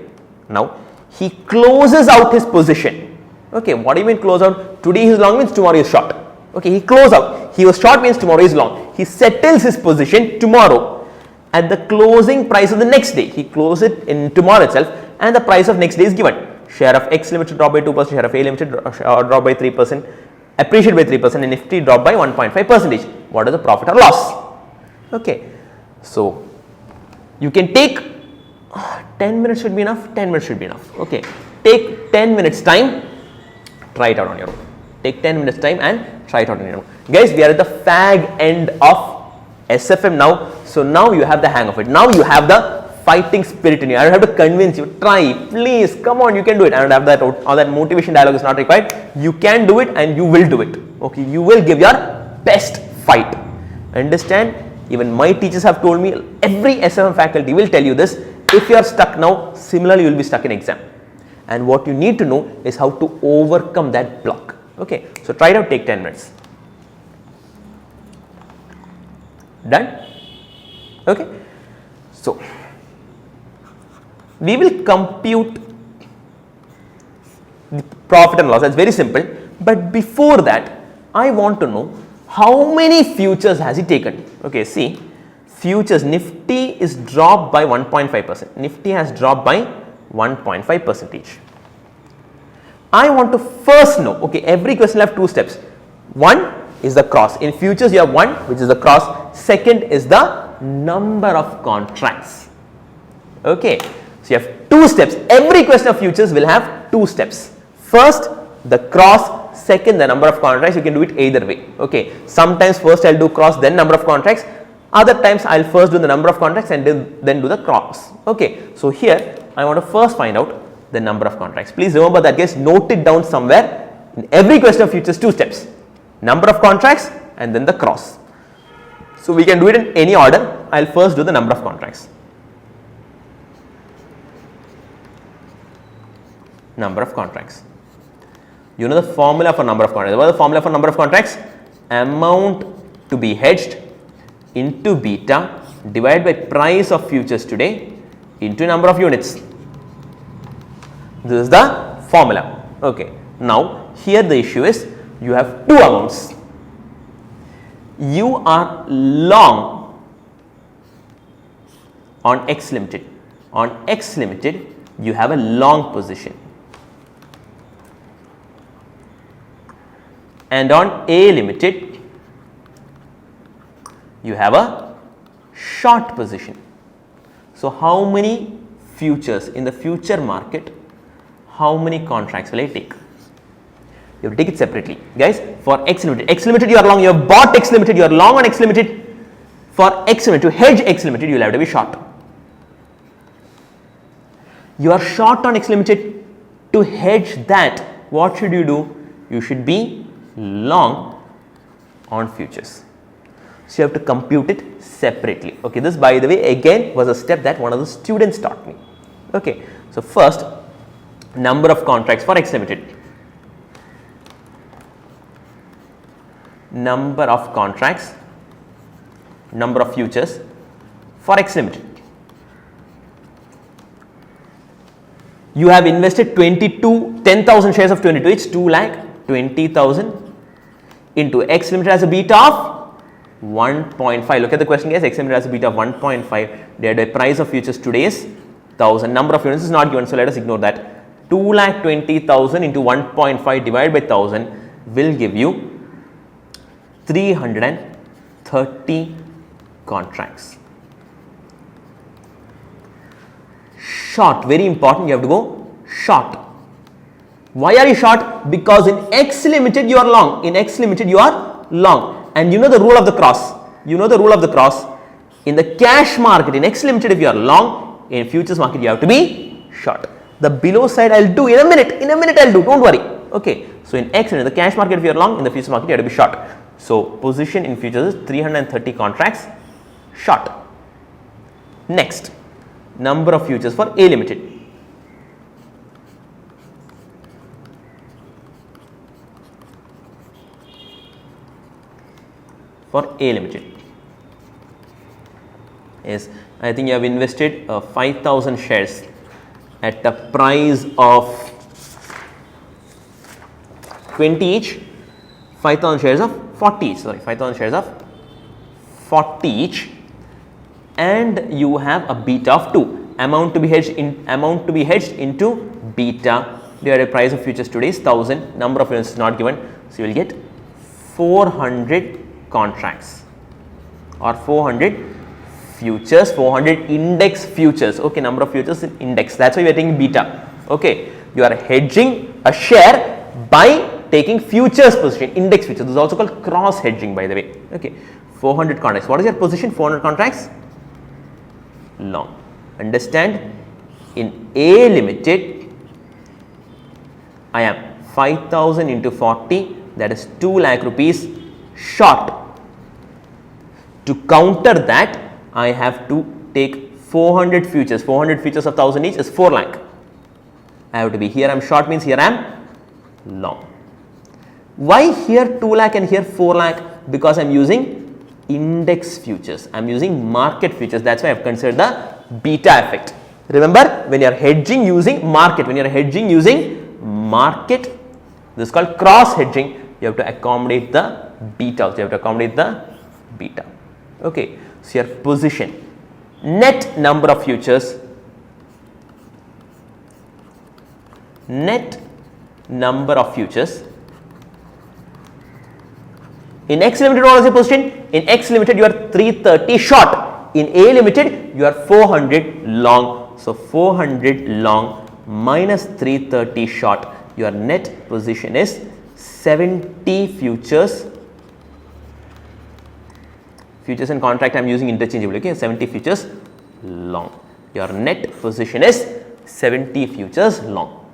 Now he closes out his position. Okay, what do you mean close out? Today he is long means tomorrow he is short. Okay, he close out. He was short means tomorrow is long. He settles his position tomorrow at the closing price of the next day. He closes it in tomorrow itself, and the price of next day is given. Share of X Limited dropped by 2%, share of A Limited dropped by 3%, appreciated by 3%, and Nifty dropped by 1.5%. What is the profit or loss? Okay, so you can take 10 minutes should be enough. 10 minutes should be enough. Okay, take 10 minutes time. Try it out on your own. Take 10 minutes time and try it out on your own. Guys, we are at the fag end of SFM now. So now you have the hang of it. Now you have the fighting spirit in you. I don't have to convince you. Try, please, come on, you can do it. I don't have that. All that motivation dialogue is not required. You can do it and you will do it. Okay, you will give your best fight. Understand? Even my teachers have told me, every SFM faculty will tell you this. If you are stuck now, similarly you will be stuck in exam. And what you need to know is how to overcome that block. Okay, so try it out, take 10 minutes. Done? Okay. So, we will compute the profit and loss. That's very simple. But before that, I want to know how many futures has he taken. Okay, see, futures Nifty is dropped by 1.5%. Nifty has dropped by 1.5 percentage. I want to first know, okay, every question will have two steps. One is the cross. In futures, you have one, which is the cross. Second is the number of contracts. Okay, so you have two steps. Every question of futures will have two steps. First, the cross. Second, the number of contracts. You can do it either way. Okay, sometimes first I will do cross, then number of contracts. Other times I will first do the number of contracts and then do the cross. Okay, so here I want to first find out the number of contracts. Please remember that, guys. Note it down somewhere. In every question of futures, two steps: number of contracts and then the cross. So we can do it in any order. I will first do the number of contracts. Number of contracts. You know the formula for number of contracts. What is the formula for number of contracts? Amount to be hedged into beta divided by price of futures today into number of units. This is the formula. Okay. Now, here the issue is you have two amounts. You are long on X limited. On X limited, you have a long position. And on A limited, you have a short position. So, how many futures in the future market, how many contracts will I take? You have to take it separately. Guys, for X limited you are long, you have bought X limited, you are long on X limited. For X limited, to hedge X limited, you will have to be short. You are short on X limited. To hedge that, what should you do? You should be long on futures. So, you have to compute it separately. Okay, this, by the way, again was a step that one of the students taught me. Okay, so first, number of contracts for X limited. Number of contracts, number of futures for X limited. You have invested 10,000 shares of 22, it's 2,20,000 into X limited has a beta of 1.5. Look at the question, guys. X limited has a beta of 1.5 divided by price of futures today is 1,000. Number of units is not given, so let us ignore that. 2,20,000 into 1.5 divided by 1,000 will give you 330 contracts. Short, very important, you have to go short. Why are you short? Because in X limited you are long. In X limited you are long. And you know the rule of the cross. You know the rule of the cross. In the cash market, in X limited, if you are long, in futures market you have to be short. The below side I will do in a minute. In a minute I will do. Don't worry. Okay. So in X, in the cash market if you are long, in the futures market you have to be short. So position in futures is 330 contracts short. Next, number of futures for A limited. For A limited is, I think you have invested 5,000 shares at a price of 20 each, 5,000 shares of 40 each, sorry, 5,000 shares of 40 each, and you have a beta of 2. Amount to be hedged into beta divided by price of futures today is 1,000. Number of units is not given, so you will get 400 contracts or 400 futures, 400 index futures. Okay, number of futures in index, that's why we are taking beta. Okay, you are hedging a share by taking futures position, index futures. This is also called cross hedging, by the way. Okay, 400 contracts. What is your position? 400 contracts long. Understand? In A limited, I am 5,000 into 40 that is 2 lakh rupees short. To counter that, I have to take 400 futures. 400 futures of 1000 each is 4 lakh. I have to be here I am short means here I am long. Why here 2 lakh and here 4 lakh? Because I am using index futures. I am using market futures. That is why I have considered the beta effect. Remember, when you are hedging using market, this is called cross hedging. You have to accommodate the beta. So you have to accommodate the beta. Okay. So your position, net number of futures, In X Limited, what was your position? In X Limited, you are 330 short. In A Limited, you are 400 long. So 400 long minus 330 short. Your net position is 70 futures. Futures and contract I am using interchangeably. Okay, 70 futures long. Your net position is 70 futures long.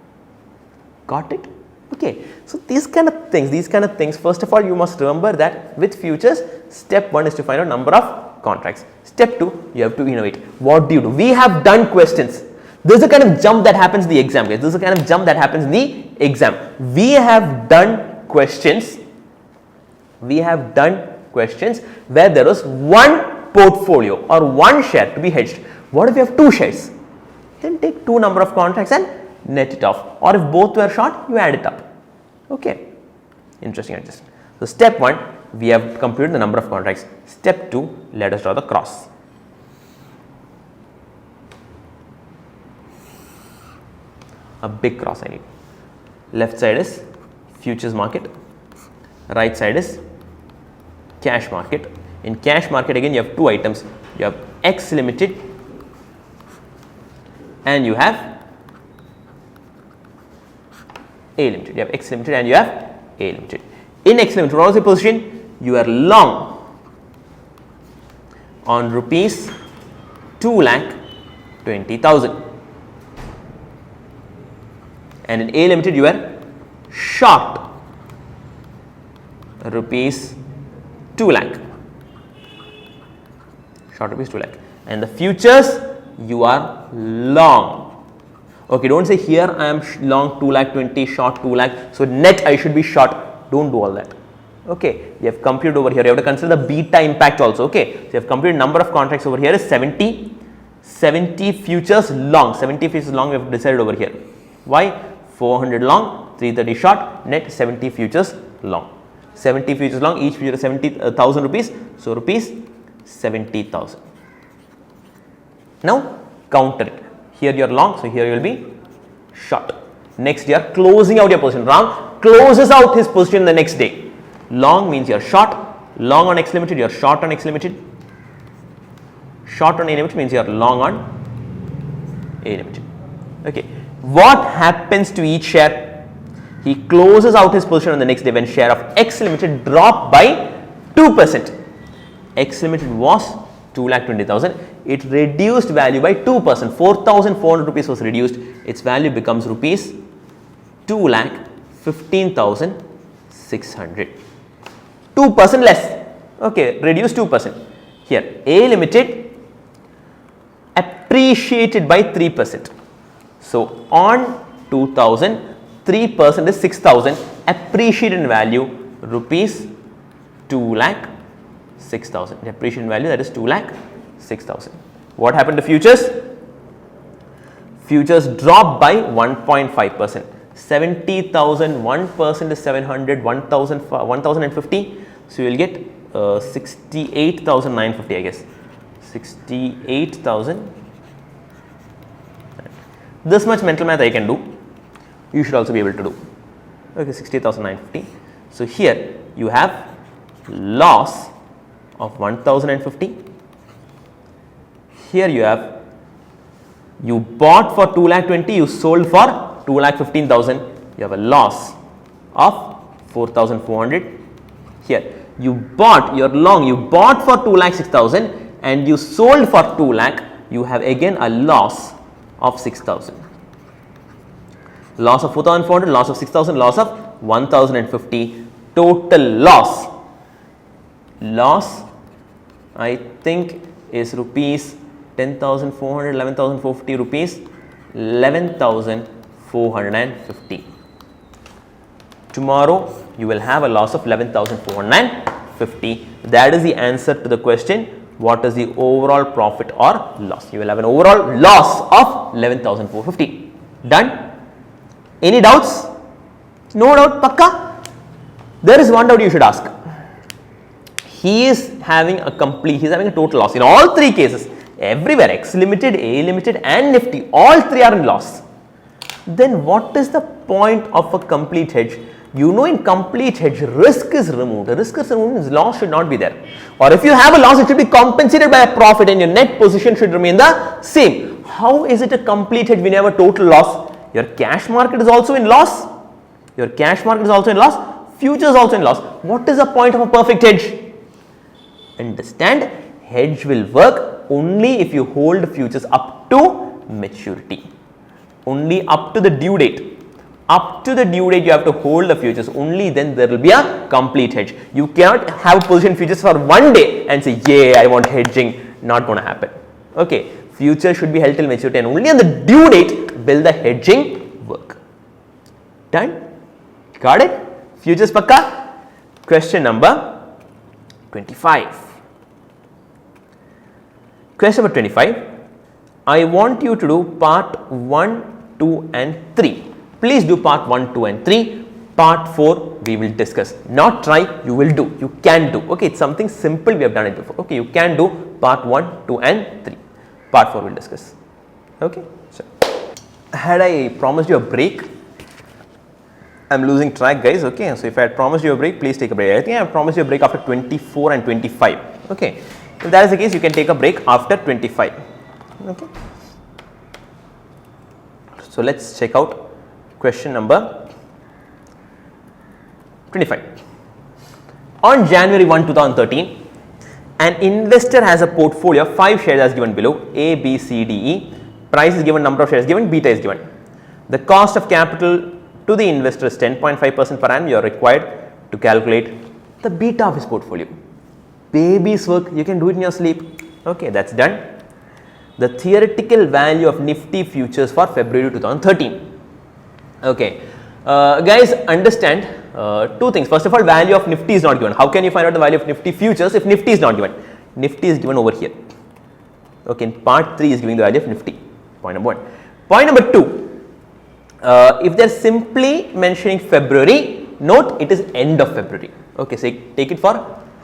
Got it? Okay, so these kind of things, first of all, you must remember that with futures, step 1 is to find out number of contracts. Step 2, you have to innovate. What do you do? We have done questions. This is the kind of jump that happens in the exam, guys. This is the kind of jump that happens in the exam. We have done questions. Where there was one portfolio or one share to be hedged. What if you have 2 shares? Then take 2 number of contracts and net it off, or if both were short, you add it up. Okay, interesting adjustment. So step 1, we have computed the number of contracts. Step 2, let us draw the cross. A big cross I need. Left side is futures market, right side is cash market. In cash market, again you have 2 items. You have X Limited and you have A Limited. You have X Limited and you have A Limited. In X Limited, what was the position? You are long on rupees 2,20,000. And in A Limited, you are short rupees 2 lakh. Short rupees 2 lakh. And the futures, you are long. Okay, don't say here I am long 2,20,000, short 2 lakh. So net I should be short. Don't do all that. Okay, you have computed over here. You have to consider the beta impact also. Okay, so you have computed number of contracts over here is 70. 70 futures long. 70 futures long we have decided over here. Why? 400 long, 330 short, net 70 futures long. 70 futures long, each future is 70,000 rupees. So rupees 70,000. Now counter it. Here you are long, so here you will be short. Next you are closing out your position. Ram closes out his position the next day. Long means you are short. Long on X Limited, you are short on X Limited. Short on A Limited means you are long on A Limited. Okay. What happens to each share? He closes out his position on the next day when share of X Limited dropped by 2%. X Limited was 2,20,000. It reduced value by 2%. 4,400 rupees was reduced. Its value becomes rupees 2,15,600. 2% less. Okay, reduced 2%. Here, A Limited appreciated by 3%. So on 2,000, 3% is 6,000. Appreciated in value rupees 2,06,000. The appreciated value, that is 2,06,000. What happened to futures? Futures dropped by 1.5%. 70,000, 1% is 700, 1,050. So you will get 68,950, I guess. 68,000. This much mental math I can do. You should also be able to do. Okay, 68,950. So here you have loss of 1,050. Here you have, you bought for 2,20,000, you sold for 2,15,000. You have a loss of 4,400. Here you bought, you're long, you bought for 2,06,000 and you sold for 2 lakh. You have again a loss of 6,000. Loss of 4,400, loss of 6,000, loss of 1,050. total loss I think is rupees 10,400, 11,450 rupees, 11,450. Tomorrow you will have a loss of 11,450. That is the answer to the question, what is the overall profit or loss? You will have an overall loss of 11,450. Done? Any doubts? No doubt, pakka? There is one doubt you should ask. He is having a total loss in all three cases. Everywhere, X Limited, A Limited and Nifty, all three are in loss. Then what is the point of a complete hedge? You know, in complete hedge, risk is removed. Risk is removed means loss should not be there. Or if you have a loss, it should be compensated by a profit and your net position should remain the same. How is it a complete hedge when you have a total loss? Your cash market is also in loss. Your cash market is also in loss. Futures also in loss. What is the point of a perfect hedge? Understand, hedge will work only if you hold futures up to maturity. Only up to the due date. Up to the due date you have to hold the futures, only then there will be a complete hedge. You cannot have position futures for one day and say, yeah, I want hedging. Not going to happen. Okay, futures should be held till maturity and only on the due date will the hedging work. Done? Got it? Futures pakka? Question number 25. Question number 25. I want you to do part 1, 2 and 3. Please do part 1, 2 and 3. Part 4 we will discuss. Not try, you will do. You can do. Okay, it's something simple, we have done it before. Okay, you can do part 1, 2 and 3. Part 4 we will discuss. Okay, so had I promised you a break, I am losing track, guys. Okay, so if I had promised you a break, please take a break. I think I have promised you a break after 24 and 25. Okay, if that is the case, you can take a break after 25. Okay, so let's check out question number 25. On January 1, 2013, an investor has a portfolio of 5 shares as given below, A, B, C, D, E. Price is given, number of shares given, beta is given. The cost of capital to the investor is 10.5% per annum. You are required to calculate the beta of his portfolio. Baby's work, you can do it in your sleep. Okay, that's done. The theoretical value of Nifty futures for February 2013. Okay, guys, understand two things. First of all, value of Nifty is not given. How can you find out the value of Nifty futures if Nifty is not given? Nifty is given over here. Okay, in part 3 is giving the value of Nifty. Point number 1. Point number 2. If they are simply mentioning February, note it is end of February. Okay, so take it for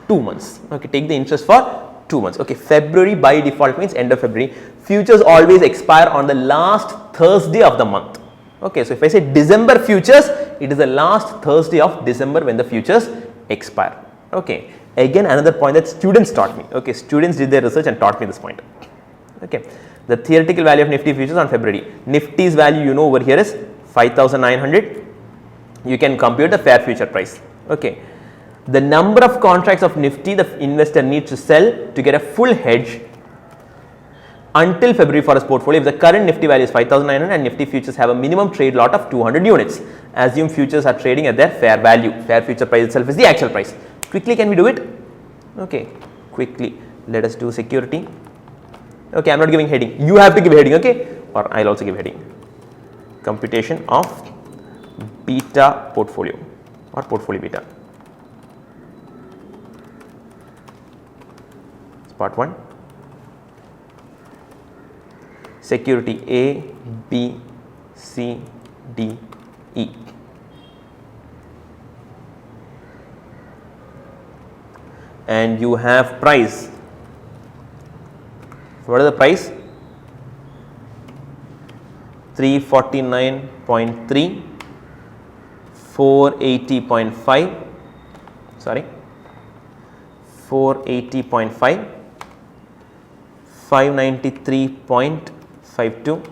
2 months. Okay, take the interest for 2 months. Okay, February by default means end of February. Futures always expire on the last Thursday of the month. Okay, so if I say December futures, it is the last Thursday of December when the futures expire. Okay, again another point that students taught me. Okay, students did their research and taught me this point. Okay, the theoretical value of Nifty futures on February. Nifty's value, you know, over here is 5,900. You can compute the fair future price. Okay, the number of contracts of Nifty the investor needs to sell to get a full hedge until February for his portfolio. If the current Nifty value is 5,900 and Nifty futures have a minimum trade lot of 200 units, assume futures are trading at their fair value. Fair future price itself is the actual price. Quickly, can we do it? Okay, quickly, let us do security. Okay, I am not giving heading. You have to give heading, okay? Or I will also give heading. Computation of beta portfolio or portfolio beta. Part 1. Security A, B, C, D, E. And you have price. What is the price? 349.3, 480.5, sorry, 480.5, 593.52,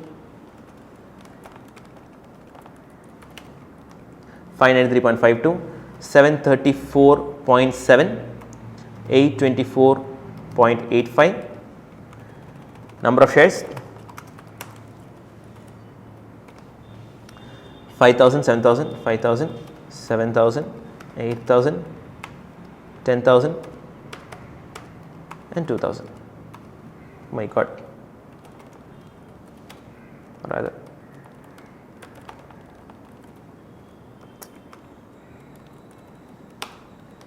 593.52, 734.7, 824.85. Number of shares 5,000, 7,000, 5,000, 7,000, 8,000, 10,000 and 2,000. My God, rather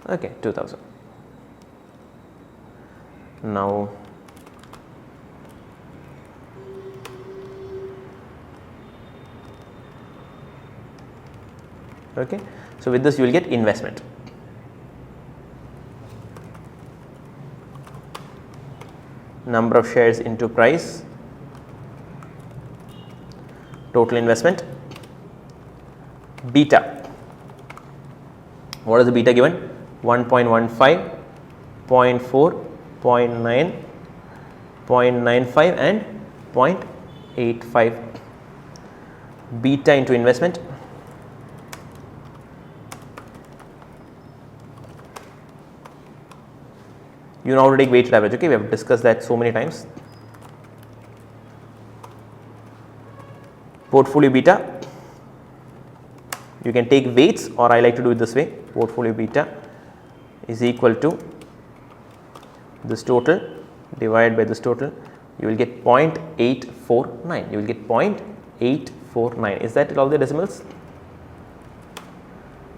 okay, 2,000. Now okay, so with this you will get investment. Number of shares into price, total investment, beta. What is the beta given? 1.15, 0.4, 0.9, 0.95 and 0.85. Beta into investment. You know how to take weighted average, okay, we have discussed that so many times. Portfolio beta, you can take weights or I like to do it this way. Portfolio beta is equal to this total divided by this total, you will get 0.849, you will get 0.849. Is that all the decimals?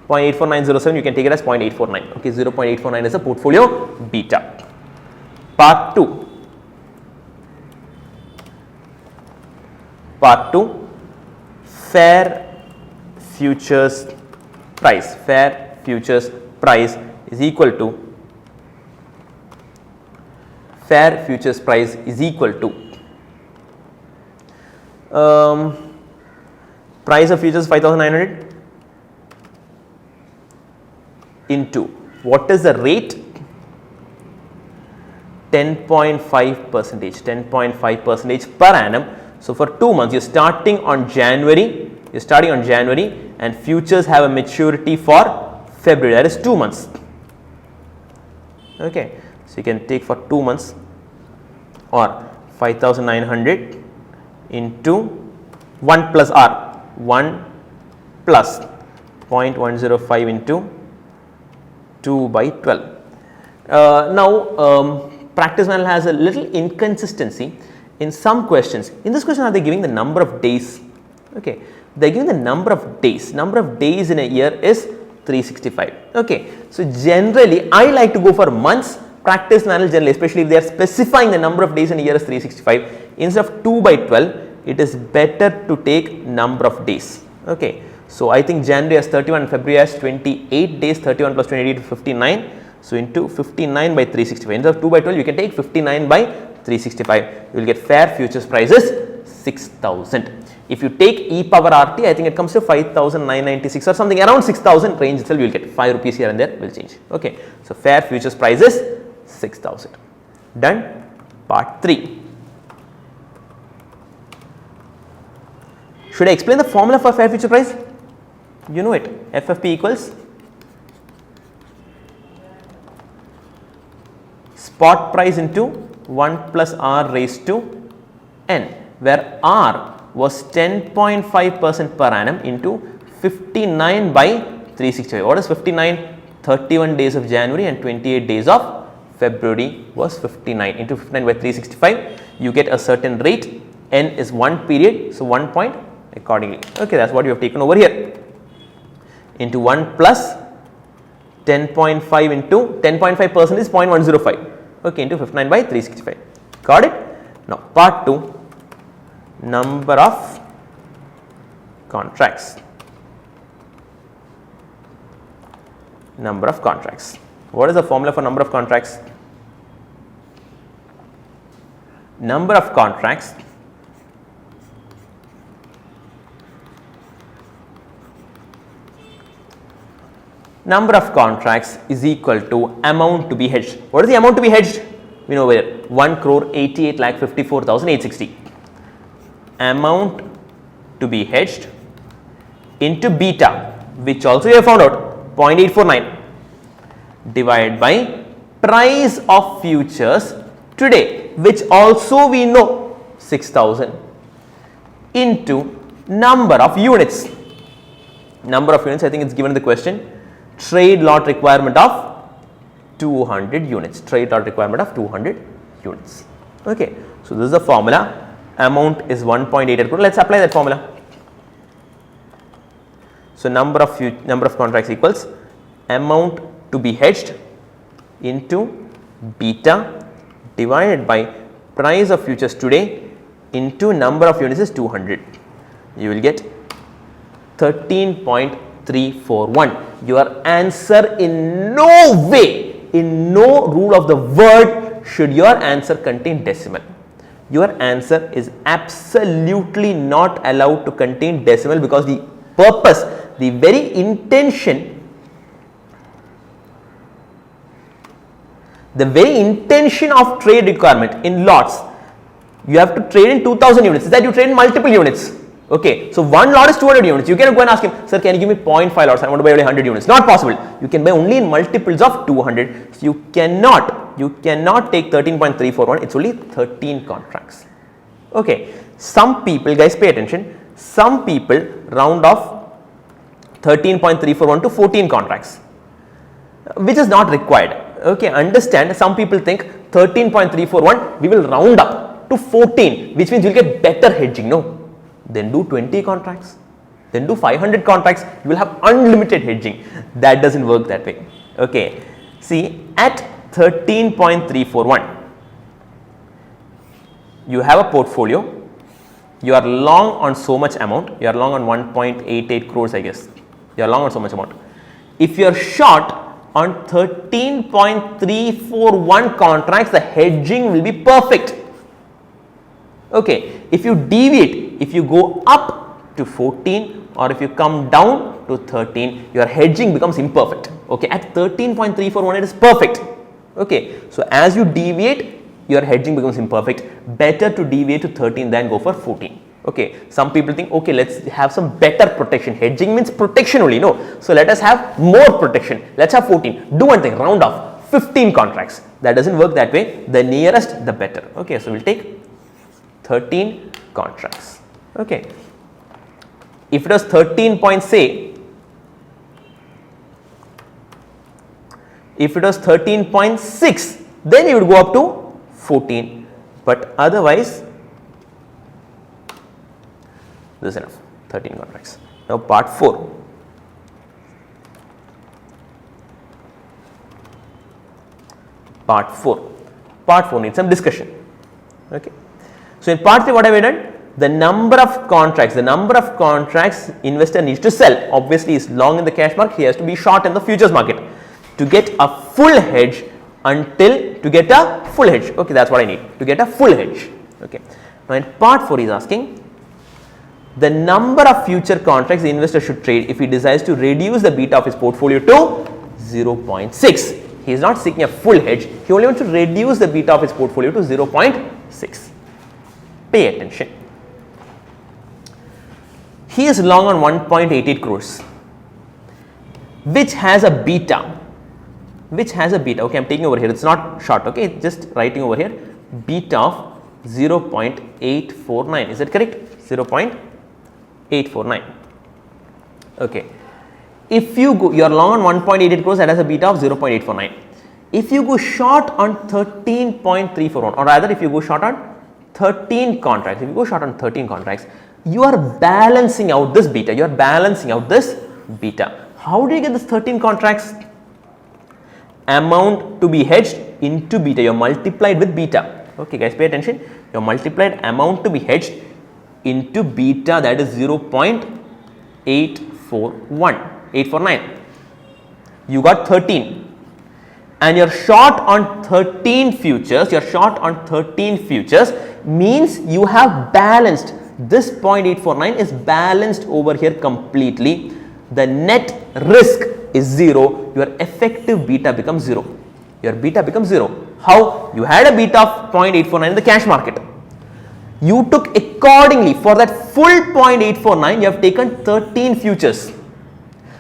0.84907, you can take it as 0.849, okay, 0.849 is a portfolio beta. Part 2, fair futures price. Fair futures price is equal to price of futures 5,900 into what is the rate? 10.5% per annum. So for 2 months, you're starting on January, and futures have a maturity for February, that is 2 months. Okay, so you can take for 2 months, or 5,900 into 1 plus R, 1 plus 0.105 into 2 by 12. Now, practice manual has a little inconsistency in some questions. In this question, are they giving the number of days? Okay, they are giving the number of days. Number of days in a year is 365. Okay, so generally, I like to go for months. Practice manual generally, especially if they are specifying the number of days in a year is 365. Instead of 2 by 12, it is better to take number of days. Okay, so I think January has 31 and February has 28 days. 31 plus 28 is 59. So into 59 by 365. Instead of 2 by 12, you can take 59 by 365. You will get fair futures prices 6,000. If you take e power RT, I think it comes to 5,996 or something around 6,000 range itself. You will get 5 rupees here and there will change. Okay, so fair futures prices 6,000. Done. Part 3. Should I explain the formula for fair future price? You know it. FFP equals spot price into 1 plus R raised to N, where R was 10.5% per annum into 59 by 365. What is 59? 31 days of January and 28 days of February was 59 into 59 by 365. You get a certain rate. N is 1 period, so 1 point accordingly. Okay, that's what you have taken over here. Into 1 plus 10.5 into 10.5% is 0.105. Okay, into 59 by 365. Got it? Now, part 2, number of contracts. Number of contracts. What is the formula for number of contracts? Number of contracts is equal to amount to be hedged. What is the amount to be hedged? We know where 1,88,54,860. Amount to be hedged into beta, which also we have found out 0.849, divided by price of futures today, which also we know 6,000, into number of units. Number of units, I think it's given in the question. trade lot requirement of 200 units. Trade lot requirement of 200 units. Okay. So, this is the formula. Amount is 1.88 crore. Let us apply that formula. So, number of contracts equals amount to be hedged into beta divided by price of futures today into number of units is 200. You will get 13.341. Your answer in no way, in no rule of the word should your answer contain decimal. Your answer is absolutely not allowed to contain decimal, because the purpose, the very intention of trade requirement in lots, you have to trade in 2000 units, is that you trade in multiple units. Okay. So, one lot is 200 units. You cannot go and ask him, sir, can you give me 0.5 lots? I want to buy only 100 units. Not possible. You can buy only in multiples of 200. So, you cannot take 13.341. It's only 13 contracts. Okay. Some people, guys, pay attention. Some people round off 13.341 to 14 contracts, which is not required. Okay. Understand, some people think 13.341 we will round up to 14, which means you will get better hedging. No. Then do 20 contracts, then do 500 contracts, you will have unlimited hedging. That does not work that way. Okay. See, at 13.341, you have a portfolio, you are long on so much amount, you are long on 1.88 crores, I guess, you are long on so much amount. If you are short on 13.341 contracts, the hedging will be perfect. Okay. If you deviate, if you go up to 14 or if you come down to 13, your hedging becomes imperfect. Okay. At 13.341 it is perfect. Okay. So, as you deviate, your hedging becomes imperfect. Better to deviate to 13 than go for 14. Okay. Some people think, okay, let us have some better protection. Hedging means protection only. No. So, let us have more protection. Let us have 14. Do one thing, round off 15 contracts. That does not work that way. The nearest, the better. Okay. So, we will take 13 contracts. Okay. If it was 13 point, say, if it was 13.6, then you would go up to 14, but otherwise this is enough, 13 contracts. Now, part 4. Part 4 needs some discussion. Okay. So, in part 3 what have we done? The number of contracts investor needs to sell. Obviously, is long in the cash market, he has to be short in the futures market to get a full hedge Okay, that is what I need to get a full hedge. Okay. Now, in part 4 he is asking the number of future contracts the investor should trade if he desires to reduce the beta of his portfolio to 0.6. He is not seeking a full hedge, he only wants to reduce the beta of his portfolio to 0.6. Pay attention. He is long on 1.88 crores, which has a beta. Okay, I am taking over here, it is not short, okay, just writing over here, beta of 0.849, is that correct? 0.849. Okay. If you go, you are long on 1.88 crores that has a beta of 0.849. If you go short on 13.341, or rather if you go short on 13 contracts, you are balancing out this beta, How do you get this 13 contracts? Amount to be hedged into beta, you are multiplied with beta. Okay, guys, pay attention. You are multiplied amount to be hedged into beta, that is 0.849. You got 13 and you are short on 13 futures, means you have balanced, this 0.849 is balanced over here completely. The net risk is 0, your effective beta becomes 0. Your beta becomes 0. How? You had a beta of 0.849 in the cash market. You took accordingly for that full 0.849, you have taken 13 futures.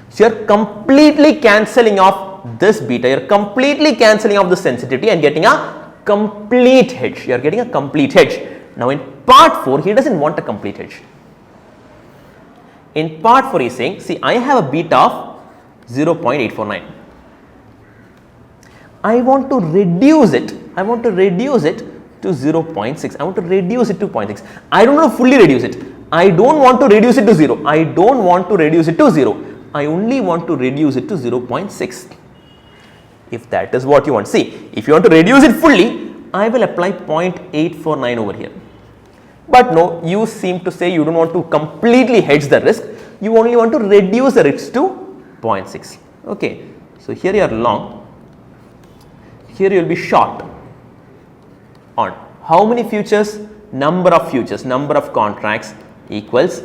So, you are completely cancelling off this beta, you are completely cancelling off the sensitivity and getting a complete hedge. You are getting a complete hedge. Now, in part 4, he does not want a complete hedge. In part 4, he is saying, see, I have a beta of 0.849. I want to reduce it. I want to reduce it to 0.6. I want to reduce it to 0.6. I don't want to fully reduce it. I don't want to reduce it to 0. I don't want to reduce it to 0. I only want to reduce it to 0.6. If that is what you want. See, if you want to reduce it fully, I will apply 0.849 over here. But no, you seem to say you don't want to completely hedge the risk. You only want to reduce the risk to 0.6. Okay. So, here you are long. Here you will be short on how many futures? Number of futures, number of contracts equals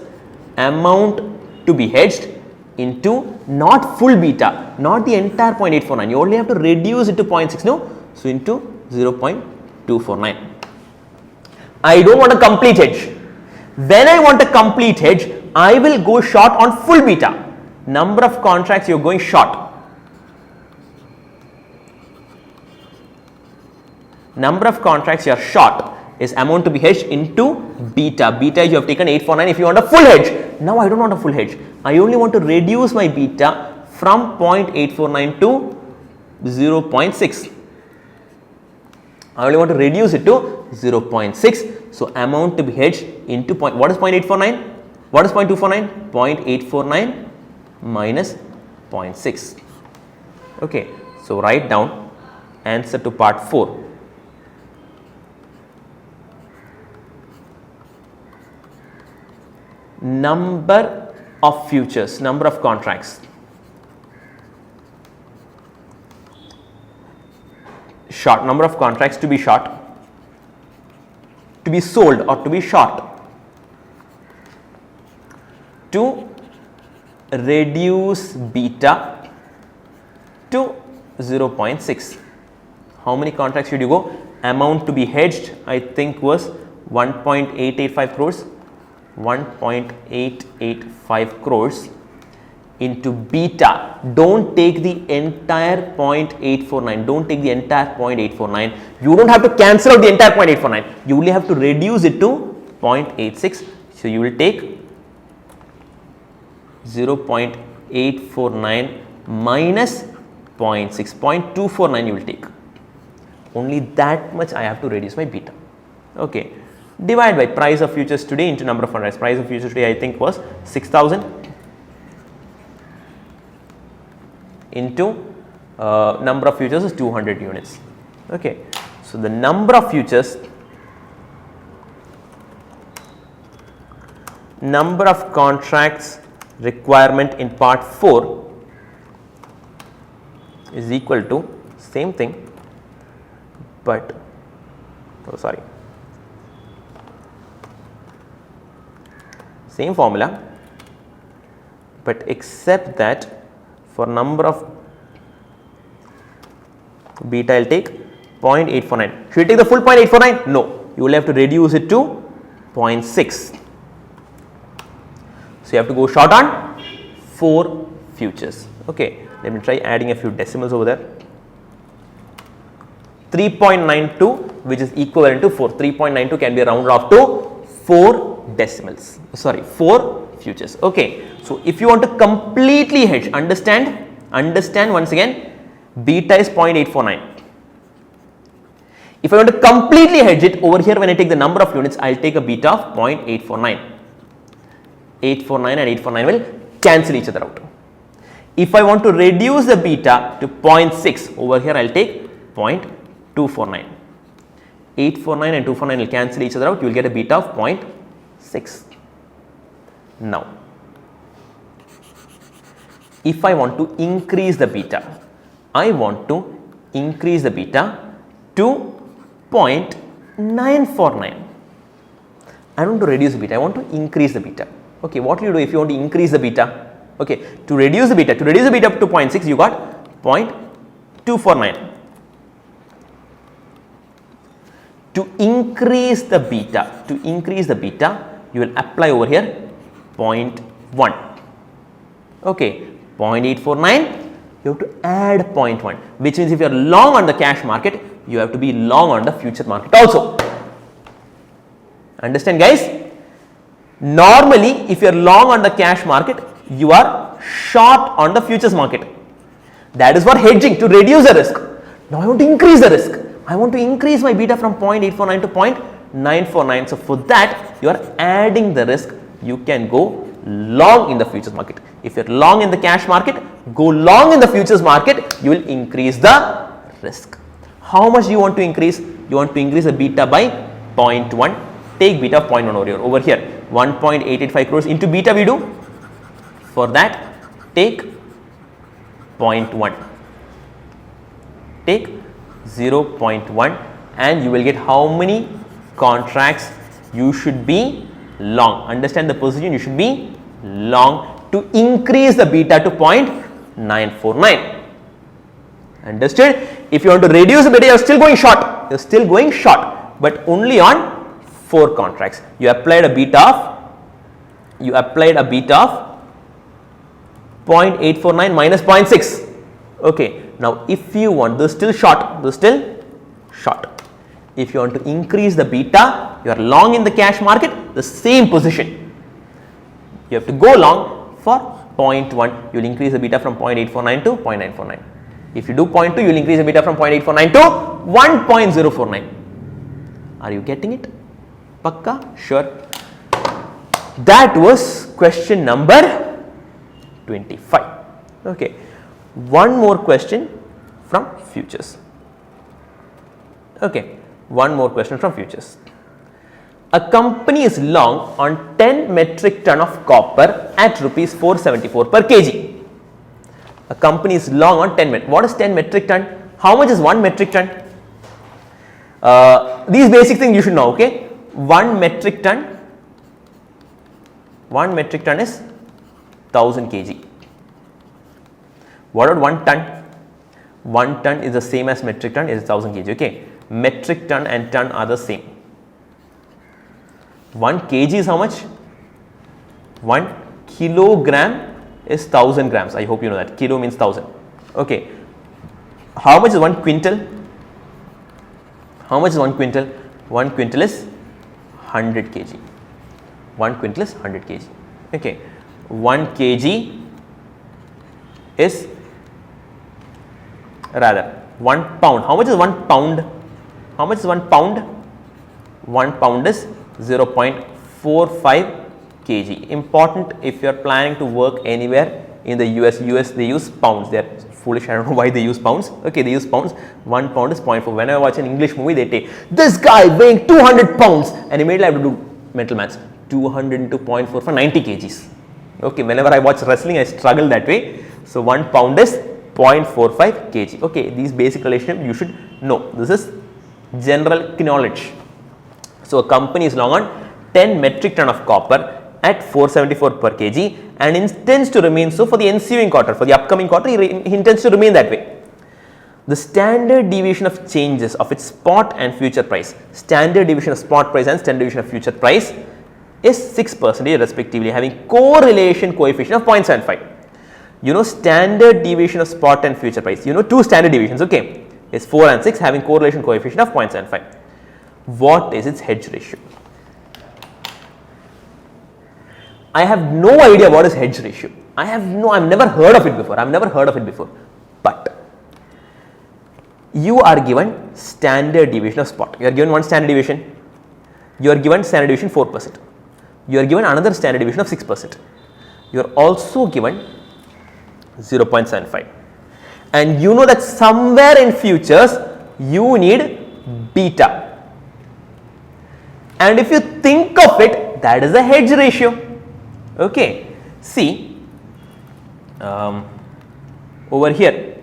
amount to be hedged into not full beta, not the entire 0.849. You only have to reduce it to 0.6, no? So, into 0.249. I don't want a complete hedge. When I want a complete hedge, I will go short on full beta. Number of contracts you are going short. Number of contracts you are short is amount to be hedged into beta. Beta you have taken 849 if you want a full hedge. Now I don't want a full hedge. I only want to reduce my beta from 0.849 to 0.6. I only want to reduce it to 0.6. So, amount to be hedged into what is 0.849? What is 0.249? 0.849 minus 0.6. Okay. So, write down answer to part 4. Number of futures, number of contracts. Short, number of contracts to be short, to be sold or to be short, to reduce beta to 0.6. How many contracts should you go? Amount to be hedged, I think was 1.885 crores. 1.885 crores into beta. Don't take the entire 0.849. Don't take the entire 0.849. You don't have to cancel out the entire 0.849. You only have to reduce it to 0.86. So, you will take 0.849 minus 0.6. 0.249 you will take. Only that much I have to reduce my beta. Okay. Divide by price of futures today into number of contracts. Price of futures today I think was 6,000 into number of futures is 200 units. Okay. So, the number of futures, number of contracts requirement in part 4 is equal to same thing, but same formula, but except that for number of beta I will take 0.849. Should you take the full 0.849? No, you will have to reduce it to 0.6. So, you have to go short on 4 futures. Okay, let me try adding a few decimals over there. 3.92 which is equivalent to 4. 3.92 can be rounded off to 4 decimals, 4 futures. Okay. So, if you want to completely hedge, understand once again, beta is 0.849. If I want to completely hedge it, over here when I take the number of units, I will take a beta of 0.849. 849 and 849 will cancel each other out. If I want to reduce the beta to 0.6, over here I will take 0.249. 849 and 249 will cancel each other out, you will get a beta of 0.6. Now, if I want to increase the beta, I want to increase the beta to 0.949. I don't want to reduce the beta, I want to increase the beta. Okay, what will you do if you want to increase the beta? Okay, to reduce the beta up to 0.6, you got 0.249. To increase the beta, you will apply over here 0.1. Okay, 0.849, you have to add 0.1, which means if you are long on the cash market, you have to be long on the future market also. Understand, guys? Normally, if you are long on the cash market, you are short on the futures market. That is for hedging, to reduce the risk. Now I want to increase the risk. I want to increase my beta from 0.849 to 0.949. So for that, you are adding the risk. You can go long in the futures market. If you are long in the cash market, go long in the futures market, you will increase the risk. How much do you want to increase? You want to increase the beta by 0.1. Take beta of 0.1 over here. 1.885 crores into beta we do. For that, take 0.1. Take 0.1 and you will get how many contracts you should be long. Understand the position, you should be long to increase the beta to 0.949. Understood? If you want to reduce the beta, you are still going short. You are still going short, but only on 4 contracts. You applied a beta of 0.849 minus 0.6. Okay. Now, if you want, this is still short, this is still short. If you want to increase the beta, you are long in the cash market, the same position. You have to go long for 0.1, you will increase the beta from 0.849 to 0.949. If you do 0.2, you will increase the beta from 0.849 to 1.049. Are you getting it? Pakka? Sure. That was question number 25. Okay. One more question from futures. Okay, one more question from futures. A company is long on 10 metric ton of copper at rupees 474 per kg. A company is long on 10 metric. What is 10 metric ton? How much is 1 metric ton? These basic things you should know. Okay, 1 metric ton is 1000 kg. What about 1 ton? 1 ton is the same as metric ton, is 1000 kg. Okay, metric ton and ton are the same. 1 kg is how much? 1 kilogram is 1000 grams. I hope you know that. Kilo means 1000. Okay, how much is 1 quintal? How much is 1 quintal? 1 quintal is 100 kg. 1 quintal is 100 kg. Okay, 1 kg is rather 1 pound. How much is 1 pound? How much is 1 pound? 1 pound is 0.45 kg. Important if you are planning to work anywhere in the US. US they use pounds. They are foolish. I don't know why they use pounds. Okay, they use pounds. 1 pound is 0.4. When I watch an English movie, they take this guy weighing 200 pounds and immediately I have to do mental maths. 200 into 0.4 for 90 kgs. Okay, whenever I watch wrestling, I struggle that way. So 1 pound is 0.45 kg. Okay, these basic relations you should know. This is general knowledge. So a company is long on 10 metric ton of copper at 474 per kg and intends to remain so for the ensuing quarter. For the upcoming quarter, he intends to remain that way. The standard deviation of changes of its spot and future price, standard deviation of spot price and standard deviation of future price is 6% respectively, having correlation coefficient of 0.75. You know standard deviation of spot and future price. You know two standard deviations. Okay, is 4 and 6 having correlation coefficient of 0.75. What is its hedge ratio? I have no idea what is hedge ratio. I've never heard of it before. But you are given standard deviation of spot. You are given one standard deviation. You are given standard deviation 4%. You are given another standard deviation of 6%. You are also given 0.75. And you know that somewhere in futures you need beta. And if you think of it, that is a hedge ratio. Okay, see over here,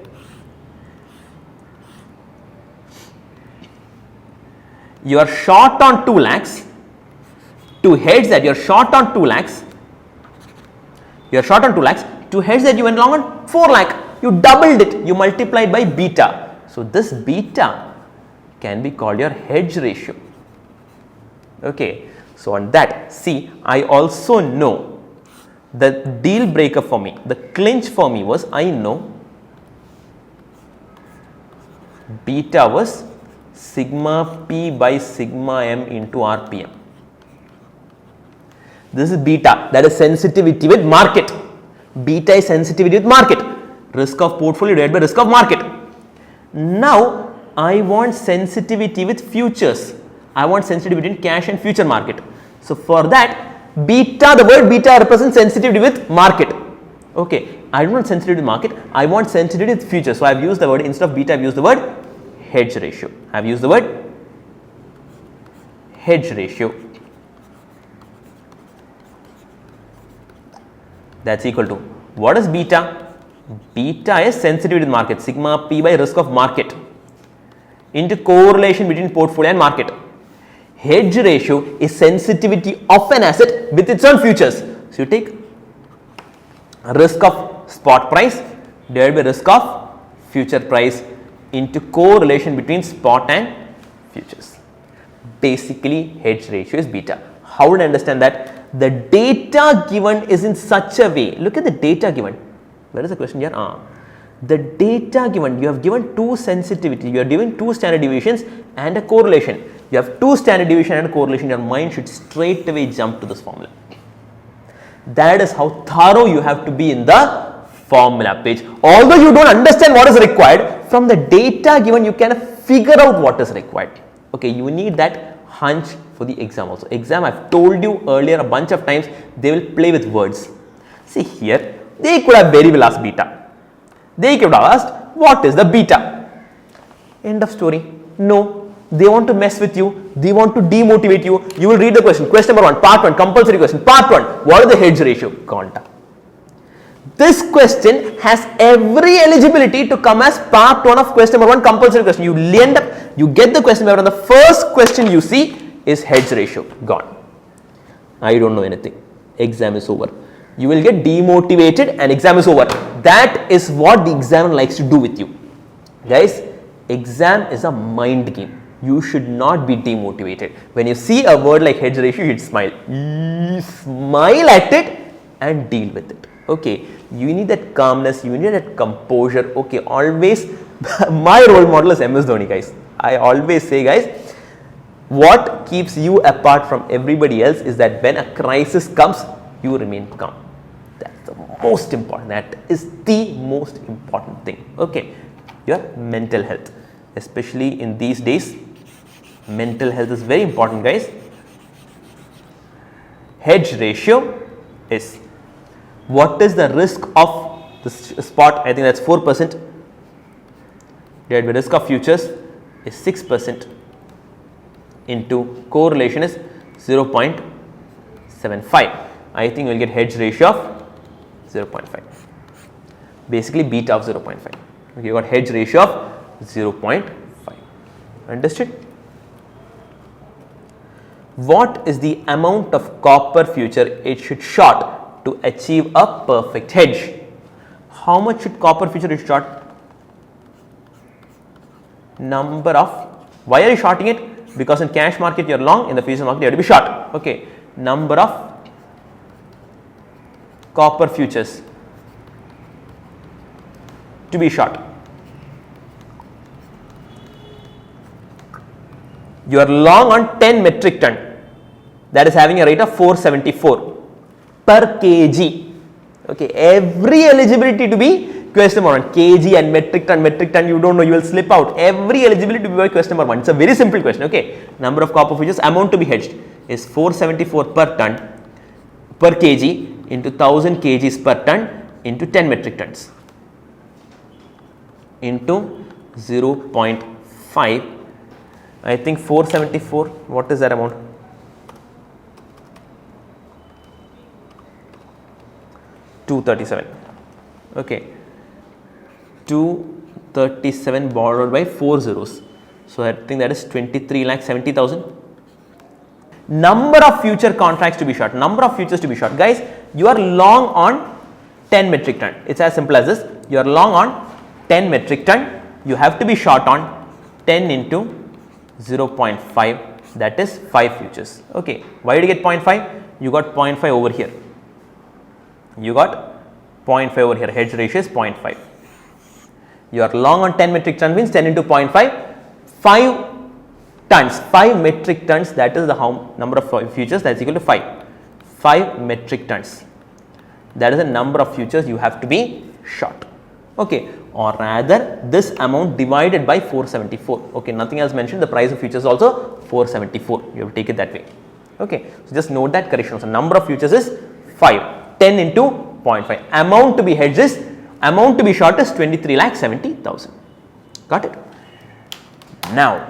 you are short on 2 lakhs. To hedge that, you are short on 2 lakhs. You are short on 2 lakhs. To hedge that, you went long on 4 lakh. You doubled it. You multiplied by beta. So this beta can be called your hedge ratio. Okay, so on that, see, I also know the deal breaker for me, the clinch for me was, I know beta was sigma p by sigma m into RPM. This is beta, that is sensitivity with market. Beta is sensitivity with market. risk of portfolio divided by risk of market. Now I want sensitivity with futures. I want sensitivity between cash and future market. So for that, beta, the word beta represents sensitivity with market. Okay, I don't want sensitivity with market, I want sensitivity with futures. So I have used the word, instead of beta I have used the word hedge ratio. I have used the word hedge ratio. That's equal to, what is beta? Beta is sensitivity with market, sigma p by risk of market into correlation between portfolio and market. Hedge ratio is sensitivity of an asset with its own futures. So you take risk of spot price divided by risk of future price into correlation between spot and futures. Basically, hedge ratio is beta. How would I understand that? The data given is in such a way. Look at the data given. Where is the question here? The data given, you have given two sensitivity, you are giving two standard deviations and a correlation. You have two standard deviation and a correlation, your mind should straight away jump to this formula. That is how thorough you have to be in the formula page. Although you don't understand what is required, from the data given you can figure out what is required. Okay, you need that hunch for the exam also. Exam, I have told you earlier a bunch of times, they will play with words. See here, they could have very well asked beta. They could have asked, what is the beta? End of story. No, they want to mess with you, they want to demotivate you. You will read the question. Question number 1, part 1, compulsory question. Part 1, what is the hedge ratio? Conta. This question has every eligibility to come as part 1 of question number 1, compulsory question. You end up, you get the question paper and the first question you see is hedge ratio. Gone. I don't know anything. Exam is over. You will get demotivated and exam is over. That is what the examiner likes to do with you. Guys, exam is a mind game. You should not be demotivated. When you see a word like hedge ratio, you should smile. Smile at it and deal with it. Okay, you need that calmness, you need that composure. Okay, always, my role model is MS Dhoni, guys. I always say, guys, what keeps you apart from everybody else is that when a crisis comes, you remain calm. That's the most important. That is the most important thing. Okay, your mental health, especially in these days, mental health is very important, guys. Hedge ratio is, what is the risk of the spot? I think that's 4%. Divided by risk of futures is 6% into correlation is 0.75. I think we'll get hedge ratio of 0.5. Basically beta of 0.5. Okay, you got hedge ratio of 0.5. Understood? What is the amount of copper future it should short to achieve a perfect hedge? How much should copper future it short? Number of, why are you shorting it? Because in cash market you are long, in the future market you have to be short. Okay, number of copper futures to be short. You are long on 10 metric ton, that is having a rate of 474 per kg. Okay, every eligibility to be question number 1, kg and metric ton, you don't know, you will slip out. Every eligibility to be by question number 1. It's a very simple question. Okay, number of copper futures, amount to be hedged is 474 per ton per kg into 1000 kgs per ton into 10 metric tons into 0.5. I think 474, what is that amount? $237. Okay, 237 borrowed by 4 zeros. So I think that is 23,70,000. Number of future contracts to be short, number of futures to be short. Guys, you are long on 10 metric ton. It's as simple as this. You are long on 10 metric ton. You have to be short on 10 into 0.5, that is 5 futures. Okay, why did you get 0.5? You got 0.5 over here. You got 0.5 over here. Hedge ratio is 0.5. You are long on 10 metric ton means 10 into 0.5, 5 tons, 5 metric tons, that is the number of futures, that is equal to 5. 5 metric tons. That is the number of futures you have to be short. okay, or rather this amount divided by 474, okay, nothing else mentioned, the price of futures also 474, you have to take it that way, okay. So, just note that correction. So, number of futures is 5, 10 into 0.5, amount to be hedged is, amount to be short is 23,70,000, got it. Now,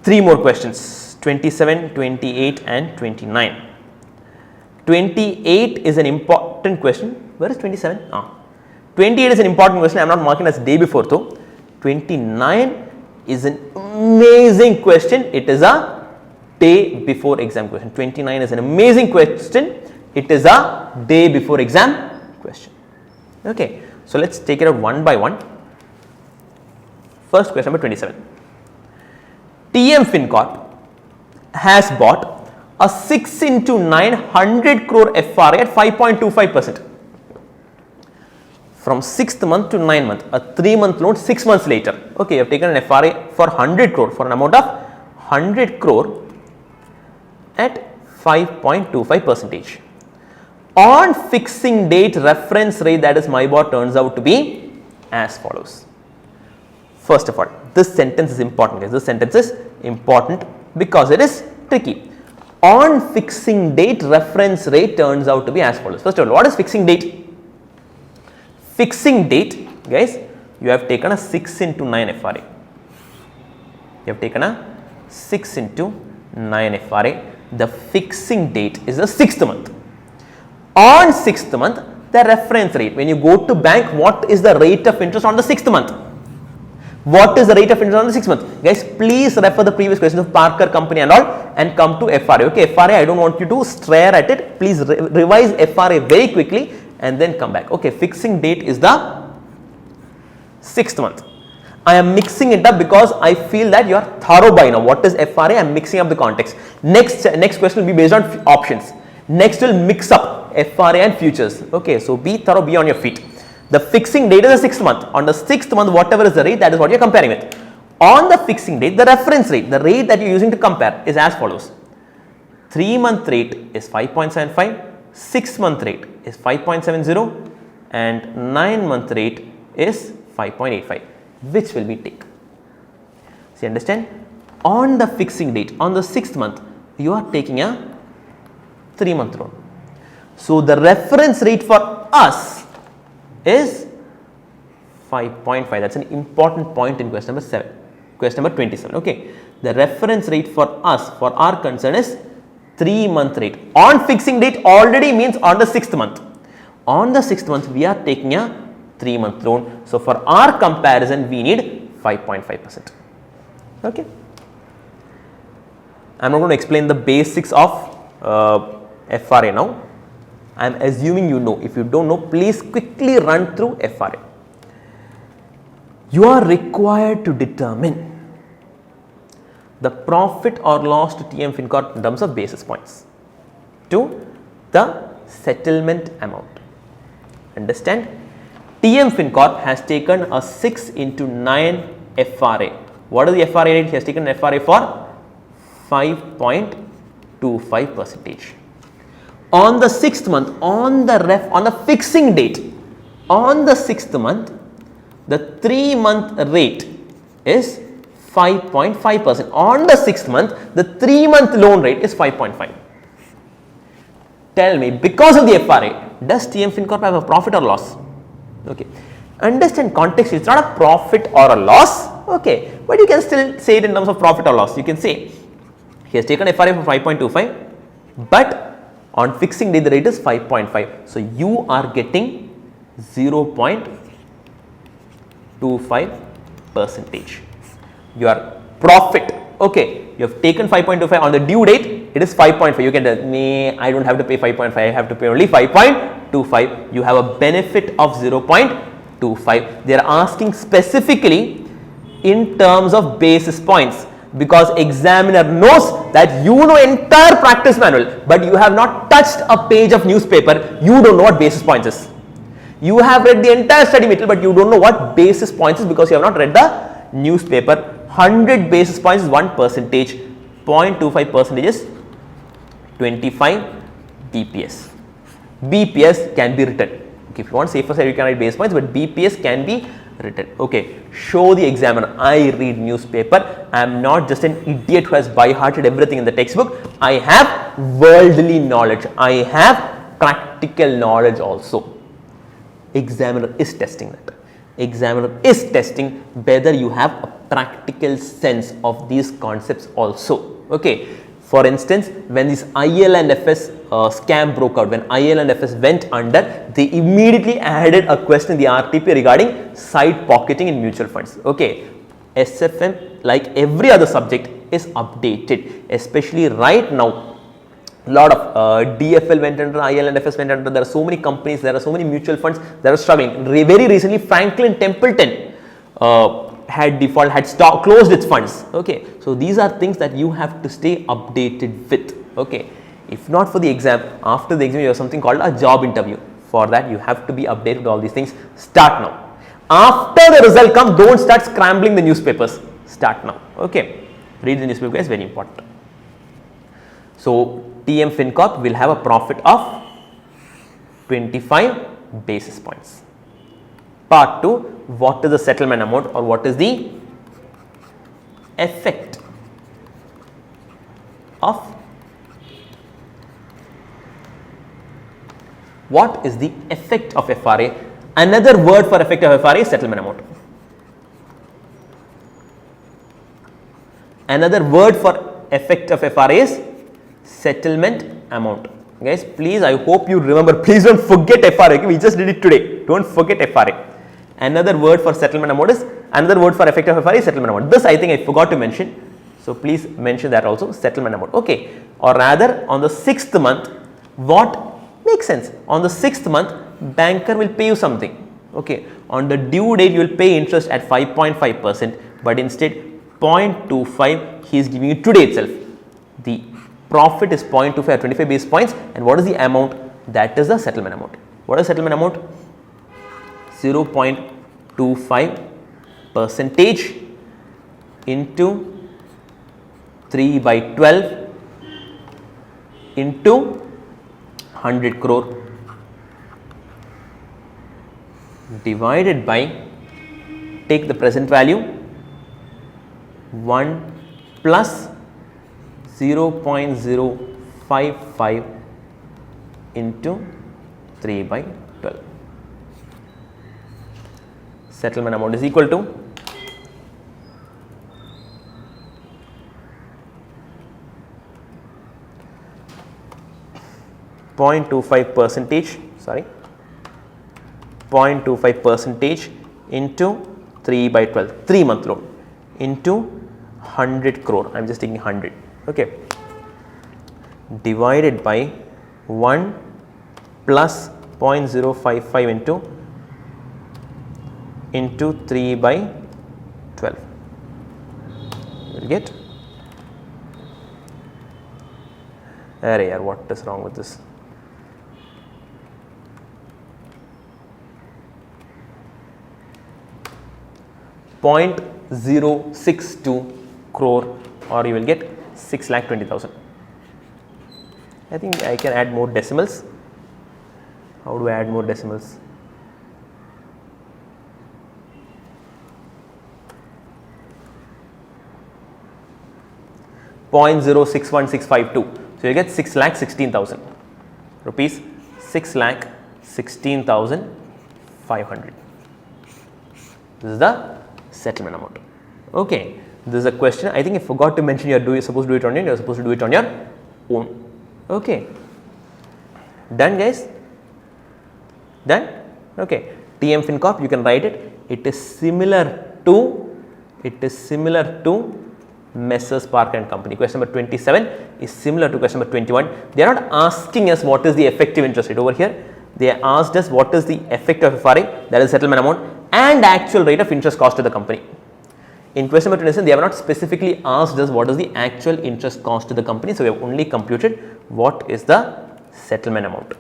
3 more questions, 27, 28 and 29. 28 is an important question. Where is 27? 28 is an important question. I am not marking as day before though. 29 is an amazing question. It is a day before exam question. 29 is an amazing question. It is a day before exam question. Okay. So, let us take it out one by one. First question number 27. TM FinCorp has bought a 6 into 900 crore FRA at 5.25%. From 6th month to 9th month, a 3-month loan 6 months later. Okay, you have taken an FRA for 100 crore for an amount of 100 crore at 5.25%. On fixing date, reference rate, that is MIBOR, turns out to be as follows. First of all, this sentence is important guys. This sentence is important because it is tricky. On fixing date, reference rate turns out to be as follows. First of all, what is fixing date? Fixing date guys, you have taken a 6 into 9 FRA. You have taken a 6 into 9 FRA. The fixing date is the 6th month. On 6th month, the reference rate, when you go to bank, what is the rate of interest on the 6th month? What is the rate of interest on the 6th month? Guys, please refer the previous questions of Parker Company and all and come to FRA. Okay, FRA, I don't want you to stare at it. Please revise FRA very quickly and then come back. Okay, fixing date is the 6th month. I am mixing it up because I feel that you are thorough by now. What is FRA? I am mixing up the context. Next question will be based on options. Next will mix up FRA and futures. Okay, so be thorough, be on your feet. The fixing date is the 6th month. On the 6th month, whatever is the rate, that is what you are comparing with. On the fixing date, the reference rate, the rate that you are using to compare is as follows. 3-month rate is 5.75, 6-month rate is 5.70 and 9-month rate is 5.85. Which will we take? See, understand? On the fixing date, on the 6th month, you are taking a 3-month loan. So, the reference rate for us is 5.5. That is an important point in question number 7. Question number 27. Okay. The reference rate for us, for our concern, is 3-month rate. On fixing date already means on the 6th month. On the 6th month, we are taking a 3-month loan. So, for our comparison, we need 5.5%. Okay. I am not going to explain the basics of FRA now. I am assuming you know. If you don't know, please quickly run through FRA. You are required to determine the profit or loss to TM FinCorp in terms of basis points to the settlement amount. Understand? TM FinCorp has taken a 6 into 9 FRA. What is the FRA rate? He has taken an FRA for 5.25%. On the 6th month, on the fixing date, on the 6th month, the 3-month rate is 5.5%. On the 6th month, the 3-month loan rate is 5.5. Tell me, because of the FRA, does TM FinCorp have a profit or loss? Okay. Understand context, it's not a profit or a loss. Okay. But you can still say it in terms of profit or loss. You can say he has taken FRA for 5.25, but on fixing date the rate is 5.5. So, you are getting 0.25%. Your profit, okay, you have taken 5.25 on the due date, it is 5.5. You can tell me, I don't have to pay 5.5, I have to pay only 5.25. You have a benefit of 0.25. They are asking specifically in terms of basis points, because examiner knows that you know entire practice manual, but you have not touched a page of newspaper, you don't know what basis points is. You have read the entire study material, but you don't know what basis points is because you have not read the newspaper. 100 basis points is 1%, 0.25% is 25 BPS. BPS can be written. Okay, if you want safer side, you can write base points, but BPS can be written. Okay, show the examiner. I read newspaper. I am not just an idiot who has by-hearted everything in the textbook. I have worldly knowledge. I have practical knowledge also. Examiner is testing that. Examiner is testing whether you have a practical sense of these concepts also. Okay. For instance, when this IL and FS scam broke out, when IL and FS went under, they immediately added a question in the RTP regarding side pocketing in mutual funds. Okay. SFM, like every other subject, is updated, especially right now. A lot of DFL went under, IL and FS went under. There are so many companies, there are so many mutual funds that are struggling. Very recently, Franklin Templeton had default, had closed its funds. Okay, so these are things that you have to stay updated with. Okay, if not for the exam, after the exam you have something called a job interview. For that you have to be updated with all these things. Start now. After the result comes, don't start scrambling the newspapers. Start now. Okay, read the newspaper, is very important. So TM FinCorp will have a profit of 25 basis points. Part 2, what is the settlement amount, or what is the effect of, what is the effect of FRA? Another word for effect of FRA is settlement amount. Another word for effect of FRA is settlement amount. Guys, please, I hope you remember. Please don't forget FRA. Okay? We just did it today. Don't forget FRA. Another word for settlement amount is, another word for effect of FRA is settlement amount. This I think I forgot to mention. So please mention that also, settlement amount. Okay. Or rather, on the 6th month, what makes sense? On the 6th month, banker will pay you something. Okay. On the due date, you will pay interest at 5.5%, but instead 0.25 he is giving you today itself. The profit is 0.25 or 25 basis points, and what is the amount? That is the settlement amount. What is settlement amount? 0.25 percentage into 3 by 12 into 100 crore divided by, take the present value, 1 plus 0.055 into 3 by 12. Settlement amount is equal to 0.25 percentage, 0.25 percentage into 3 by 12, 3 month loan into 100 crore. I am just taking 100. Okay, divided by 1 plus 0.055 into 3 by 12. You will get, what is wrong with this? .062 crore, or you will get 6,20,000. I think I can add more decimals. How do I add more decimals? .061652. So you get 6,16,000 rupees, 6,16,500. This is the settlement amount. Okay, this is a question. I think I forgot to mention you're supposed to do it on your own. You're supposed to do it on your own. Okay, done, guys. Done. Okay, TM FinCorp, you can write it. It is similar to Messrs Parker and Company. Question number 27 is similar to question number 21. They are not asking us what is the effective interest rate over here. They asked us what is the effect of FRA, that is settlement amount, and actual rate of interest cost to the company. In question number 27, they have not specifically asked us what is the actual interest cost to the company. So we have only computed what is the settlement amount.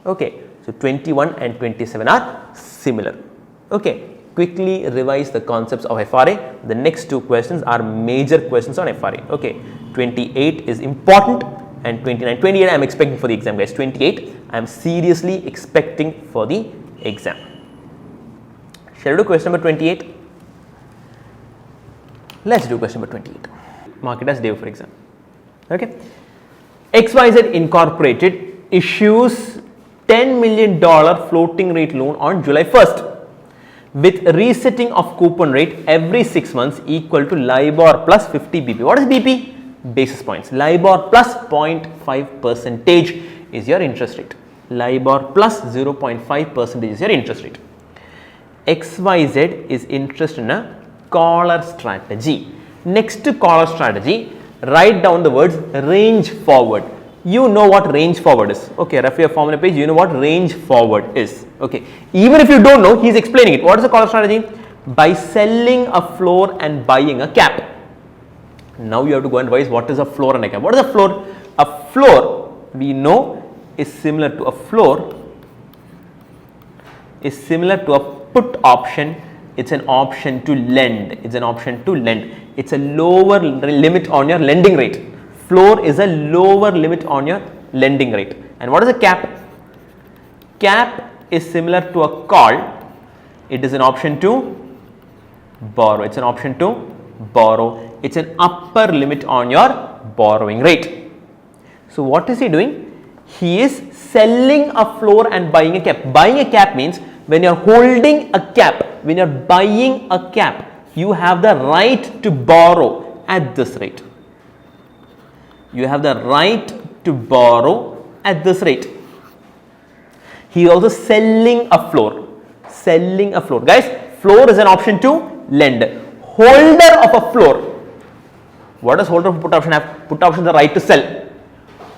Okay, so 21 and 27 are similar. Okay, quickly revise the concepts of FRA. The next two questions are major questions on FRA. Okay, 28 is important, and 29. 28 I am expecting for the exam, guys. 28 I am seriously expecting for the exam. Shall we do question number 28? Let's do question number 28. Mark it as day for exam. Okay. XYZ Incorporated issues $10 million floating rate loan on July 1st with resetting of coupon rate every 6 months equal to LIBOR plus 50 BP. What is BP? Basis points. LIBOR plus 0.5% is your interest rate. LIBOR plus 0.5% is your interest rate. XYZ is interested in a collar strategy. Next to collar strategy, write down the words range forward. You know what range forward is. Okay, refer your formula page, you know what range forward is. Okay, even if you don't know, he is explaining it. What is the collar strategy? By selling a floor and buying a cap. Now you have to go and revise what is a floor and a cap. What is a floor? A floor, we know, is similar to a floor, is similar to a put option. It's an option to lend. It's an option to lend. It's a lower limit on your lending rate. Floor is a lower limit on your lending rate. And what is a cap? Cap is similar to a call. It is an option to borrow. It's an option to borrow. It's an upper limit on your borrowing rate. So what is he doing? He is selling a floor and buying a cap. Buying a cap means when you are holding a cap, when you are buying a cap, you have the right to borrow at this rate. You have the right to borrow at this rate. He is also selling a floor. Selling a floor. Guys, floor is an option to lend. Holder of a floor. What does holder of a put option have? Put option has the right to sell.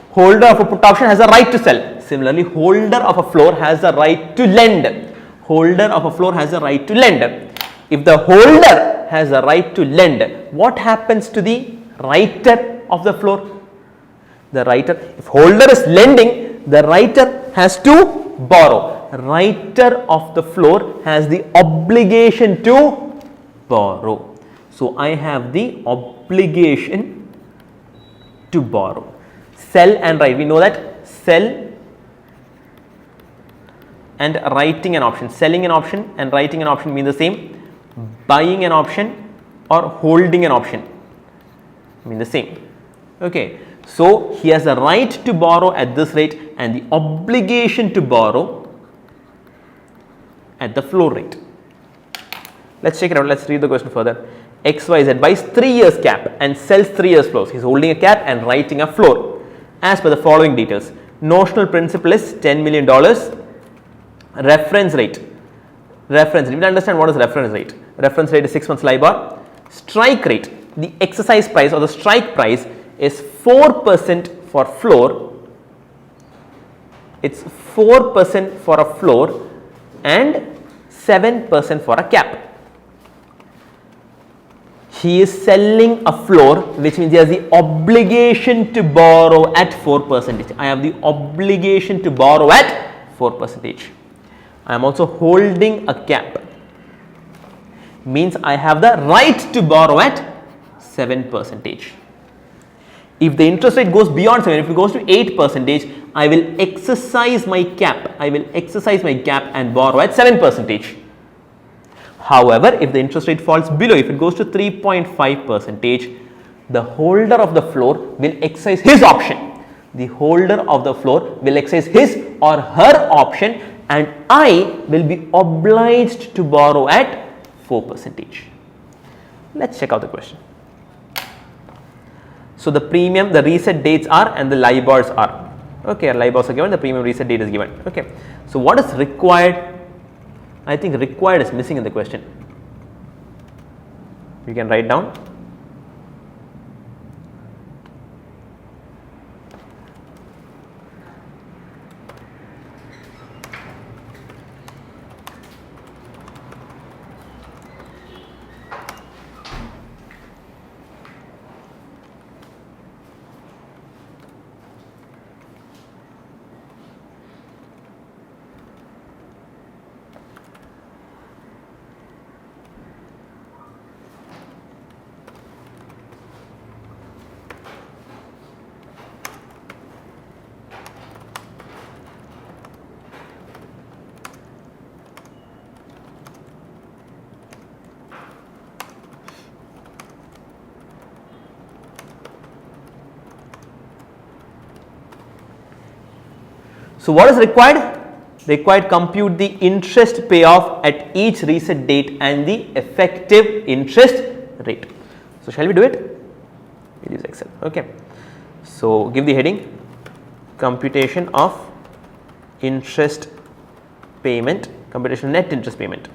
Holder of a put option has the right to sell. Similarly, holder of a floor has the right to lend. Holder of a floor has the right to lend. If the holder has the right to lend, what happens to the writer of the floor? The writer, if holder is lending, the writer has to borrow. Writer of the floor has the obligation to borrow. So I have the obligation to borrow. Sell and write. We know that sell and writing an option. Selling an option and writing an option mean the same. Buying an option or holding an option mean the same. Okay. So he has a right to borrow at this rate and the obligation to borrow at the floor rate. Let's check it out. Let's read the question further. XYZ buys 3 years cap and sells 3 years floors. He is holding a cap and writing a floor. As per the following details. Notional principal is $10 million. Reference rate. Reference rate. We understand what is reference rate. Reference rate is 6 months LIBOR. Strike rate. The exercise price or the strike price is 4% for floor. It's 4% for a floor and 7% for a cap. He is selling a floor, which means he has the obligation to borrow at 4%. I have the obligation to borrow at 4%. I am also holding a cap. Means I have the right to borrow at 7%. If the interest rate goes beyond 7, if it goes to 8%, I will exercise my cap. I will exercise my cap and borrow at 7%. However, if the interest rate falls below, if it goes to 3.5%, the holder of the floor will exercise his option. The holder of the floor will exercise his or her option and I will be obliged to borrow at 4%. Let's check out the question. So the premium, the reset dates are and the LIBORs are. Okay, LIBORs are given, the premium reset date is given. Okay. So what is required? I think required is missing in the question. You can write down. So what is required? Required compute the interest payoff at each reset date and the effective interest rate. So shall we do it? We'll use Excel. Okay. So give the heading computation of interest payment, computation net interest payment,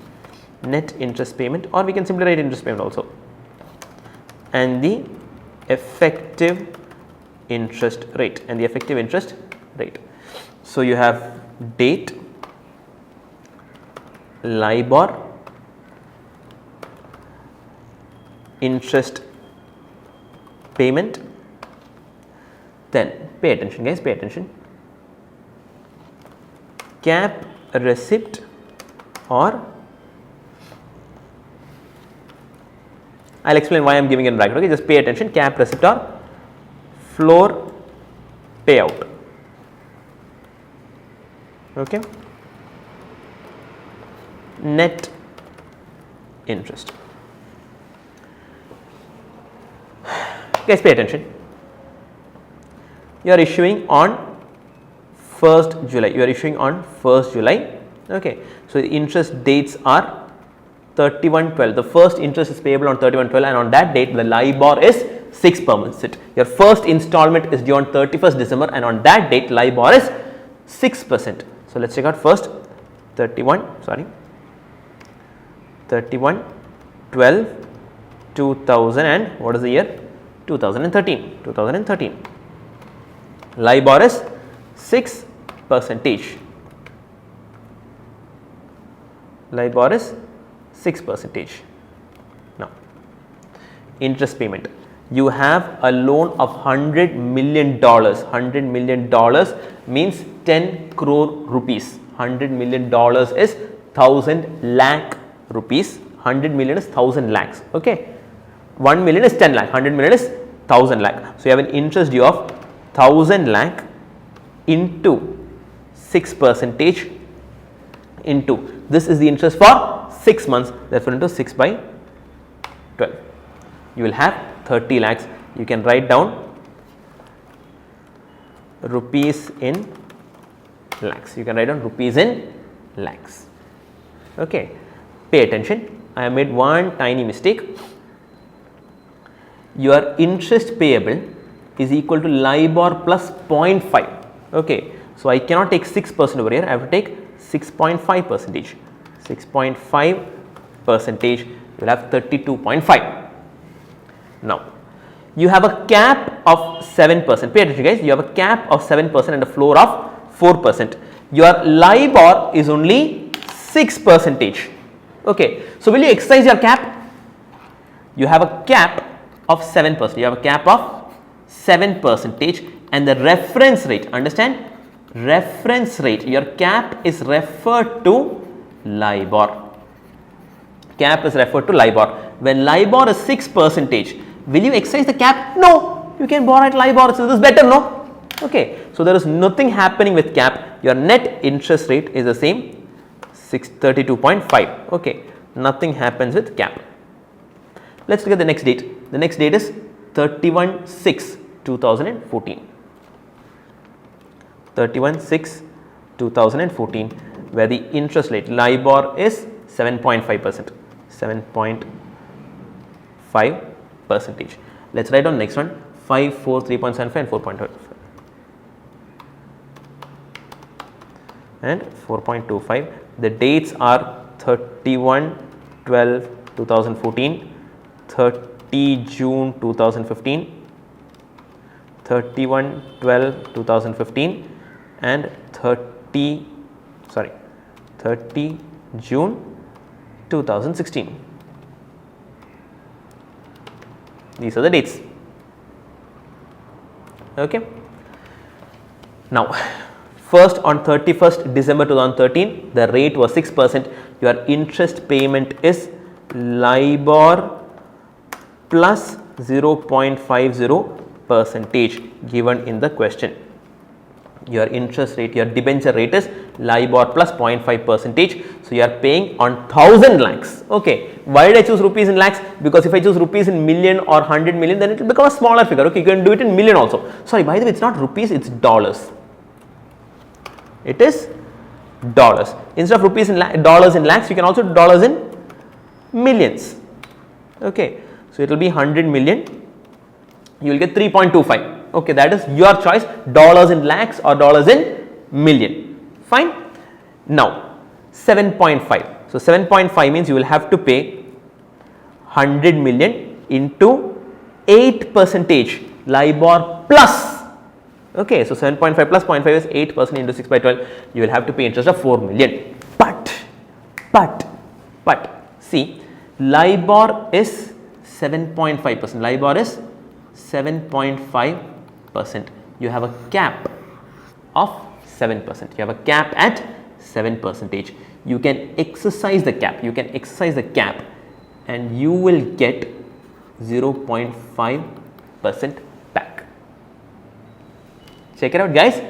or we can simply write interest payment also, and the effective interest rate So you have date, LIBOR, interest payment, then pay attention guys, pay attention, cap receipt or I will explain why I am giving it in bracket. Okay, just pay attention, cap receipt or floor payout. Okay, net interest. Guys, pay attention. You are issuing on 1st July. You are issuing on 1st July. Okay, so the interest dates are 31/12. The first interest is payable on 31/12, and on that date the LIBOR is 6%. Your first installment is due on 31st December, and on that date LIBOR is 6%. So let's check out first 31/12/2000 and what is the year? 2013. LIBOR is 6%. LIBOR is 6%. Now, interest payment. You have a loan of $100 million. $100 million means 10 crore rupees. $100 million is 1,000 lakh rupees. 100 million is 1,000 lakhs. Okay, 1 million is 10 lakh. 100 million is 1,000 lakh. So you have an interest due of 1,000 lakh into 6% into, this is the interest for 6 months, therefore into 6/12. You will have 30 lakhs. You can write down rupees in lakhs. You can write down rupees in lakhs. Okay, pay attention. I have made one tiny mistake. Your interest payable is equal to LIBOR plus 0.5. Okay, so I cannot take 6% over here. I have to take 6.5%. 6.5%. You will have 32.5. Now, you have a cap of 7%. Pay attention guys, you have a cap of 7% and a floor of 4%. Your LIBOR is only 6%. Okay, so will you exercise your cap? You have a cap of 7%. You have a cap of 7% and the reference rate, understand? Reference rate, your cap is referred to LIBOR. Cap is referred to LIBOR. When LIBOR is 6%, will you exercise the cap? No, you can borrow at LIBOR, so this is better, no? Okay, so there is nothing happening with cap. Your net interest rate is the same, 32.5. Okay, nothing happens with cap. Let's look at the next date. The next date is 31/6/2014. 31/6/2014, where the interest rate LIBOR is 7.5%. 7.5%. Let's write down next one 5, 4, 3.75 and 4.25 and 4.25. The dates are 31/12/2014, 30 June 2015, 31/12/2015 and 30 June 2016. These are the dates. Okay. Now, first on 31st December 2013, the rate was 6%. Your interest payment is LIBOR plus 0.50% given in the question. Your interest rate, your debenture rate is LIBOR plus 0.5%. So you are paying on 1,000 lakhs. Okay, why did I choose rupees in lakhs? Because if I choose rupees in million or 100 million, then it will become a smaller figure. Okay, you can do it in million also. Sorry, by the way, it's not rupees, it's dollars. It is dollars. Instead of rupees in dollars in lakhs, you can also do dollars in millions. Okay. So, it will be 100 million, you will get 3.25. Okay, that is your choice, dollars in lakhs or dollars in million. Fine. Now, 7.5. So, 7.5 means you will have to pay 100 million into 8% LIBOR plus. Okay, so 7.5 plus 0.5 is 8% into 6 by 12. You will have to pay interest of 4 million. But see, LIBOR is 7.5%. LIBOR is 7.5%. You have a cap of 7%. You have a cap at 7%. You can exercise the cap. And you will get 0.5% back. Check it out, guys.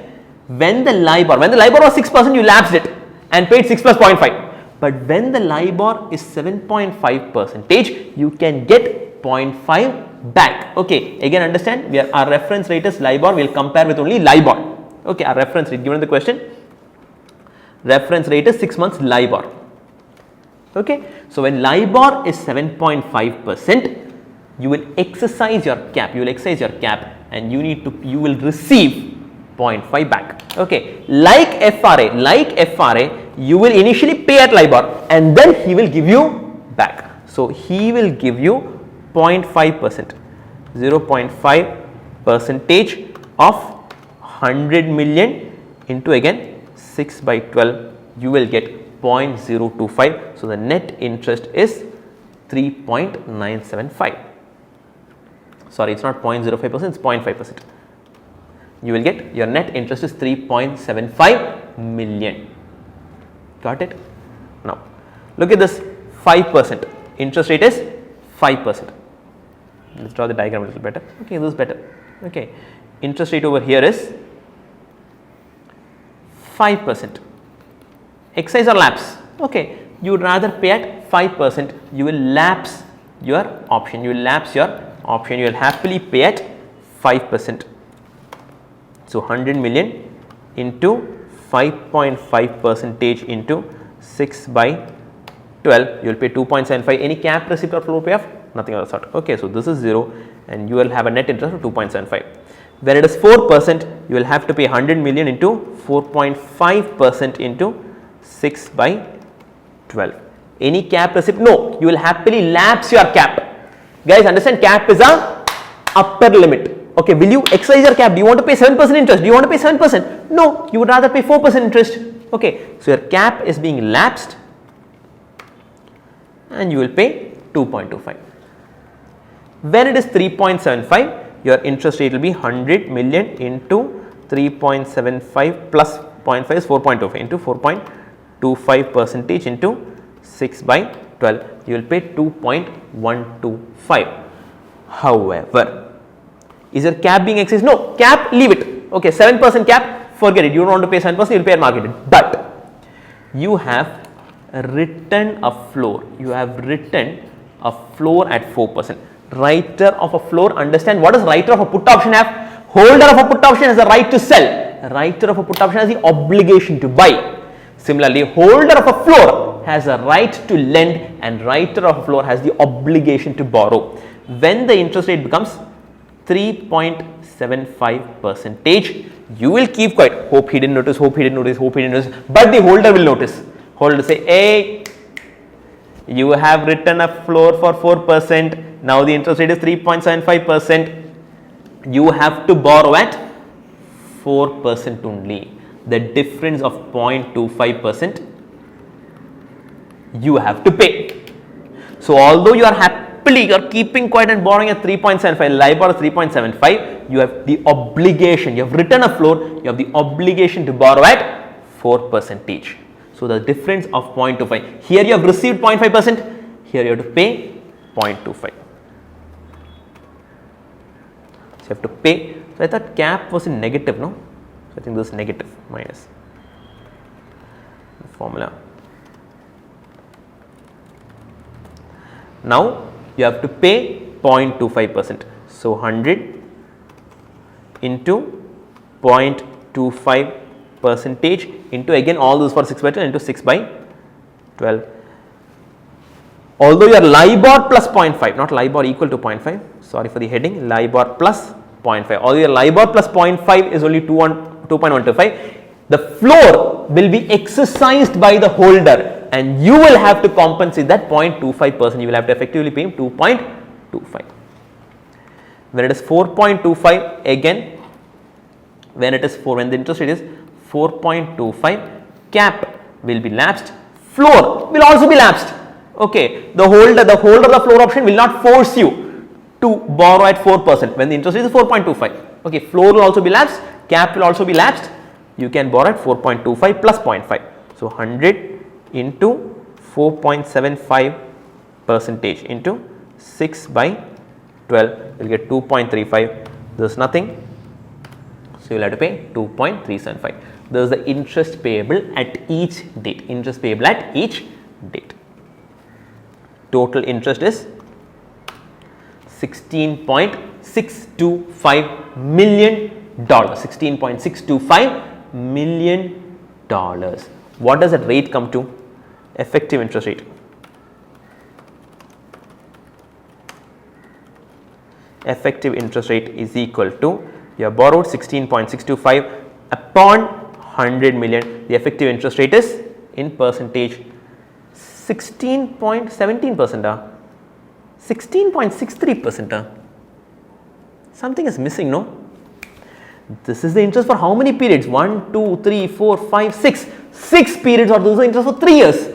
When the LIBOR was 6%, you lapsed it and paid 6 plus 0.5. But when the LIBOR is 7.5%, you can get 0.5 back. Okay, again understand, our reference rate is LIBOR, we will compare with only LIBOR. Okay, our reference rate given the question, reference rate is 6 months LIBOR. Okay, so when LIBOR is 7.5%, you will exercise your cap, and you will receive 0.5 back. Okay, like FRA, you will initially pay at LIBOR and then he will give you back. So, he will give you 0.5%, 0.5% of 100 million into again 6 by 12, you will get 0.025. So, the net interest is 3.975. Sorry, it is not 0.05%, it is 0.5%. You will get your net interest is 3.75 million. Got it? Now, look at this 5%. Interest rate is 5%. Let's draw the diagram a little better. Okay, this is better. Okay, interest rate over here is 5%. Excise or lapse? Okay, you would rather pay at 5%. You will lapse your option. You will happily pay at 5%. So, 100 million into 5.5% into 6 by 12, you will pay 2.75. Any cap, receipt or floor payoff? Nothing of the sort. Okay, so this is 0 and you will have a net interest of 2.75. When it is 4%, you will have to pay 100 million into 4.5% into 6 by 12. Any cap, receipt? No, you will happily lapse your cap. Guys, understand, cap is a upper limit. Okay, will you exercise your cap? Do you want to pay 7% interest? Do you want to pay 7%? No, you would rather pay 4% interest. Okay, so your cap is being lapsed and you will pay 2.25. When it is 3.75, your interest rate will be 100 million into 3.75 plus 0.5 is 4.25 into 4.25% into 6 by 12. You will pay 2.125. However, is your cap being exercised? No, cap, leave it. Okay, 7% cap, forget it. You don't want to pay 7%, you will pay at market rate. But you have written a floor. You have written a floor at 4%. Writer of a floor, understand what does writer of a put option have? Holder of a put option has the right to sell. Writer of a put option has the obligation to buy. Similarly, holder of a floor has a right to lend and writer of a floor has the obligation to borrow. When the interest rate becomes 3.75%, you will keep quiet. Hope he didn't notice, but the holder will notice. Holder say, hey, you have written a floor for 4%. Now the interest rate is 3.75%. You have to borrow at 4% only. The difference of 0.25% you have to pay. So although you are keeping quiet and borrowing at 3.75, LIBOR is 3.75, you have the obligation, you have written a floor, you have the obligation to borrow at 4%. So the difference of 0.25. Here you have received 0.5%, here you have to pay 0.25. So you have to pay. So I thought cap was in negative, no? So I think this is negative minus the formula. Now you have to pay 0.25%. So 100 into 0.25 percentage into again all those for 6 by 12 into 6 by 12. Although your LIBOR plus 0.5, not LIBOR equal to 0.5, sorry for the heading, LIBOR plus 0.5, although your LIBOR plus 0.5 is only 2.125, the floor will be exercised by the holder and you will have to compensate that 0.25%, you will have to effectively pay him 2.25. When it is 4.25, again when it is when the interest rate is 4.25, cap will be lapsed, floor will also be lapsed. Okay, the holder of the floor option will not force you to borrow at 4% when the interest rate is 4.25. Okay, floor will also be lapsed, cap will also be lapsed. You can borrow at 4.25 plus 0.5. So 100 into 4.75 percentage into 6 by 12, you will get 2.35. There is nothing. So you will have to pay 2.375. There is the interest payable at each date. Interest payable at each date. Total interest is $16.625 million. $16.625 million. What does that rate come to? Effective interest rate. Effective interest rate is equal to, you have borrowed 16.625 upon 100 million. The effective interest rate is in percentage 16.17%. 16.63%. Something is missing, no? This is the interest for how many periods? 1, 2, 3, 4, 5, 6. 6 periods or those are interest for 3 years.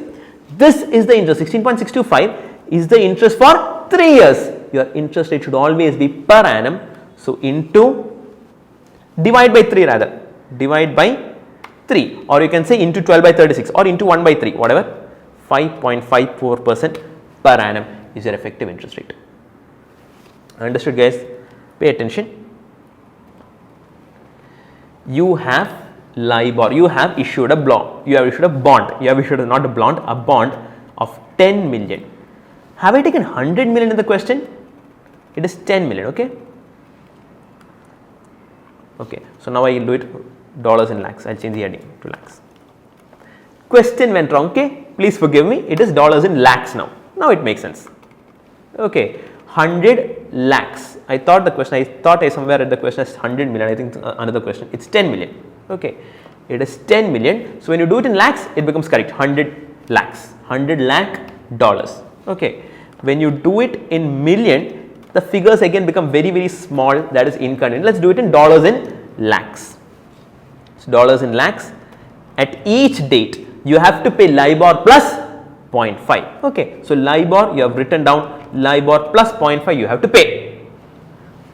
This is the interest. 16.625 is the interest for 3 years. Your interest rate should always be per annum. So into, divide by 3 rather. Divide by 3, or you can say into 12 by 36 or into 1 by 3, whatever. 5.54% per annum is your effective interest rate. Understood, guys? Pay attention. You have LIBOR, you have issued a bond, you have issued a bond, you have issued not a bond, a bond of 10 million. Have I taken 100 million in the question? It is 10 million, okay? Okay, so now I will do it dollars in lakhs. I will change the heading to lakhs. Question went wrong, okay? Please forgive me. It is dollars in lakhs now. Now it makes sense. Okay, 100 lakhs. I thought I somewhere read the question as 100 million. I think another question. It's 10 million. Okay, it is 10 million. So when you do it in lakhs, it becomes correct. 100 lakhs. 100 lakh dollars. Okay, when you do it in million, the figures again become very small. That is inconvenient. Let's do it in dollars in lakhs. So dollars in lakhs. At each date, you have to pay LIBOR plus 0.5. Okay, so LIBOR you have written down, LIBOR plus 0.5 you have to pay.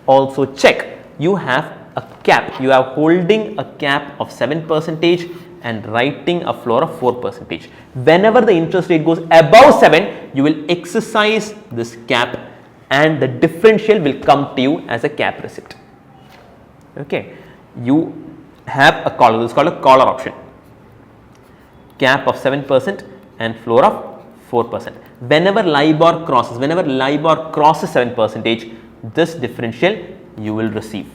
Also check, you have a cap, you are holding a cap of 7% and writing a floor of 4%. Whenever the interest rate goes above 7, you will exercise this cap and the differential will come to you as a cap receipt. Okay, you have a collar, this is called a collar option. Cap of 7% and floor of 4%. Whenever LIBOR crosses 7%, this differential you will receive.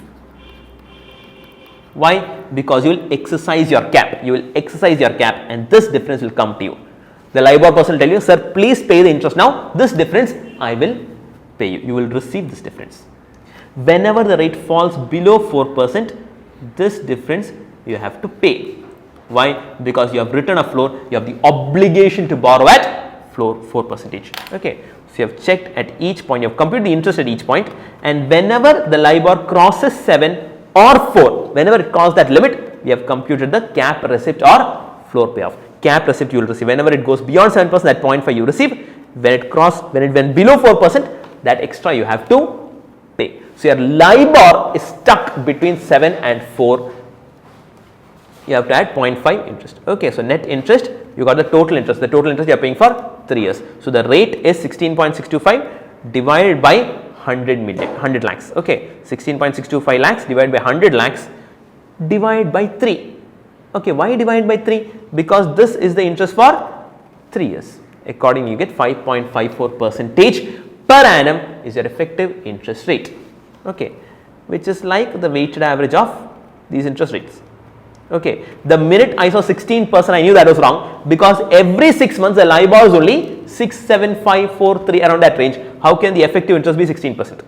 Why? Because you will exercise your cap. You will exercise your cap and this difference will come to you. The LIBOR person will tell you, sir, please pay the interest now. This difference I will pay you. You will receive this difference. Whenever the rate falls below 4%, this difference you have to pay. Why? Because you have written a floor, you have the obligation to borrow at floor 4%. Okay. So you have checked at each point, you have computed the interest at each point, and whenever the LIBOR crosses 7 or 4, whenever it crosses that limit, we have computed the cap receipt or floor payoff. Cap receipt you will receive. Whenever it goes beyond 7%, that 0.5 you receive. When it went below 4%, that extra you have to pay. So your LIBOR is stuck between 7 and 4. You have to add 0.5 interest. Okay, so net interest, you got the total interest. The total interest you are paying for 3 years. So the rate is 16.625 divided by 100 lakhs. Okay, 16.625 lakhs divided by 100 lakhs, divide by 3. Okay, why divide by 3? Because this is the interest for 3 years. Accordingly, you get 5.54% per annum is your effective interest rate. Okay, which is like the weighted average of these interest rates. Okay, the minute I saw 16%, I knew that was wrong, because every 6 months the LIBOR is only 6.7543, around that range. How can the effective interest be 16%?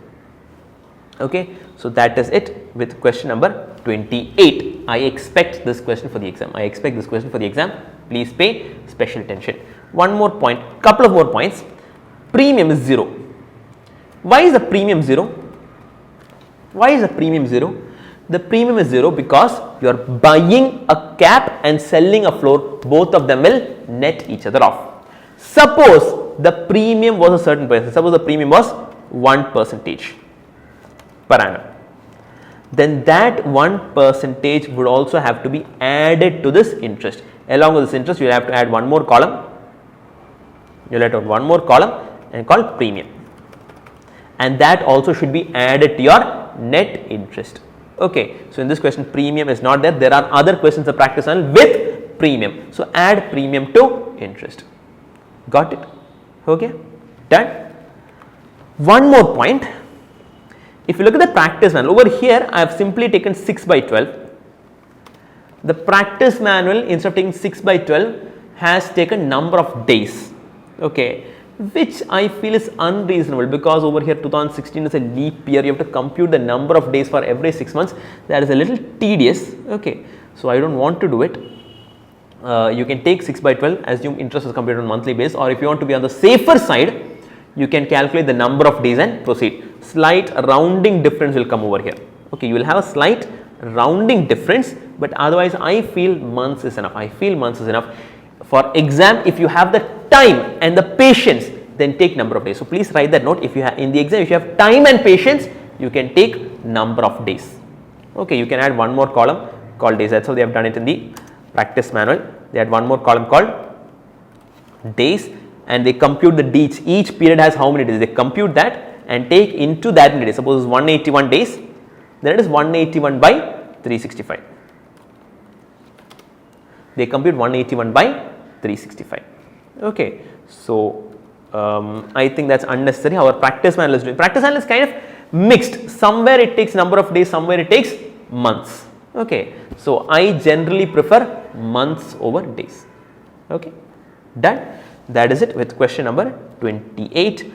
Okay, so that is it with question number 28. I expect this question for the exam. Please pay special attention. One more point, couple of more points. Premium is 0. Why is the premium 0? The premium is 0 because you are buying a cap and selling a floor. Both of them will net each other off. Suppose the premium was a certain percentage. Suppose the premium was 1% per annum. Then that 1% would also have to be added to this interest. Along with this interest, you will have to add one more column. You will have to add one more column and called premium. And that also should be added to your net interest. Okay, so in this question premium is not there. There are other questions of practice with premium. So add premium to interest. Got it? Okay, done. One more point. If you look at the practice manual over here, I have simply taken 6/12. The practice manual, instead of taking 6/12, has taken number of days. Okay, which I feel is unreasonable, because over here 2016 is a leap year. You have to compute the number of days for every 6 months. That is a little tedious. Okay, so I don't want to do it. You can take 6/12, assume interest is computed on monthly basis, or if you want to be on the safer side, you can calculate the number of days and proceed. Slight rounding difference will come over here. Okay, you will have a slight rounding difference, but otherwise I feel months is enough. For exam, if you have the time and the patience, then take number of days. So please write that note. If you have in the exam, if you have time and patience, you can take number of days. Okay, you can add one more column called days. That's how they have done it in the practice manual. They had one more column called days, and they compute the dates. Each period has how many days. They compute that and take into that many days. Suppose 181 days, then it is 181 by 365. They compute 181 by 365. Okay, so I think that's unnecessary. Our practice manual is doing. Practice manual is kind of mixed. Somewhere it takes number of days, somewhere it takes months. Okay, so I generally prefer months over days. Okay, done. That is it with question number 28.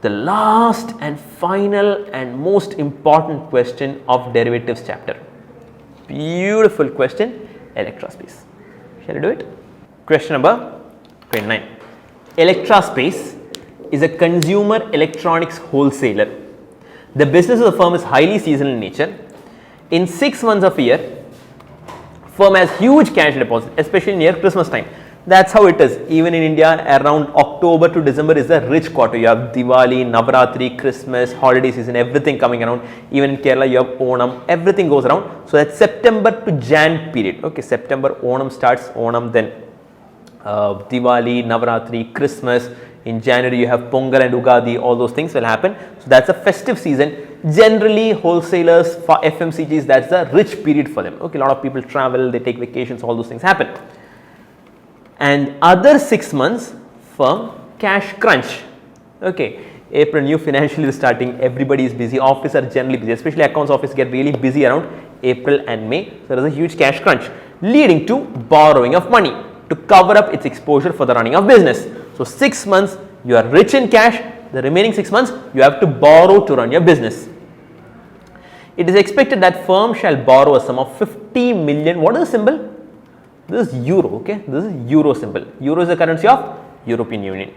The last and final and most important question of derivatives chapter. Beautiful question, electrospace. Shall I do it? Question number 29. Electrospace is a consumer electronics wholesaler. The business of the firm is highly seasonal in nature. In 6 months of a year, firm has huge cash deposits, especially near Christmas time. That's how it is. Even in India, around October to December is a rich quarter. You have Diwali, Navaratri, Christmas, holiday season, everything coming around. Even in Kerala, you have Onam, everything goes around. So that's September to Jan period. Okay, September, Onam starts, Onam, then Diwali, Navaratri, Christmas. In January, you have Pongal and Ugadi, all those things will happen. So that's a festive season. Generally, wholesalers for FMCGs, that's a rich period for them. Okay, a lot of people travel, they take vacations, all those things happen. And other 6 months, firm cash crunch. Okay, April, new financial year starting, everybody is busy, office are generally busy, especially accounts office get really busy around April and May. So there is a huge cash crunch, leading to borrowing of money to cover up its exposure for the running of business. So 6 months you are rich in cash, the remaining 6 months you have to borrow to run your business. It is expected that firm shall borrow a sum of 50 million. What is the symbol? This is euro. Okay, this is euro symbol. Euro is the currency of European Union.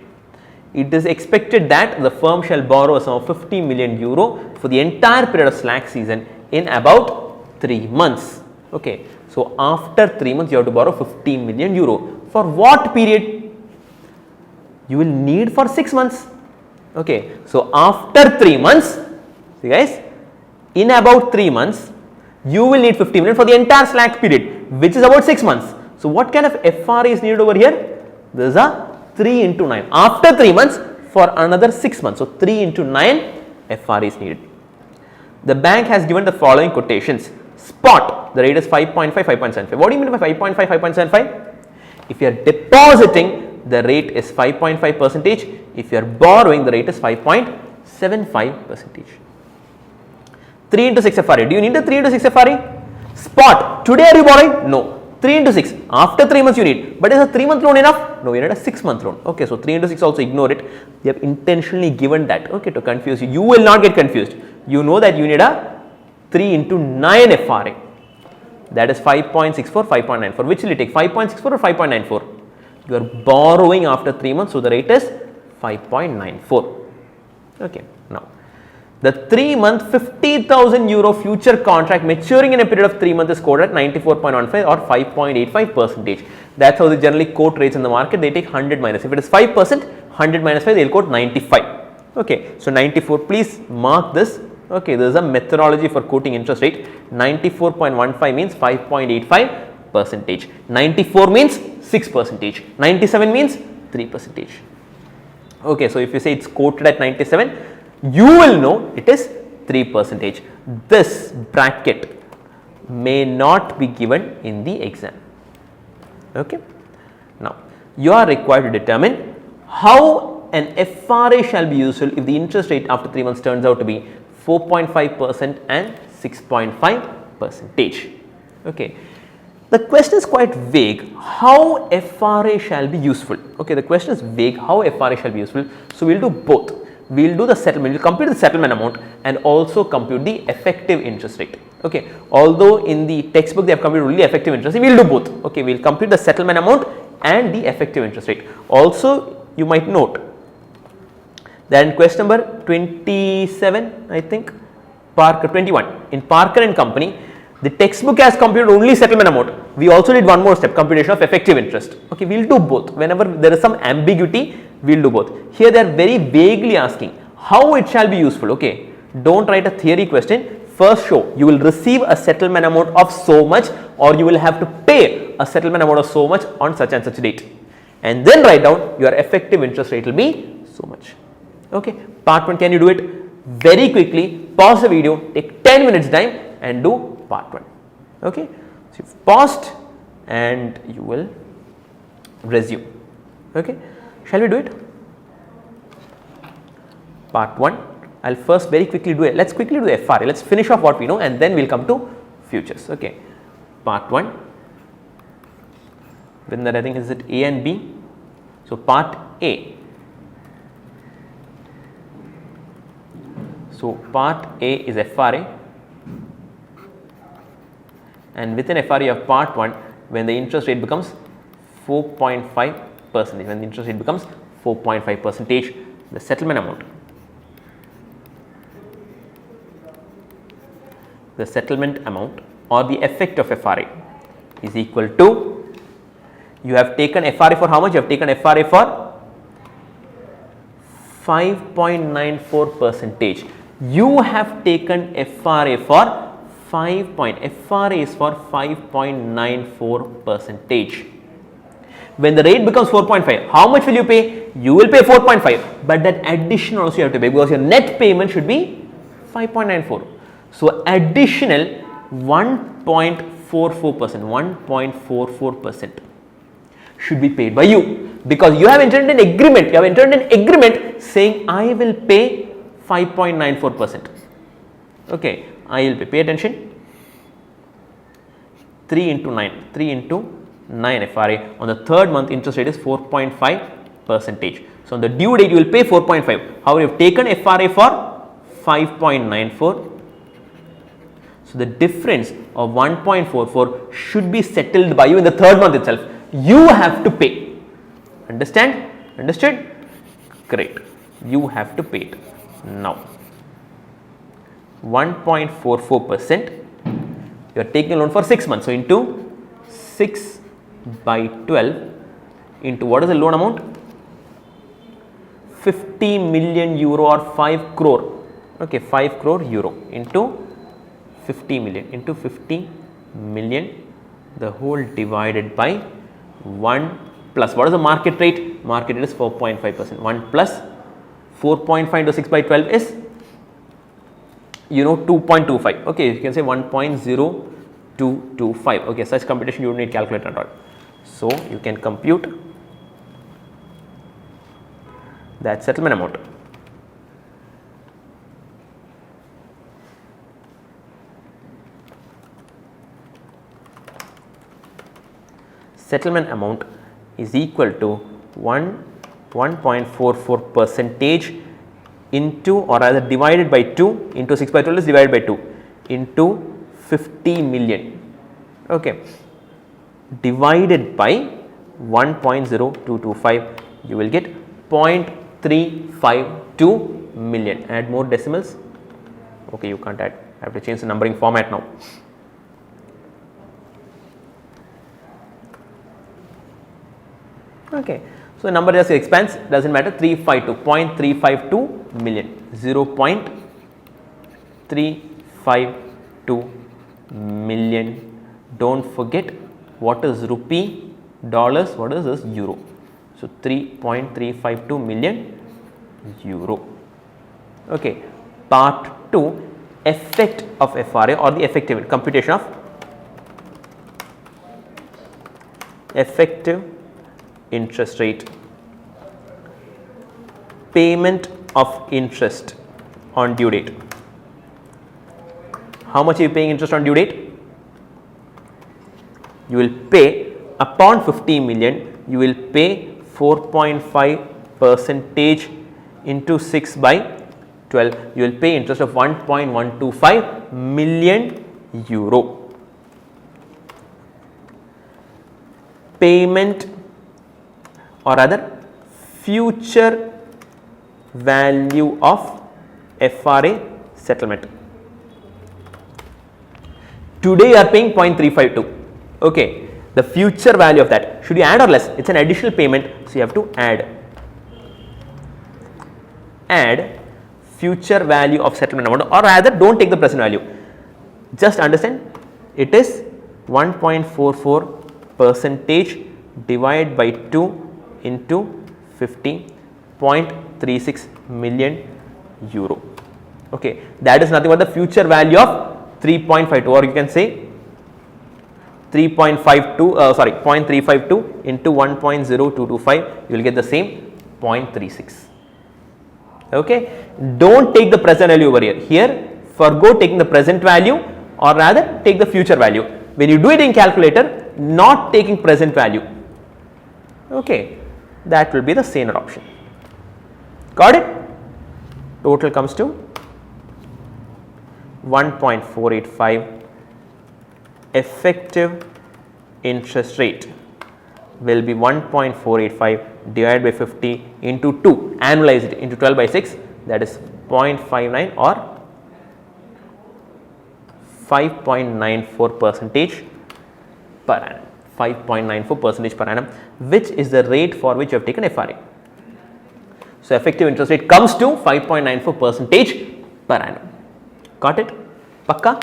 It is expected that the firm shall borrow a sum of 50 million euro for the entire period of slack season in about 3 months. Okay, so after 3 months you have to borrow 50 million euro. For what period? You will need for 6 months. Okay, so after 3 months, see guys, in about 3 months you will need 50 million for the entire slack period, which is about 6 months. So what kind of FR is needed over here? There is a 3 into 9. After 3 months for another 6 months. So 3 into 9 FR is needed. The bank has given the following quotations. Spot, the rate is 5.5, 5.75. What do you mean by 5.5, 5.75? If you are depositing, the rate is 5.5 percentage. If you are borrowing, the rate is 5.75 percentage. 3 into 6 FRE. Do you need the 3 into 6 FRE? Spot, today are you borrowing? No. 3 into 6, after 3 months you need, but is a 3-month loan enough? No, you need a 6-month loan. Okay, so 3 into 6 also ignore it. They have intentionally given that, okay, to confuse you. You will not get confused. You know that you need a 3 into 9 FRA. That is 5.64, 5.94. Which will you take, 5.64 or 5.94? You are borrowing after 3 months, so the rate is 5.94. Okay, now the 3-month 50,000 euro future contract maturing in a period of 3 months is quoted at 94.15 or 5.85%. That's how they generally quote rates in the market. They take 100 minus. If it is 5%, 100 minus 5, they will quote 95. Okay, so 94. Please mark this. Okay, there is a methodology for quoting interest rate. 94.15 means 5.85%. 94 means 6%. 97 means 3%. Okay, so if you say it's quoted at 97, you will know it is 3%. This bracket may not be given in the exam. Okay. Now, you are required to determine how an FRA shall be useful if the interest rate after 3 months turns out to be 4.5% and 6.5%. Okay. The question is quite vague, how FRA shall be useful. Okay, the question is vague, how FRA shall be useful. So, we will do both. We will do the settlement, we will compute the settlement amount and also compute the effective interest rate. Okay, although in the textbook they have computed only effective interest rate, we will do both. Okay, we will compute the settlement amount and the effective interest rate. Also, you might note that in question number 27, I think, Parker 21, in Parker and Company, the textbook has computed only settlement amount. We also did one more step, computation of effective interest. Okay, we will do both. Whenever there is some ambiguity, we will do both. Here they are very vaguely asking how it shall be useful. Okay, don't write a theory question. First show you will receive a settlement amount of so much, or you will have to pay a settlement amount of so much on such and such date, and then write down your effective interest rate will be so much. Okay, part 1, can you do it very quickly? Pause the video, take 10 minutes time and do part 1. Okay, so you've paused and you will resume. Okay, shall we do it? Part 1, I'll first very quickly do it. Let's quickly do FRA. Let's finish off what we know and then we'll come to futures. Okay, part 1. When that I think is it A and B. So part A. So part A is FRA. And within FRA you have part 1 when the interest rate becomes 4.5%. When the interest rate becomes 4.5%, the settlement amount. The settlement amount or the effect of FRA is equal to, you have taken FRA for how much? You have taken FRA for 5.94%. You have taken FRA for FRA is for 5.94%. When the rate becomes 4.5, how much will you pay? You will pay 4.5, but that addition also you have to pay because your net payment should be 5.94. So additional 1.44% should be paid by you because you have entered an agreement. You have entered an agreement saying I will pay 5.94%. Okay, I will pay attention. 3 into 9 FRA. On the third month, interest rate is 4.5%. So on the due date, you will pay 4.5. However, you have taken FRA for 5.94. So the difference of 1.44 should be settled by you in the third month itself. You have to pay. Understand? Understood? Great. You have to pay it. Now, 1.44%. You are taking a loan for 6 months. So into 6 by 12 into what is the loan amount? 50 million euro or 5 crore. Okay, 5 crore euro into 50 million into 50 million, the whole divided by 1 plus what is the market rate? Market rate is 4.5%. 1 plus 4.5 into 6 by 12 is 2.25. Okay, you can say 1.0225. Okay, such computation you don't need calculator at all. So you can compute that settlement amount. settlement amount is equal to 1.44 percentage into, or rather divided by 2 into 6 by 12 is divided by 2 into 50 million, okay, divided by 1.0225, you will get 0.352 million. Add more decimals. Okay, you can't add. I have to change the numbering format now. Okay, so the number just expands, doesn't matter. 0.352 million, 0.352 million. Don't forget what is rupee, dollars, what is this, euro. So 3.352 million euro. Okay, part 2, effect of FRA or the effective computation of effective interest rate. Payment of interest on due date. How much are you paying interest on due date? You will pay upon 50 million, you will pay 4.5 percentage into 6 by 12, you will pay interest of 1.125 million euro. Payment, or rather future value of FRA settlement. Today you are paying 0.352, okay, the future value of that, should you add or less? It is an additional payment, so you have to add future value of settlement amount, or rather do not take the present value, just understand it is 1.44 percentage divided by 2 into 50.36 million euro. Okay, that is nothing but the future value of 3.52, or you can say 0.352 into 1.0225, you will get the same 0.36. Okay, do not take the present value over here. Here, forgo taking the present value, or rather take the future value. When you do it in calculator, not taking present value. Okay, that will be the saner option. Got it? Total comes to 1.485. Effective interest rate will be 1.485 divided by 50 into 2, annualize it into 12 by 6, that is 0.59 or 5.94 percentage per annum, 5.94 percentage per annum, which is the rate for which you have taken FRA. So, effective interest rate comes to 5.94 percentage per annum. Got it? Pakka?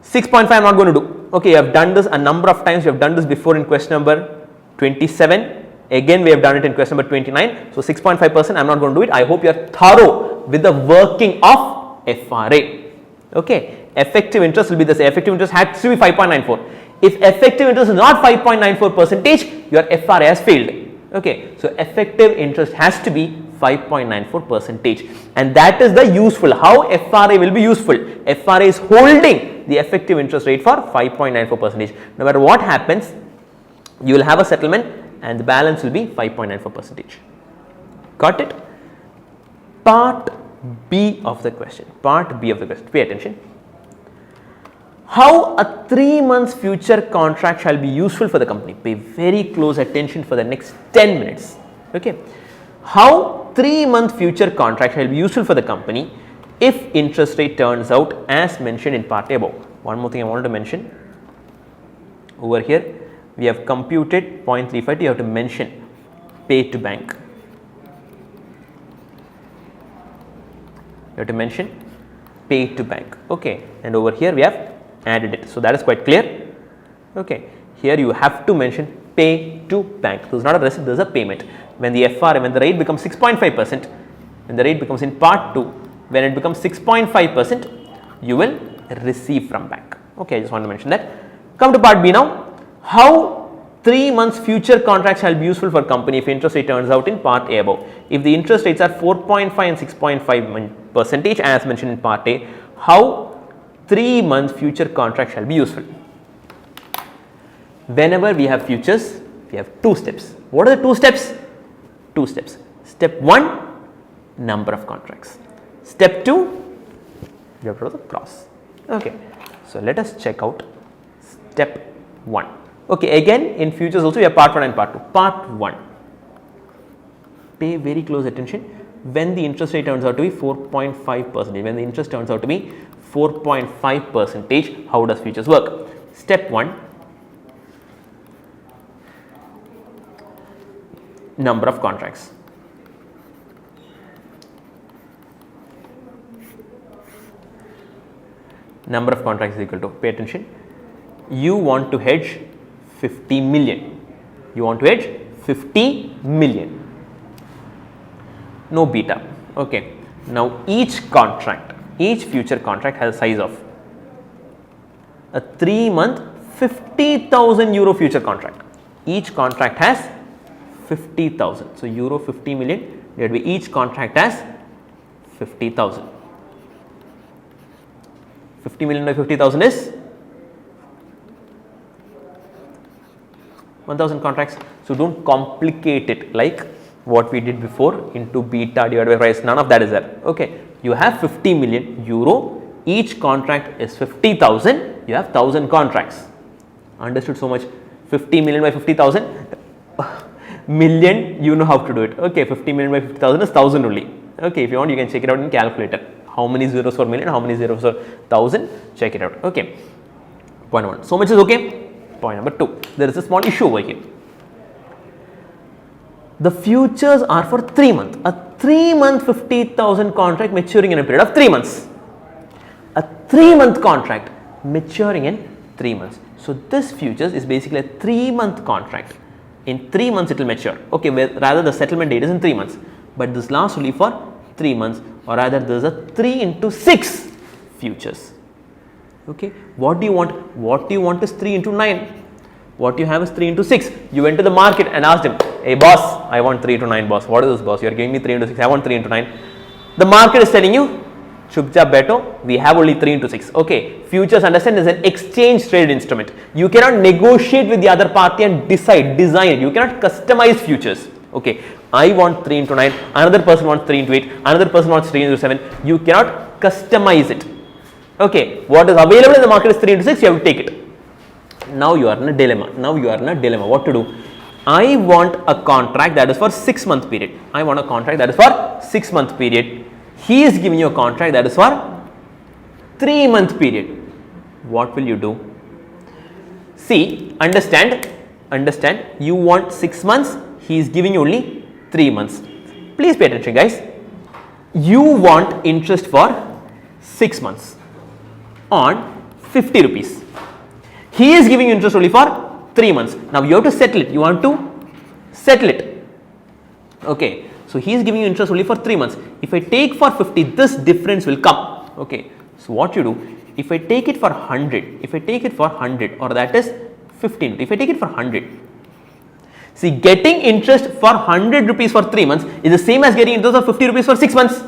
6.5 I am not going to do. Okay, you have done this a number of times, you have done this before in question number 27, again we have done it in question number 29. So, 6.5% I am not going to do it. I hope you are thorough with the working of FRA. Okay, effective interest will be the same. Effective interest has to be 5.94. If effective interest is not 5.94 percentage, your FRA has failed. Okay, so effective interest has to be 5.94 percentage, and that is the useful, how FRA will be useful. FRA is holding the effective interest rate for 5.94 percentage. No matter what happens, you will have a settlement and the balance will be 5.94 percentage. Got it? Part B of the question. Part B of the question. Pay attention. How a 3 months future contract shall be useful for the company. Pay very close attention for the next 10 minutes. Okay. How 3 month future contract shall be useful for the company if interest rate turns out as mentioned in part A above. One more thing I wanted to mention. Over here, we have computed 0.35, you have to mention pay to bank. You have to mention pay to bank. Okay. And over here we have added it. So, that is quite clear. Okay. Here you have to mention pay to bank. This is not a receipt, this is a payment. When the FRA, when the rate becomes 6.5%, when the rate becomes in part 2, when it becomes 6.5%, you will receive from bank. Okay, I just want to mention that. Come to part B now. How 3 months future contracts shall be useful for company if interest rate turns out in part A above. If the interest rates are 4.5 and 6.5 percentage as mentioned in part A, how 3 months future contract shall be useful. Whenever we have futures, we have 2 steps. What are the 2 steps? 2 steps. Step 1, number of contracts. Step 2, you have to do the cross. Okay. So, let us check out step 1. Okay, again in futures also we have part 1 and part 2. Part 1, pay very close attention. When the interest rate turns out to be 4.5%, when the interest turns out to be 4.5%, how does futures work? Step 1, number of contracts. Number of contracts is equal to, pay attention, you want to hedge 50 million. You want to hedge 50 million. No beta. Okay. Now, each contract, each future contract has a size of a 3-month 50,000 euro future contract. Each contract has 50,000. So, euro 50 million divided by each contract has 50,000. 50 million by 50,000 is 1000 contracts. So, do not complicate it like what we did before into beta divided by price, none of that is there. Okay. You have 50 million euro, each contract is 50,000, you have 1000 contracts. Understood so much? 50 million by 50,000 million, you know how to do it. Okay, 50 million by 50,000 is 1000 only. Okay, if you want, you can check it out in calculator. How many zeros for million, how many zeros for 1000, check it out. Okay. Point 1. So much is okay. Point number 2. There is a small issue over here. The futures are for 3 months. A 3-month 50,000 contract maturing in a period of 3 months. A 3-month contract maturing in 3 months. So, this futures is basically a 3-month contract. In 3 months it will mature. Okay, rather the settlement date is in 3 months. But this lasts only for 3 months, or rather there is a 3 into 6 futures. Okay, what do you want? What do you want is 3 into 9. What you have is 3 into 6. You went to the market and asked him, hey boss, I want 3 to 9 boss. What is this boss? You are giving me 3 into 6. I want 3 into 9. The market is telling you, chupchap beto, we have only 3 into 6. Okay, futures, understand, is an exchange traded instrument. You cannot negotiate with the other party and design it. You cannot customize futures. Okay, I want 3 into 9, another person wants 3 into 8, another person wants 3 into 7. You cannot customize it. Okay, what is available in the market is 3 into 6, you have to take it. Now you are in a dilemma. What to do? I want a contract that is for 6-month period. I want a contract that is for 6-month period. He is giving you a contract that is for 3-month period. What will you do? See, understand, you want 6 months, he is giving you only 3 months. Please pay attention, guys. You want interest for 6 months on 50 rupees. He is giving you interest only for 3 months. Now, you have to settle it. You want to settle it. Okay. So, he is giving you interest only for 3 months. If I take for 50, this difference will come. Okay. So, what you do? If I take it for 100, or that is 15, if I take it for 100, see, getting interest for 100 rupees for 3 months is the same as getting interest of 50 rupees for 6 months.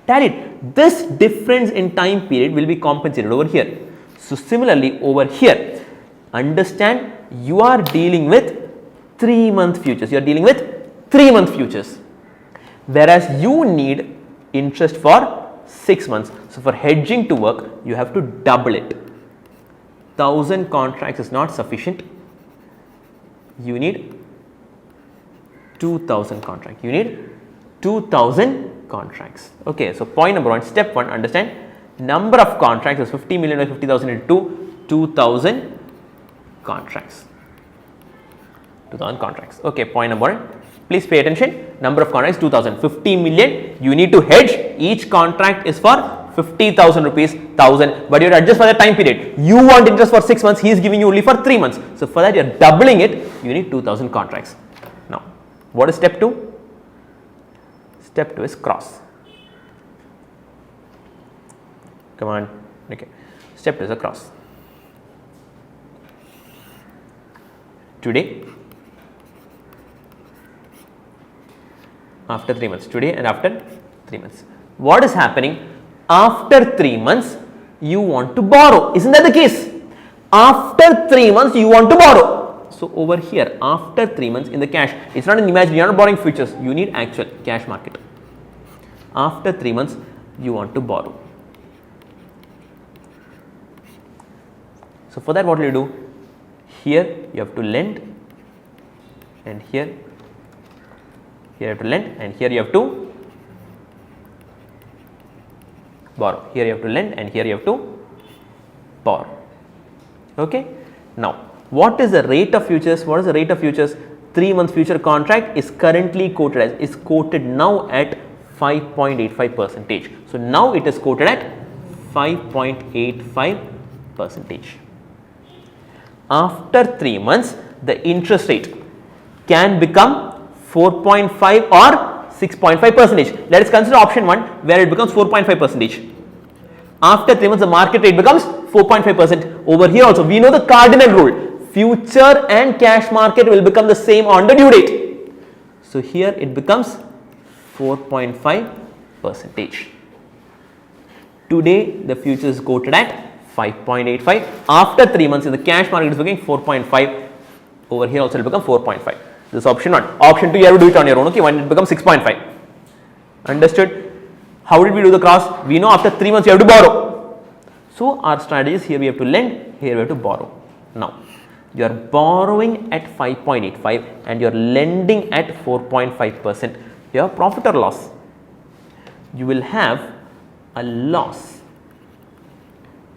Tally it. This difference in time period will be compensated over here. So, similarly over here, understand, you are dealing with 3-month futures. You are dealing with 3-month futures, whereas you need interest for 6 months. So, for hedging to work, you have to double it. 1000 contracts is not sufficient. You need 2000 contracts. You need 2000 contracts. Okay. So, point number 1, step 1, understand, number of contracts is 50 million by 50,000 into 2000 contracts. 2000 contracts. Okay. Point number 1. Please pay attention. Number of contracts 2000. 50 million. You need to hedge. Each contract is for 50,000 rupees, 1000. But you have to adjust for the time period. You want interest for 6 months. He is giving you only for 3 months. So, for that you are doubling it. You need 2000 contracts. Now, what is step 2? Step 2 is cross. Come on. Okay. Step 2 is a cross. Today, after 3 months, today and after 3 months. What is happening? After 3 months, you want to borrow. Isn't that the case? After 3 months you want to borrow. So over here, after 3 months in the cash, it's not an imaginary, you are not borrowing futures, you need actual cash market. After 3 months you want to borrow. So for that, what will you do? Here you have to lend, and here you have to lend, and here you have to borrow. Here you have to lend, and here you have to borrow. Okay. Now, what is the rate of futures? What is the rate of futures? 3 month future contract is currently quoted as, is quoted now at 5.85%. So now it is quoted at 5.85%. After 3 months, the interest rate can become 4.5 or 6.5%. Let us consider option 1 where it becomes 4.5%. After 3 months, the market rate becomes 4.5%. Over here also, we know the cardinal rule. Future and cash market will become the same on the due date. So here it becomes 4.5%. Today, the future is quoted at 5.85. After 3 months in the cash market is looking 4.5. Over here also it will become 4.5. This is option 1. Option 2, you have to do it on your own. Okay, when it becomes 6.5. Understood? How did we do the cross? We know after 3 months you have to borrow. So our strategy is, here we have to lend, here we have to borrow. Now you are borrowing at 5.85 and you are lending at 4.5%. You have profit or loss? You will have a loss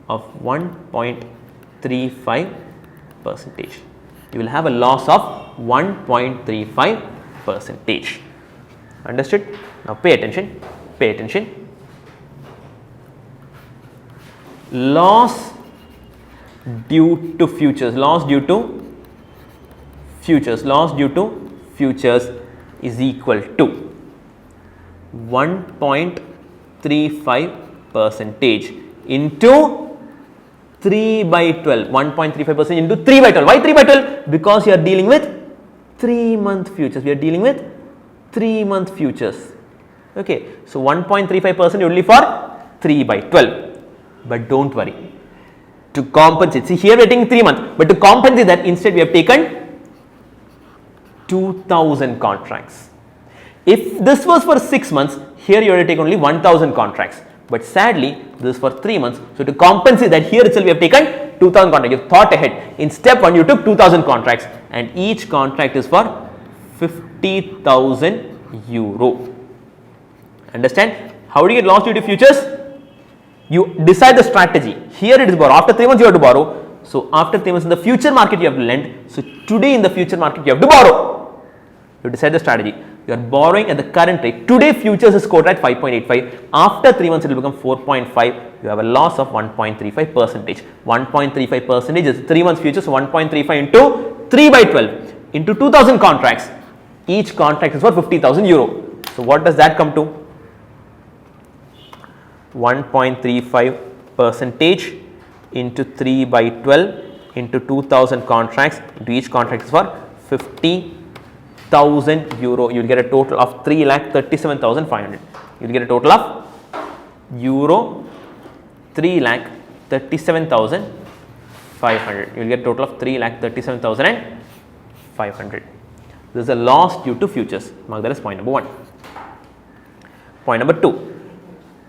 of 1.35%. You will have a loss of 1.35%. Understood? Now pay attention. Pay attention. Loss due to futures. Loss due to futures. Loss due to futures is equal to 1.35% into 3 by 12. 1.35% into 3 by 12. Why 3 by 12? Because you are dealing with 3 month futures. We are dealing with 3 month futures. Okay. So 1.35% only for 3 by 12. But don't worry. To compensate, see here we are taking 3 months, but to compensate that, instead we have taken 2000 contracts. If this was for 6 months, here you have to take only 1000 contracts. But sadly, this is for 3 months. So to compensate that, here itself we have taken 2000 contracts. You have thought ahead. In step 1, you took 2000 contracts, and each contract is for 50,000 euro. Understand? How do you get loss due to futures? You decide the strategy. Here it is borrow. After 3 months you have to borrow. So after 3 months in the future market you have to lend. So today in the future market you have to borrow. You decide the strategy. You are borrowing at the current rate. Today futures is quoted at 5.85. After 3 months it will become 4.5. You have a loss of 1.35%. 1.35% is 3 months futures. So 1.35 into 3 by 12 into 2000 contracts. Each contract is for 50,000 euro. So what does that come to? 1.35% into 3 by 12 into 2000 contracts, into each contract is for 50,000 euro. You will get a total of 3,37,500. You will get a total of euro 3,37,500. You will get a total of 3,37,500. This is a loss due to futures. Mark that as point number 1. Point number 2.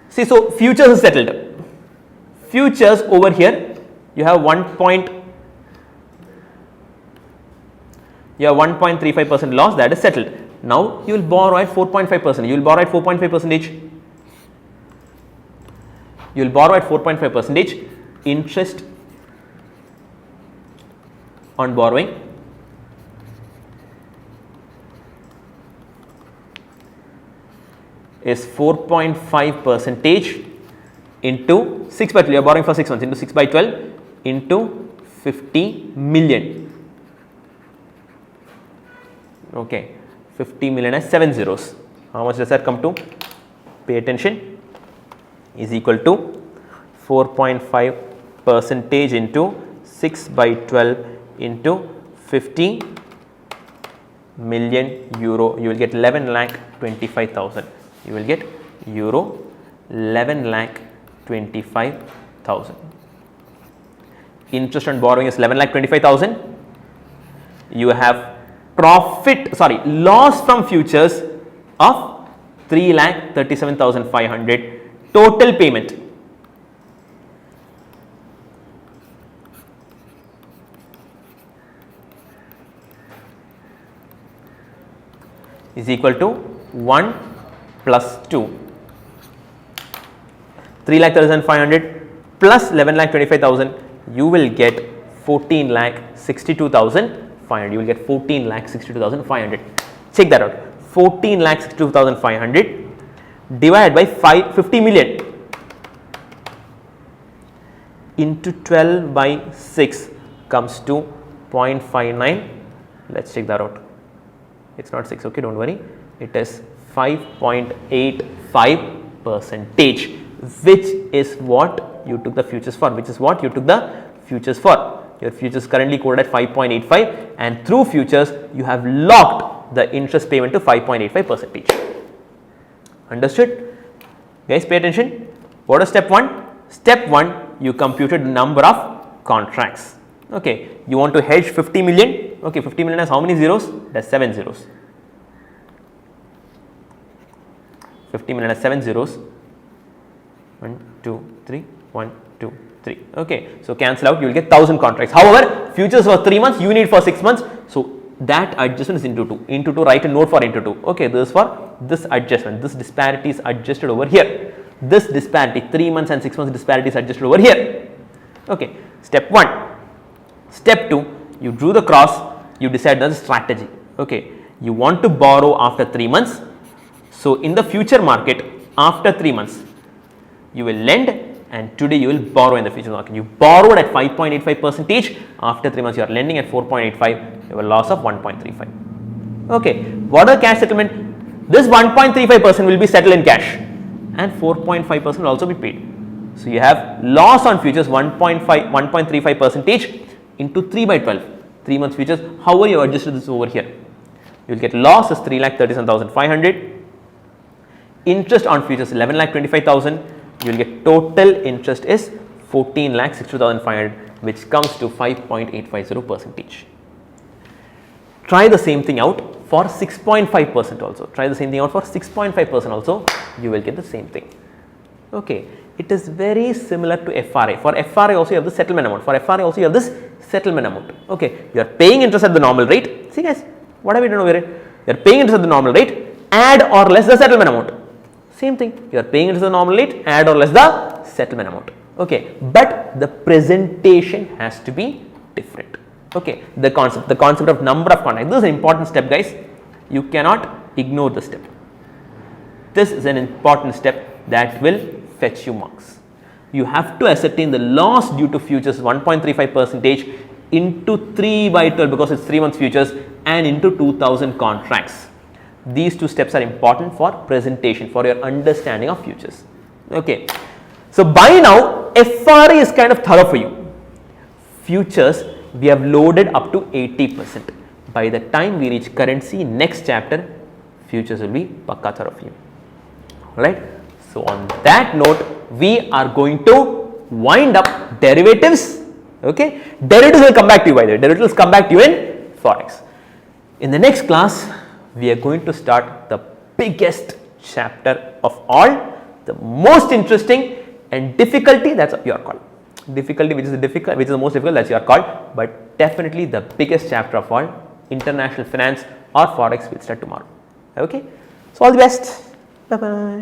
See, so futures is settled. Futures over here, you have 1.35% loss, that is settled. Now you will borrow at 4.5%. You will borrow at 4.5%. You will borrow at 4.5%. Interest on borrowing is 4.5% into 6 by 12. You are borrowing for 6 months into 6 by 12 into 50 million. Okay, 50 million as 7 zeros. How much does that come to? Pay attention. Is equal to 4.5% into 6 by 12 into 50 million euro. You will get 11,25,000. You will get euro 11,25,000. interest on borrowing is 11,25,000. You have loss from futures of 3,37,500. Total payment is equal to 1 plus 2. 3,37,500 plus 11,25,000, you will get 14,62,500. You will get 14,62,500. Check that out. 14,62,500 divided by 50 million into 12 by 6 comes to 0.59. Let's check that out. It's not 6, okay, don't worry. It is 5.85%, which is what you took the futures for, Your futures currently quoted at 5.85, and through futures you have locked the interest payment to 5.85%. Understood? Guys, pay attention. What is step 1? Step 1, you computed the number of contracts. Okay, you want to hedge 50 million. Okay, 50 million has how many zeros? That's 7 zeros. 50 million has 7 zeros. 1, 2, 3, 1, 2, 3. Okay, so cancel out, you will get 1000 contracts. However, futures for 3 months, you need for 6 months. So that adjustment is into 2. Into 2, write a note for into 2. Okay, this is for this adjustment. This disparity is adjusted over here. This disparity, 3 months and 6 months disparity is adjusted over here. Okay, step 1. Step 2, you drew the cross, you decide the strategy. Okay, you want to borrow after 3 months. So in the future market, after 3 months, you will lend, and today you will borrow in the future market. You borrowed at 5.85%. After 3 months, you are lending at 4.85. You have a loss of 1.35. Okay, what are cash settlement? This 1.35% will be settled in cash, and 4.5% will also be paid. So you have loss on futures 1.35% into 3 by 12. 3 months futures. However, you have adjusted this over here. You will get loss is 3,37,500. Interest on futures 11,25,000. You will get total interest is 14,62,500, which comes to 5.850%. Try the same thing out for 6.5% also. Try the same thing out for 6.5% also. You will get the same thing. Okay, it is very similar to FRA. For FRA also you have the settlement amount. For FRA also you have this settlement amount. Okay, you are paying interest at the normal rate. See guys, what have we done over here? You are paying interest at the normal rate, add or less the settlement amount. Same thing, you are paying interest at the normal rate, add or less the settlement amount. Okay, but the presentation has to be different. Okay, the concept of number of contracts. This is an important step, guys. You cannot ignore the step. This is an important step that will fetch you marks. You have to ascertain the loss due to futures 1.35% into 3 by 12 because it's 3 months futures and into 2000 contracts. These two steps are important for presentation, for your understanding of futures. Okay, so by now FRA is kind of thorough for you. Futures we have loaded up to 80%. By the time we reach currency next chapter, futures will be pakka thorough for you. Alright, so on that note, we are going to wind up derivatives. Okay, derivatives will come back to you, by the way. Derivatives come back to you in Forex. In the next class, we are going to start the biggest chapter of all, the most interesting, and difficulty, that's your call. Difficulty, which is the most difficult, that's your call, but definitely the biggest chapter of all, international finance or Forex, will start tomorrow. Okay, so all the best. Bye bye.